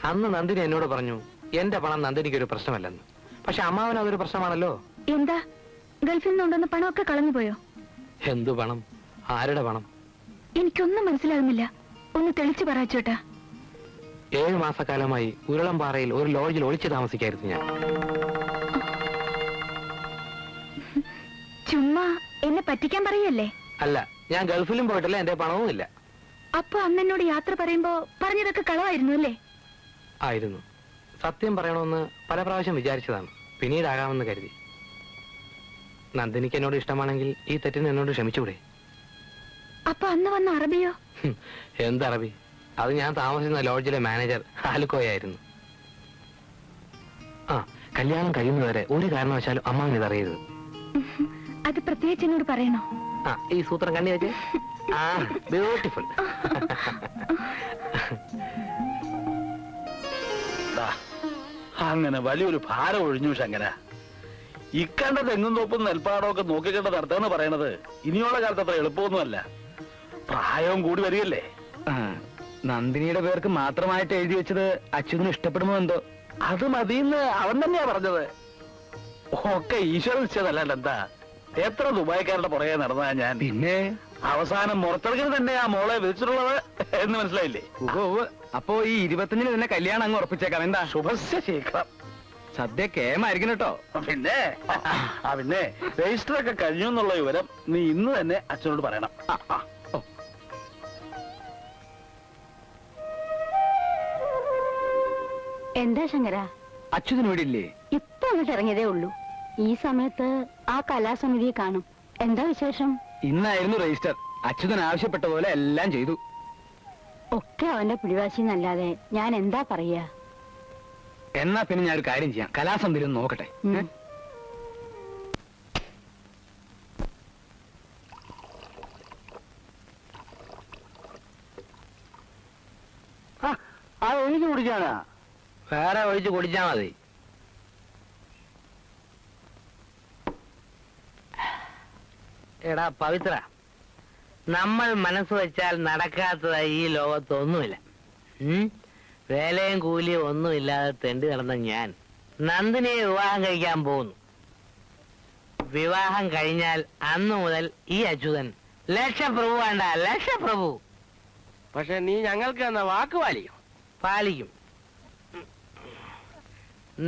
അന്ന് നന്ദിനി എന്നോട് പറഞ്ഞു എന്റെ പണം നന്ദിനിക്കൊരു പ്രശ്നമല്ലെന്ന്. പക്ഷെ അമ്മാവന് അതൊരു പ്രശ്നമാണല്ലോ. എന്താ ഗൾഫിൽ നിന്നുണ്ടെന്ന് പണമൊക്കെ കളഞ്ഞു പോയോ? എന്തു പണം? ആരുടെ പണം? എനിക്കൊന്നും മനസ്സിലാകുന്നില്ല. ഒന്ന് തെളിച്ചു പറ ചേട്ടാ. 7 മാസക്കാലമായി ഉരുളംപാറയിൽ ഒരു ലോഡ്ജിൽ ഒളിച്ചു താമസിക്കായിരുന്നു ഞാൻ. ചുമ്മാ എന്നെ പറ്റിക്കാൻ പറയല്ലേ? അല്ല, ഞാൻ ഗൾഫിലും പോയിട്ടില്ല, എന്റെ പണവും ഇല്ല. അപ്പൊ അന്ന് എന്നോട് യാത്ര പറയുമ്പോ പറഞ്ഞതൊക്കെ കളവായിരുന്നു അല്ലേ? ആയിരുന്നു. സത്യം പറയണമെന്ന് പല പ്രാവശ്യം വിചാരിച്ചതാണ്, പിന്നീടാകാമെന്ന് കരുതി. നന്ദിനിക്ക് എന്നോട് ഇഷ്ടമാണെങ്കിൽ ഈ തെറ്റിന് എന്നോട് ക്ഷമിച്ചൂടെ? അപ്പൊ അന്ന് വന്ന അറബിയോ? എന്തറബി? അത് ഞാൻ താമസിക്കുന്ന ലോഡ്ജിലെ മാനേജർ ആലുക്കോയായിരുന്നു. ആ, കല്യാണം കഴിയുന്നവരെ ഒരു കാരണവശാലും അമ്മാവൻ ഇതറിയരുത്. അത് പ്രത്യേകിച്ച് എന്നോട് പറയണോ? ആ, ഈ സൂത്രം കണ്ണി വെച്ച്. ആ, ബ്യൂട്ടിഫുൾ. അങ്ങനെ വലിയൊരു ഭാരം ഒഴിഞ്ഞു ശങ്കര. ഇക്കണ്ട തെങ്ങും തോപ്പും നെൽപ്പാടമൊക്കെ നോക്കിക്കണ്ട നടത്തുക പറയണത് ഇനിയുള്ള കാലത്ത് അത്ര എളുപ്പമൊന്നുമല്ല. പ്രായവും കൂടി വരികയല്ലേ. നന്ദിനിയുടെ പേർക്ക് മാത്രമായിട്ട് എഴുതി വെച്ചത് അച്യുതന് ഇഷ്ടപ്പെടുമോ എന്തോ? അത് മതിയെന്ന് അവൻ തന്നെയാ പറഞ്ഞത്. ഒക്കെ ഈശ്വരൻ നിശ്ചയതല്ലാണ്ട് എന്താ. എത്ര ദുബായ്ക്കാരുടെ പുറകെ നടന്നാ ഞാൻ. പിന്നെ അവസാനം മുറത്തെടുക്കൽ തന്നെ ആ മോളെ വിധിച്ചിട്ടുള്ളത് എന്ന് മനസ്സിലായില്ലേ? അപ്പോ ഈ 25-ന് തന്നെ കല്യാണം അങ്ങ് ഉറപ്പിച്ചേക്കാം. എന്താ? ശുഭസ്യ ശീഘ്രം. സദ്യ കേമായിരിക്കും കേട്ടോ. പിന്നെ പിന്നെ രജിസ്റ്റർ ഒക്കെ കഴിഞ്ഞു എന്നുള്ള വിവരം നീ ഇന്ന് തന്നെ അച്ഛനോട് പറയണം. എന്താ ശങ്കര? അച്യുതൻ ഇവിടെ ഇല്ലേ? ഇപ്പൊ അങ്ങോട്ട് ഇറങ്ങിയതേ ഉള്ളൂ. ഈ സമയത്ത് ആ കലാസമിതിയെ കാണും. എന്താ വിശേഷം? ഇന്നായിരുന്നു രജിസ്റ്റർ. അച്യുതൻ ആവശ്യപ്പെട്ട പോലെ എല്ലാം ചെയ്തു. ഒക്കെ അവന്റെ പിടിവാശി എന്നല്ലാതെ ഞാൻ എന്താ പറയാ? എന്നാ പിന്നെ ഞാൻ ഒരു കാര്യം ചെയ്യാം, കലാസമിതി ഒന്ന് നോക്കട്ടെ. ആ, എനിക്ക് കുടിക്കാനാ? വേറെ ഒഴിച്ച് കുടിച്ചാ മതി. എടാ പവിത്ര, നമ്മൾ മനസ്സ് വെച്ചാൽ നടക്കാത്തതായി ഈ ലോകത്തൊന്നുമില്ല. വേലയും കൂലിയും ഒന്നുമില്ലാതെ തെണ്ടി നടന്ന ഞാൻ നന്ദിനിയെ വിവാഹം കഴിക്കാൻ പോകുന്നു. വിവാഹം കഴിഞ്ഞാൽ അന്നു മുതൽ ഈ അച്യുതൻ ലക്ഷപ്രഭു വേണ്ട, ലക്ഷപ്രഭു. പക്ഷെ നീ ഞങ്ങൾക്ക് എന്ന വാക്ക് പാലിക്കും. പാലിക്കും.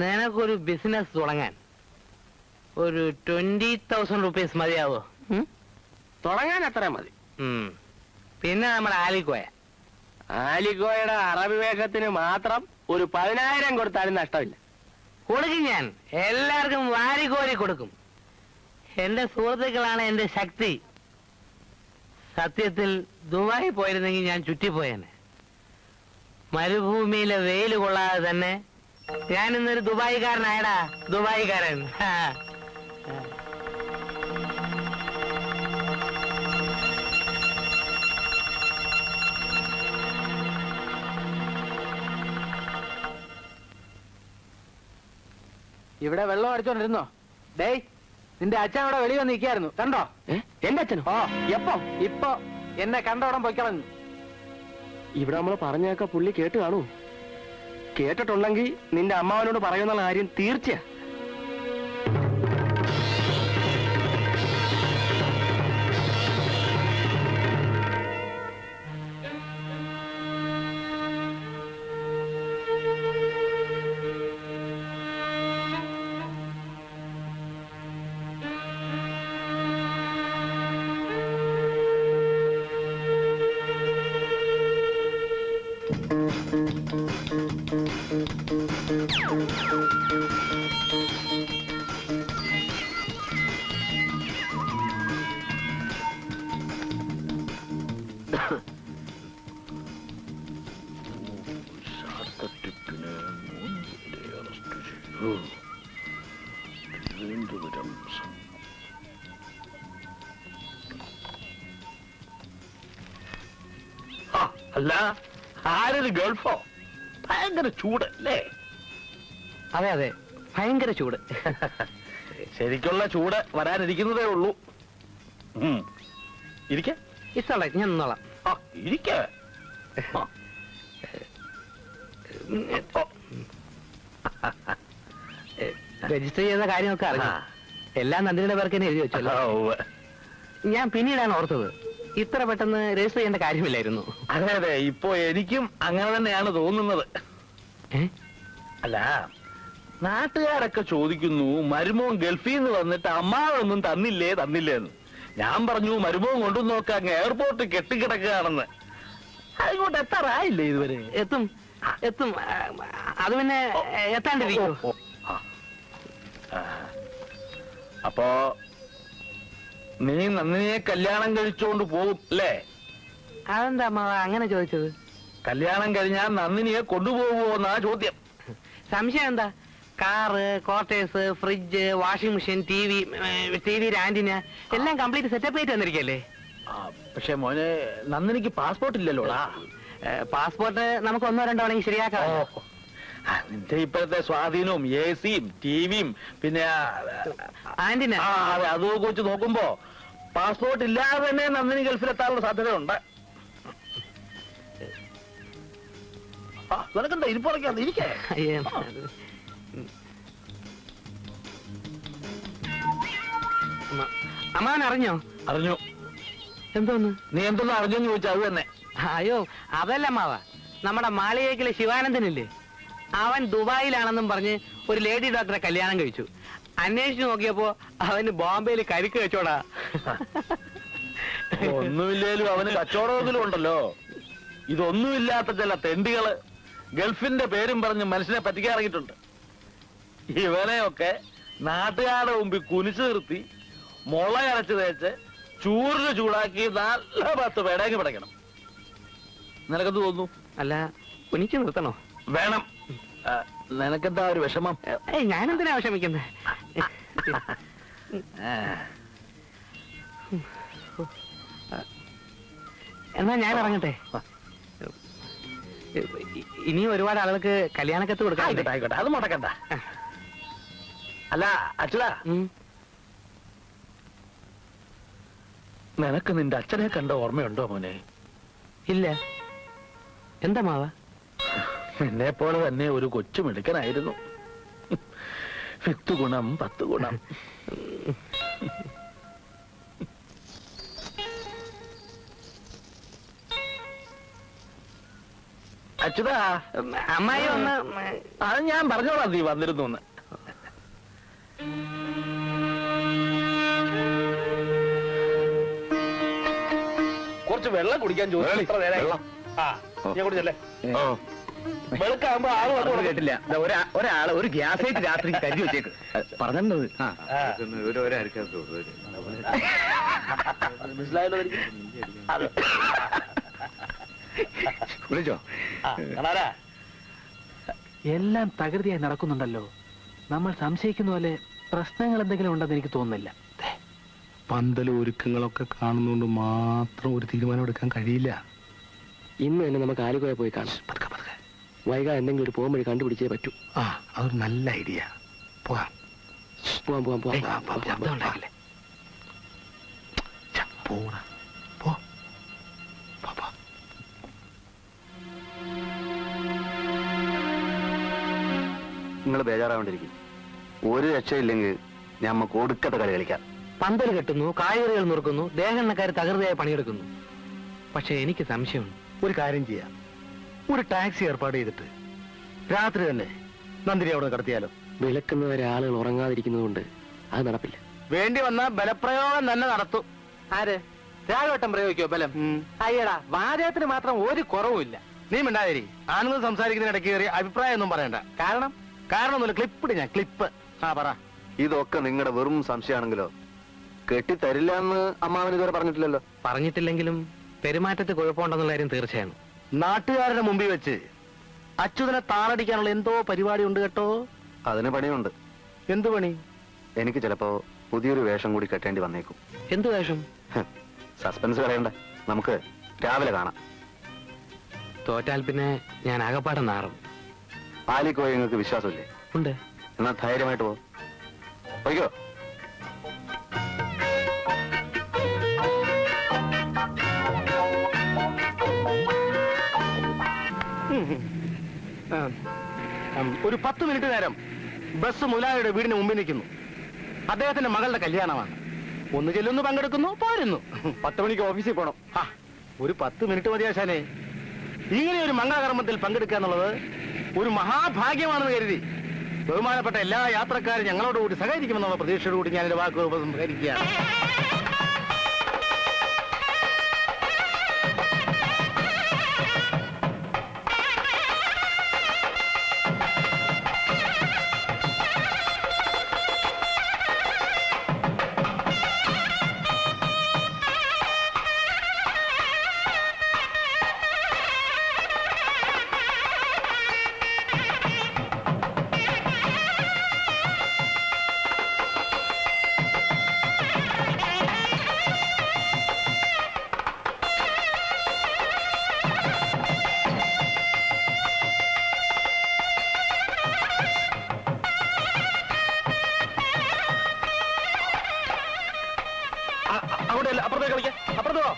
നിനക്കൊരു ബിസിനസ് തുടങ്ങാൻ ഒരു 20,000 റുപ്പീസ് മതിയാവോ? തുടങ്ങാൻ അത്ര മതി. പിന്നെ നമ്മുടെ ആലിക്കോയുടെ അറബിവേഷത്തിന് മാത്രം ഒരു 10,000 കൊടുത്താലും നഷ്ടമില്ല. കൊടുക്കും. ഞാൻ എല്ലാവർക്കും വാരിക്കോരി കൊടുക്കും. എന്റെ സുഹൃത്തുക്കളാണ് എന്റെ ശക്തി. സത്യത്തിൽ ദുബായി പോയിരുന്നെങ്കിൽ ഞാൻ ചുറ്റിപ്പോയേനെ. മരുഭൂമിയിലെ വെയിൽ കൊള്ളാതെ തന്നെ ഞാനിന്നൊരു ദുബായിക്കാരനായടാ, ദുബായിക്കാരൻ. ഇവിടെ വെള്ളം അടിച്ചോണ്ടിരുന്നോ? ഡേയ്, നിന്റെ അച്ഛൻ അവിടെ വെളി വന്ന് നിൽക്കായിരുന്നു, കണ്ടോ? എന്റെ അച്ഛനോ? ഓ, എപ്പോ? ഇപ്പൊ എന്നെ കണ്ടോടം പൊയ്ക്കളഞ്ഞു. ഇവിടെ നമ്മൾ പറഞ്ഞേക്ക പുള്ളി കേട്ട് കാണൂ. കേട്ടിട്ടുണ്ടെങ്കിൽ നിന്റെ അമ്മാവനോട് പറയുന്ന കാര്യം തീർച്ചയാ. അല്ല, ആരൊരു ഗൾഫോ? ഭയങ്കര ചൂട് അല്ലേ? അതെ അതെ, ഭയങ്കര ചൂട്. ശരിക്കുള്ള ചൂട് വരാനിരിക്കുന്നതേ ഉള്ളൂ. ഇരിക്കെ. ഇഷ്ടമല്ല, ഞാൻ നിന്നോളാം. ഇരിക്കെ. രജിസ്റ്റർ ചെയ്ത കാര്യമൊക്കെ അറിയാം. എല്ലാം നന്ദിനിയുടെ പേർക്ക് തന്നെ എഴുതി വെച്ചല്ലോ. ഞാൻ പിന്നീടാണ് ഓർത്തത്, ഇത്ര പെട്ടെന്ന് രജിസ്റ്റർ ചെയ്യേണ്ട കാര്യമില്ലായിരുന്നു. അതെ അതെ, ഇപ്പൊ എനിക്കും അങ്ങനെ തന്നെയാണ് തോന്നുന്നത്. അല്ല, നാട്ടുകാരൊക്കെ ചോദിക്കുന്നു മരുമോൻ ഗൾഫിൽ നിന്ന് വന്നിട്ട് അമ്മാവൊന്നും തന്നില്ലേന്ന്. ഞാൻ പറഞ്ഞു മരുമോൻ കൊണ്ടു നോക്കാൻ എയർപോർട്ട് കെട്ടിക്കിടക്കുകയാണെന്ന്. അതുകൊണ്ട് എത്താറായില്ലേ ഇതുവരെ? എത്തും എത്തും, അത് പിന്നെ എത്താണ്ടിരിക്കും. അപ്പോ നീ നന്ദിനിയെ കല്യാണം കഴിച്ചോണ്ട് പോകും അല്ലേ? അതെന്താ അമ്മാവ അങ്ങനെ ചോദിച്ചത്? കല്യാണം കഴിഞ്ഞാൽ നന്ദിനിയെ കൊണ്ടുപോകുമോ എന്നാ ചോദ്യം. സംശയം എന്താ? Car, quarters, fridge, washing machine, T V, antenna എല്ലാം കംപ്ലീറ്റ് സെറ്റപ്പ് ആയിട്ട് വന്നിരിക്കല്ലേ? പക്ഷെ മോനെ, നന്ദിനിക്ക് പാസ്പോർട്ട് ഇല്ലല്ലോടാ. പാസ്പോർട്ട് നമുക്ക് 1-2 തവണ ശരിയാക്കാം. നിന്റെ ഇപ്പോഴത്തെ സ്വാധീനവും AC-യും TV-യും പിന്നെ ആന്റിന അതൊക്കെ വെച്ച് നോക്കുമ്പോ പാസ്പോർട്ട് ഇല്ലാതെ തന്നെ നന്ദിനി ഗൾഫിലെത്താനുള്ള സാധ്യതയുണ്ട്. നിനക്കെന്താ ഇരിപ്പുറക്കാന്ന്? ഇരിക്കേ. അമ്മാവൻ അറിഞ്ഞോ? അറിഞ്ഞു. എന്തോന്ന്? നീ എന്തൊന്നും അറിഞ്ഞെന്ന് ചോദിച്ചാൽ അത് തന്നെ. അയ്യോ, അതല്ല അമ്മാവ, നമ്മുടെ മാളികേക്കിലെ ശിവാനന്ദനില്ലേ, അവൻ ദുബായിലാണെന്നും പറഞ്ഞ് ഒരു ലേഡി ഡോക്ടറെ കല്യാണം കഴിച്ചു. അന്വേഷിച്ചു നോക്കിയപ്പോ അവന് ബോംബെയിൽ കരിക്ക് വെച്ചോടാ. ഒന്നുമില്ലേലും അവന് കച്ചവടമെങ്കിലും ഉണ്ടല്ലോ. ഇതൊന്നുമില്ലാത്ത ചില തെണ്ടികള് ഗൾഫിന്റെ പേരും പറഞ്ഞ് മനുഷ്യനെ പറ്റിക്കാറിയിട്ടുണ്ട്. ഇവനെയൊക്കെ നാട്ടുകാരുടെ മുമ്പിൽ കുനിച്ചു നിർത്തി മുള അരച്ച് തേച്ച് ചൂറിന് ചൂടാക്കി നല്ല 10 പേടേക്ക് പിടയ്ക്കണം. നിനക്കെന്ത് തോന്നുന്നു? അല്ല, കുനിച്ചു നിർത്തണോ? വേണം. നിനക്കെന്താ ഒരു വിഷമം? ഞാനെന്തിനാ വിഷമിക്കുന്നത്? എന്നാ ഞാൻ ഇറങ്ങട്ടെ. ഇനിയും ഒരുപാട് ആളുകൾക്ക് കല്യാണക്കത്ത് കൊടുക്കാം. ആയിക്കോട്ടെ, അത് മുടക്കണ്ട. അല്ല അച്ഛനാ, നിനക്ക് നിന്റെ അച്ഛനെ കണ്ട ഓർമ്മയുണ്ടോ മോനെ? ഇല്ല. എന്താ മാവ? നിന്നെ പോലെ തന്നെ ഒരു കൊച്ചു മിടുക്കനായിരുന്നു. 10 ഗുണം 10 ഗുണം. അച്യുതാ, അമ്മായി ഒന്ന് അത് ഞാൻ പറഞ്ഞോളാം നീ വന്നിരുന്നു എന്ന്. കുറച്ച് വെള്ളം കുടിക്കാൻ ചോദിച്ചു. ഞാൻ കുടിച്ചല്ലേ? വെളുക്കാകുമ്പോ ആള് വന്നു കേട്ടില്ല. ഒരാള് ഒരു ഗ്യാസ് ആയിട്ട് രാത്രി കരുതി വെച്ചേക്ക് പറഞ്ഞത്. മനസ്സിലായല്ലോ. വിളിച്ചോ? കണാരാ, എല്ലാം തകൃതിയായി നടക്കുന്നുണ്ടല്ലോ. നമ്മൾ സംശയിക്കുന്ന പോലെ പ്രശ്നങ്ങൾ എന്തെങ്കിലും ഉണ്ടെന്ന് എനിക്ക് തോന്നുന്നില്ല. പന്തലും ഒരുക്കങ്ങളൊക്കെ കാണുന്നതുകൊണ്ട് മാത്രം ഒരു തീരുമാനം എടുക്കാൻ കഴിയില്ല. ഇന്ന് തന്നെ നമുക്ക് ആലുവ പോയി കാണാം. വൈകാതെ എന്തെങ്കിലും ഒരു പോകുമ്പോഴേ കണ്ടുപിടിച്ചേ പറ്റൂ. ആ, അതൊരു നല്ല ഐഡിയ. പോവാം. ഉണ്ടാക്കില്ലേ? പോടാ, പോ. നിങ്ങൾ ബേജാറാവേണ്ടിരിക്കും. ഒരു രക്ഷയില്ലെങ്കിൽ ഞമ്മക്ക് ഒടുക്കത്തെ കളി കളിക്കാം. പന്തൽ കെട്ടുന്നു, കായകറികൾ നുറുക്കുന്നു, ദേഹണ്ണക്കാർ തകൃതിയായി പണിയെടുക്കുന്നു. പക്ഷെ എനിക്ക് സംശയമുണ്ട്. ഒരു കാര്യം ചെയ്യാം, ഒരു ടാക്സി ഏർപ്പാട് ചെയ്തിട്ട് രാത്രി തന്നെ നന്ദിനി അവിടെ കടത്തിയാലോ? വിളക്കുന്നവരെ ആളുകൾ ഉറങ്ങാതിരിക്കുന്നതുകൊണ്ട് അത് നടപ്പില്ല. വേണ്ടി വന്ന ബലപ്രയോഗം തന്നെ നടത്തും. ആര്? രാഘവട്ടം പ്രയോഗിക്കോ ബലം? അയ്യടാ, വാചകത്തിന് മാത്രം ഒരു കുറവുമില്ല. നീ മിണ്ടാതിരി. ആനന്ദ് സംസാരിക്കുന്നതിന് ഇടയ്ക്ക് കയറി അഭിപ്രായം ഒന്നും പറയണ്ട. കാരണമൊന്നുമില്ല. ക്ലിപ്പിട് ഞാൻ, ക്ലിപ്പ്. ആ, പറ. ഇതൊക്കെ നിങ്ങളുടെ വെറും സംശയമാണെങ്കിലോ കെട്ടിത്തരില്ല എന്ന് അമ്മാവൻ ഇതുവരെ പറഞ്ഞിട്ടില്ലല്ലോ. പറഞ്ഞിട്ടില്ലെങ്കിലും പെരുമാറ്റത്തിൽ കുഴപ്പമുണ്ടെന്നുള്ള കാര്യം തീർച്ചയാണ്. നാട്ടുകാരുടെ മുമ്പിൽ വെച്ച് അച്യുതനെ താളടിക്കാനുള്ള എന്തോ പരിപാടി ഉണ്ട് കേട്ടോ. അതിന് പണിയുണ്ട്. എന്തു പണി? എനിക്ക് ചിലപ്പോ പുതിയൊരു വേഷം കൂടി കെട്ടേണ്ടി വന്നേക്കും. എന്ത് വേഷം? സസ്പെൻസ് കളയണ്ട, നമുക്ക് രാവിലെ കാണാം. തോറ്റാൽ പിന്നെ ഞാൻ ആകപ്പാടെ നാറും. ആലിക്കോയി നിങ്ങൾക്ക് വിശ്വാസമില്ലേ? ഉണ്ട്. എന്നാ ധൈര്യമായിട്ട് പോയിക്കോ. ഒരു 10 മിനിറ്റ് നേരം ബസ് മുതലാളിയുടെ വീടിന് മുമ്പിൽ നിൽക്കുന്നു. അദ്ദേഹത്തിന്റെ മകളുടെ കല്യാണമാണ്. ഒന്ന് ചെല്ലുന്നു, പങ്കെടുക്കുന്നു, പോരുന്നു. 10 മണിക്ക് ഓഫീസിൽ പോണം. ഒരു 10 മിനിറ്റ് മതിയാശാനെ. ഇങ്ങനെ ഒരു മംഗളകർമ്മത്തിൽ പങ്കെടുക്കുക എന്നുള്ളത് ഒരു മഹാഭാഗ്യമാണെന്ന് കരുതി ബഹുമാനപ്പെട്ട എല്ലാ യാത്രക്കാരും ഞങ്ങളോടുകൂടി സഹകരിക്കുമെന്നുള്ള പ്രതീക്ഷയോടുകൂടി ഞാൻ എന്റെ വാക്കുകൾ ഉപസംഹരിക്കുകയാണ്. അപ്പുറത്തേക്ക് കളിക്കാം. അപ്പുറത്തോ?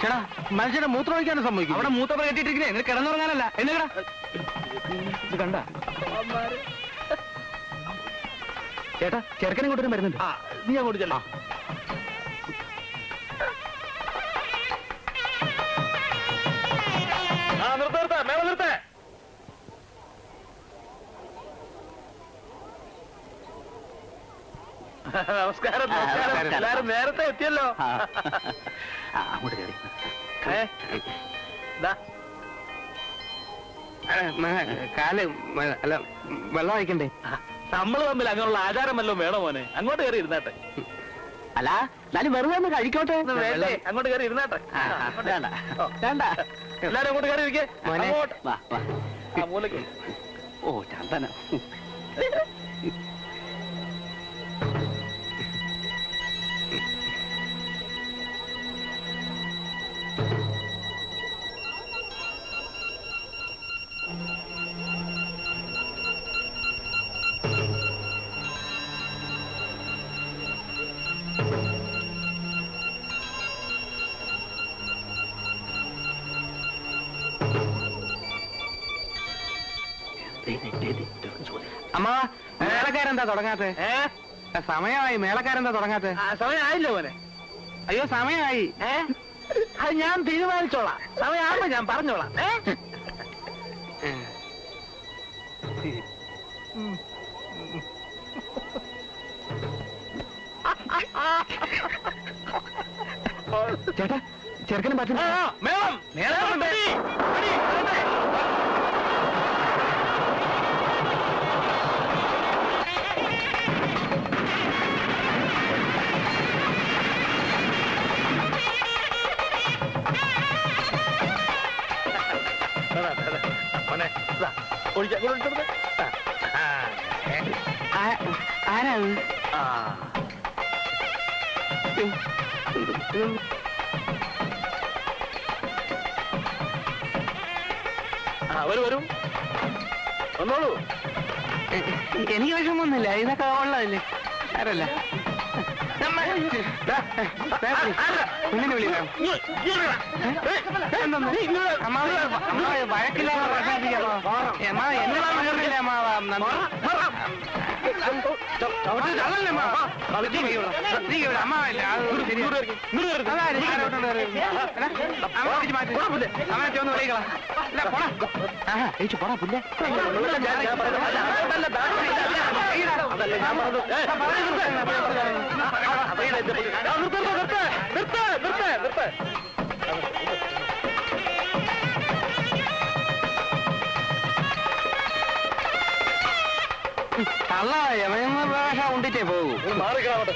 ചേട്ടാ, മനുഷ്യനെ മൂത്രം ഒഴിക്കാനും സമ്മതിക്കും. അവിടെ മൂത്രം കെട്ടിട്ടിരിക്കുന്നേ, നിനക്ക് കിടന്നുറങ്ങാനല്ല. എന്നേടാ ഇത് കണ്ട ചേട്ടാ, ചെറുക്കനെ കൊണ്ടുവരും വരുന്നുണ്ട്. നീ അങ്ങോട്ട് ചെല്ലാ. നിർത്ത മേള നിർത്തേ. നമസ്കാരം. എല്ലാരും നേരത്തെ എത്തിയല്ലോ. അങ്ങോട്ട് കയറി. കാല് അല്ല, വെള്ളം വായിക്കണ്ടേ? നമ്മള് തമ്മിൽ അങ്ങനെയുള്ള ആചാരം വല്ലതും വേണോ മോനെ? അങ്ങോട്ട് കയറി ഇരുന്നാട്ടെ. അല്ല, എന്നാലും വെറുതെ ഒന്ന് കഴിക്കോട്ടെ. വേണ്ടേ? അങ്ങോട്ട് കയറി ഇരുന്നാട്ടെ. വേണ്ട. എല്ലാരും അങ്ങോട്ട് കയറി ഇരിക്കേ. വാ, വാ. മൂലക്ക്. ഓ, ചന്ദന. അമ്മ, മേളക്കാരെന്താ തുടങ്ങാത്തെ? സമയമായി. മേളക്കാരെന്താ തുടങ്ങാത്തെ? സമയമായില്ലേ മോനെ? അയ്യോ, സമയമായി. അത് ഞാൻ തീരുമാനിച്ചോളാം. സമയമാകുമ്പോ ഞാൻ പറഞ്ഞോളാം. ചേട്ടാ ചെറുക്കനും പറ്റുന്ന മേളം മേളം ആരാണ് വരൂ വന്നോളൂ. എനിക്ക് വിഷമൊന്നുമില്ല, ഇതൊക്കെ ഉള്ളതല്ലേ. ആരല്ല കുഞ്ഞിനെ വിളിക്കാം. വഴക്കില്ലാതെ പ്രശംസിക്കാമോ? എന്നതാണെന്ന് പറഞ്ഞില്ലേ അമ്മാവ? അമ്മാവല്ലേ ഒന്ന് വിളിക്കളാ. പോടാ പുല്ലേ. അല്ല യമ ഭാഷ ഉണ്ടിട്ടേ പോകൂ. മാറിക്കാവട്ടെ.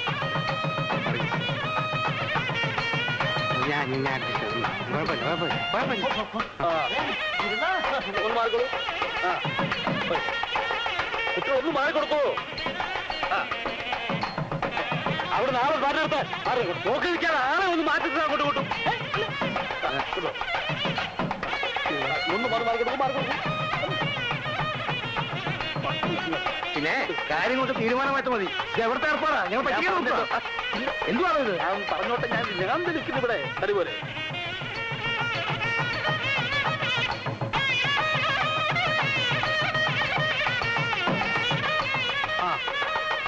ഒന്ന് മാറിക്കൊടുക്കൂ. അവിടെ നാളെ മാറ്റി നിർത്താൻ നോക്കി നിൽക്കാൻ ആളെ ഒന്ന് മാറ്റി അങ്ങോട്ട് കൂട്ടും. ഒന്ന് മാറിക്കൊടുക്കും. പിന്നെ കാര്യങ്ങൾക്ക് തീരുമാനമായിട്ട് മതി. ഇത് എവിടുത്തെ ഏർപ്പാടാ? ഞങ്ങൾ പറ്റിക്കാൻ എന്തുവാണ് ഇത്? ഞാൻ പറഞ്ഞോട്ടെ. ഞാൻ നിൽക്കുന്നു ഇവിടെ അതുപോലെ.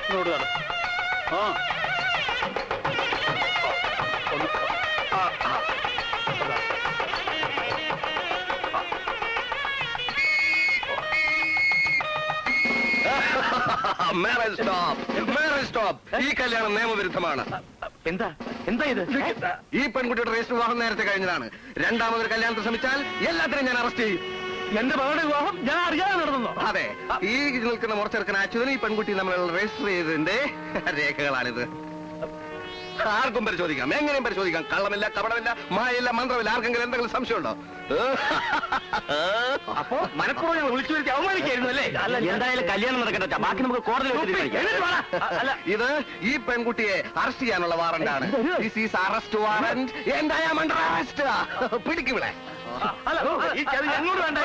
ഇങ്ങോട്ട് കാണും. ഈ കല്യാണം നിയമവിരുദ്ധമാണ്. എന്താ എന്താ ഇത്? ഈ പെൺകുട്ടിയുടെ രജിസ്റ്റർ വിവാഹം നേരത്തെ കഴിഞ്ഞതാണ്. രണ്ടാമതൊരു കല്യാണത്തിന് ശ്രമിച്ചാൽ എല്ലാത്തിനും ഞാൻ അറസ്റ്റ് ചെയ്യും. എന്റെ മകളുടെ വിവാഹം ഞാൻ അറിയാതെ നടന്നോ? അതെ, ഈ നിൽക്കുന്ന മുറച്ചെറുക്കൻ അച്യുതനും ഈ പെൺകുട്ടി തമ്മിലുള്ള രജിസ്റ്റർ ചെയ്തതിന്റെ രേഖകളാണിത്. ആർക്കും പരിശോധിക്കാം, എങ്ങനെയും പരിശോധിക്കാം. കള്ളമില്ല, കപടമില്ല, മായയില്ല, മന്ത്രമില്ല. ആർക്കെങ്കിലും എന്തെങ്കിലും സംശയമുണ്ടോ? അപ്പോ മനഃപൂർവ്വം ഞങ്ങൾ വിളിച്ചു വരുത്തി അവമാനിക്കായിരുന്നു അല്ലേ? എന്തായാലും കല്യാണം നടക്കട്ടെ, ബാക്കി നമുക്ക് കോടതി അല്ല, ഇത് ഈ പെൺകുട്ടിയെ അറസ്റ്റ് ചെയ്യാനുള്ള വാറന്റാണ്. This is arrest warrant and I am under arrest. പിടിക്കുവിടെ. ഈ ചതി ഞങ്ങളോട് വേണ്ട.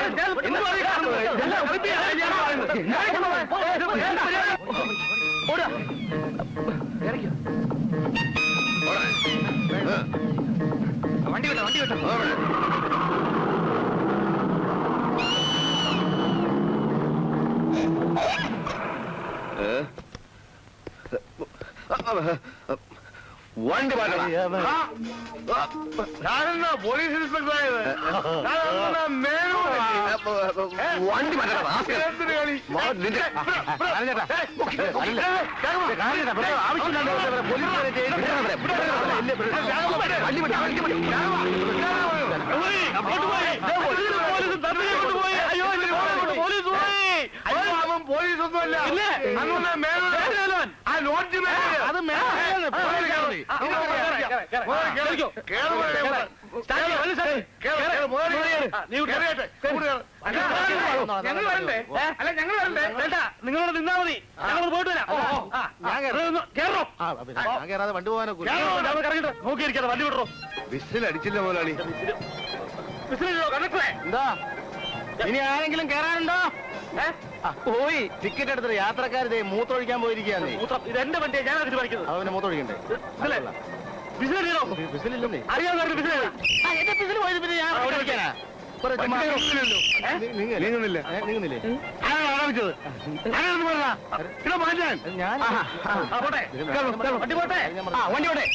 വണ്ടി വിട്ടോ, വണ്ടി വിട്ടോ. വണ്ടി ഞാനെന്നാ പോലീസ് ഇൻസ്പെക്ടറായത്? വണ്ടി പോലീസൊന്നുമല്ല. ആ ലോഡ്ജ് അത് ഞങ്ങൾ വരണ്ടേ? അല്ല ഞങ്ങൾ വരണ്ടേ? വേണ്ട, നിങ്ങളോട് നിന്നാ മതി. ഞങ്ങൾ പോയിട്ട് വരാം. ഞാൻ കയറാതെ വണ്ടി പോകാനോ? നോക്കിയിരിക്കാതെ വണ്ടി വിടറോ. വിസിൽ അടിച്ചില്ല മുതലാളി. വിസിലോ കണ്ടക്ടറെ? എന്താ ഇനി ആരെങ്കിലും കയറാനുണ്ടോ? പോയി ടിക്കറ്റ് എടുത്തിട്ട് യാത്രക്കാരിതേ മൂത്രമൊഴിക്കാൻ പോയിരിക്കുകയാണ്. ഇത് എന്റെ വണ്ടിയെ ഞാൻ തീരുമാനിക്കുന്നത്. അവന് മൂത്രമൊഴിക്കണ്ടേ? വിസിലോ? വിസിലില്ലെന്നേ. അറിയാവുന്ന വിസിൽ എന്റെ വിസിൽ പോയത് പിന്നെ ഞാൻ ഓടിക്കാനാ? നീങ്ങുന്നില്ലേ? ആരംഭിച്ചത് മാറ്റാൻ? ഞാൻ പോട്ടെ, വണ്ടി പോട്ടെ, വണ്ടി പോട്ടെ.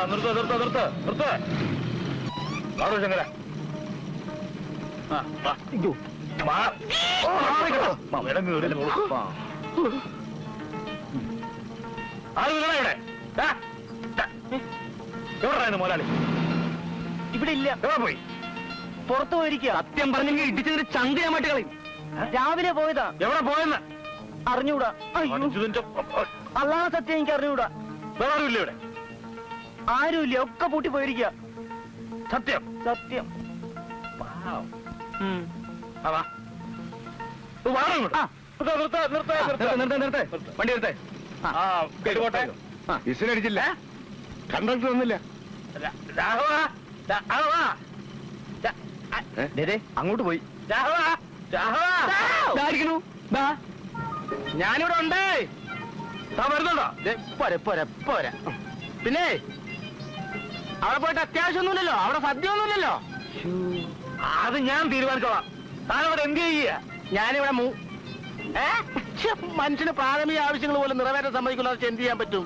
നിർത്ത് നിർത്ത് നിർത്ത് നിർത്ത്. ആടോ ശങ്കര. എവിടെയായിരുന്നു മുതലാളി? ഇവിടെ ഇല്ല. എവിടെ പോയി? പുറത്തു പോയിരിക്കുക. സത്യം പറഞ്ഞെങ്കിൽ ഇടിച്ചതിന് ചന്തയാമായിട്ട് കളയും. രാവിലെ പോയതാ. എവിടെ പോയെന്ന് അറിഞ്ഞൂടാ. അള്ളാഹ് സത്യം എനിക്ക് അറിഞ്ഞൂടാ. വേറെ ആരുമില്ല ഇവിടെ? ആരുമില്ല, ഒക്കെ പൂട്ടി പോയിരിക്കുക. സത്യം സത്യം. വണ്ടി എടുത്തേ. വിസിലടിച്ചില്ല, കണ്ടക്ടർ വന്നില്ല. അങ്ങോട്ട് പോയി. ഞാനിവിടെ ഉണ്ടേ. വരുന്നുണ്ടോ? പോരെ പോരെ പോരാ. പിന്നെ അവിടെ പോയിട്ട് അത്യാവശ്യമൊന്നുമില്ലല്ലോ, അവിടെ സദ്യ ഒന്നുമില്ലല്ലോ. അത് ഞാൻ തീരുമാനിച്ചോളാം. താനവിടെ എന്ത് ചെയ്യുക? ഞാനിവിടെ മനുഷ്യന് പ്രാഥമിക ആവശ്യങ്ങൾ പോലും നിറവേറ്റാൻ സമ്മതിക്കില്ല. എന്ത് ചെയ്യാൻ പറ്റും?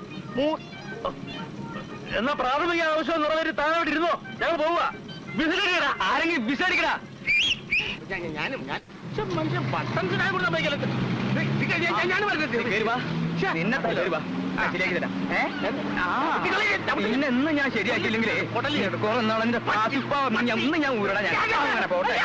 എന്നാ പ്രാഥമിക ആവശ്യം നിറവേറ്റി താനവിടെ ഇരുന്നോ, ഞങ്ങൾ പോവുക. വിസിലടിക്കടാ, ആരെങ്കിലും വിസടിക്കടാ. ഞാനും മനുഷ്യൻ പട്ടം ചുനാൻ കൂടെ സമ്മതിക്കല്ലോ. പിന്നെ ഇന്ന് ഞാൻ ശരിയാക്കിയില്ലെങ്കിലേ കുറെ നാളെന്റെ പാസിപ്പാവും ഇന്ന് ഞാൻ ഊരടാ. ഞാൻ അങ്ങനെ പോട്ടെ.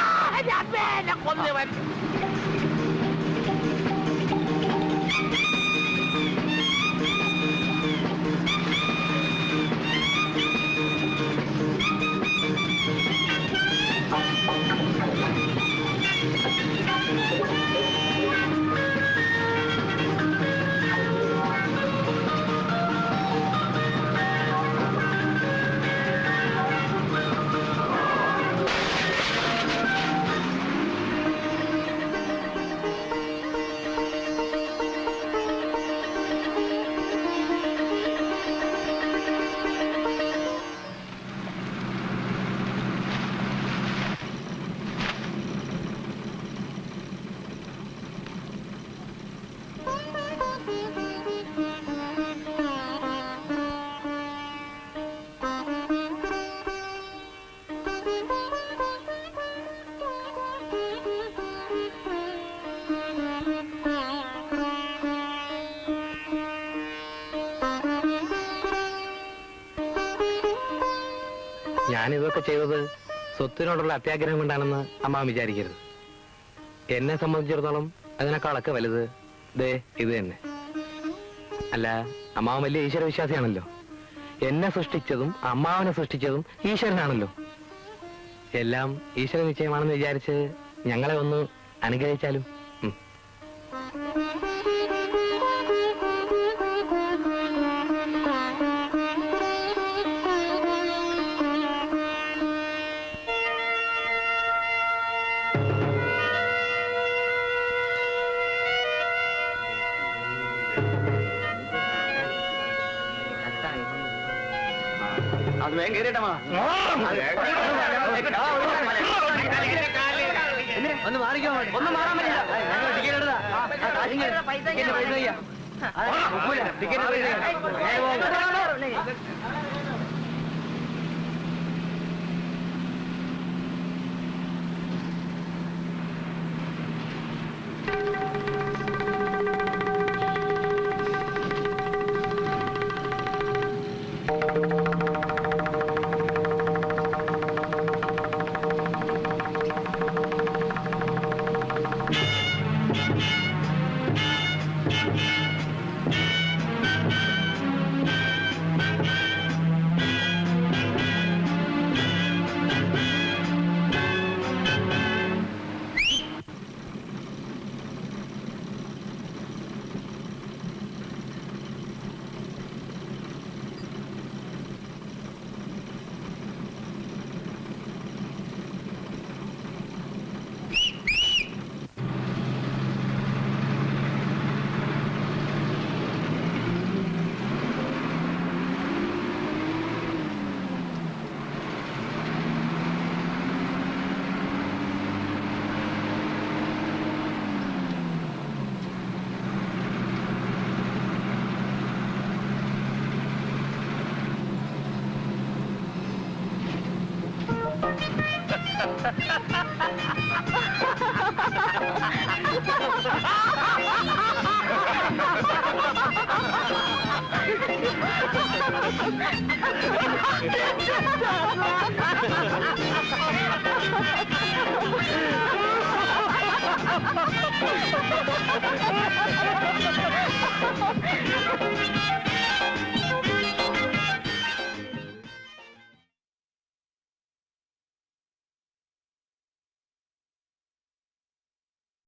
ഞാനിതൊക്കെ ചെയ്തത് സ്വത്തിനോടുള്ള അത്യാഗ്രഹം കൊണ്ടാണെന്ന് അമ്മ വിചാരിക്കരുത്. എന്നെ സംബന്ധിച്ചിടത്തോളം അതിനേക്കാളൊക്കെ വലുത് ദേ ഇത് തന്നെ. അല്ല, അമ്മാവൻ വലിയ ഈശ്വര വിശ്വാസിയാണല്ലോ. എന്നെ സൃഷ്ടിച്ചതും അമ്മാവനെ സൃഷ്ടിച്ചതും ഈശ്വരനാണല്ലോ. എല്ലാം ഈശ്വര നിശ്ചയമാണെന്ന് വിചാരിച്ച് ഞങ്ങളെ ഒന്ന് അനുഗ്രഹിച്ചാലും. അത് വേഗം കയറിയിട്ടമാ. ഒന്ന് മാറിക്കോ, ഒന്നും മാറാൻ പറ്റില്ല. ഞങ്ങൾ ടിക്കറ്റ് എടുത്താ ടിക്കറ്റ് Ha ha ha!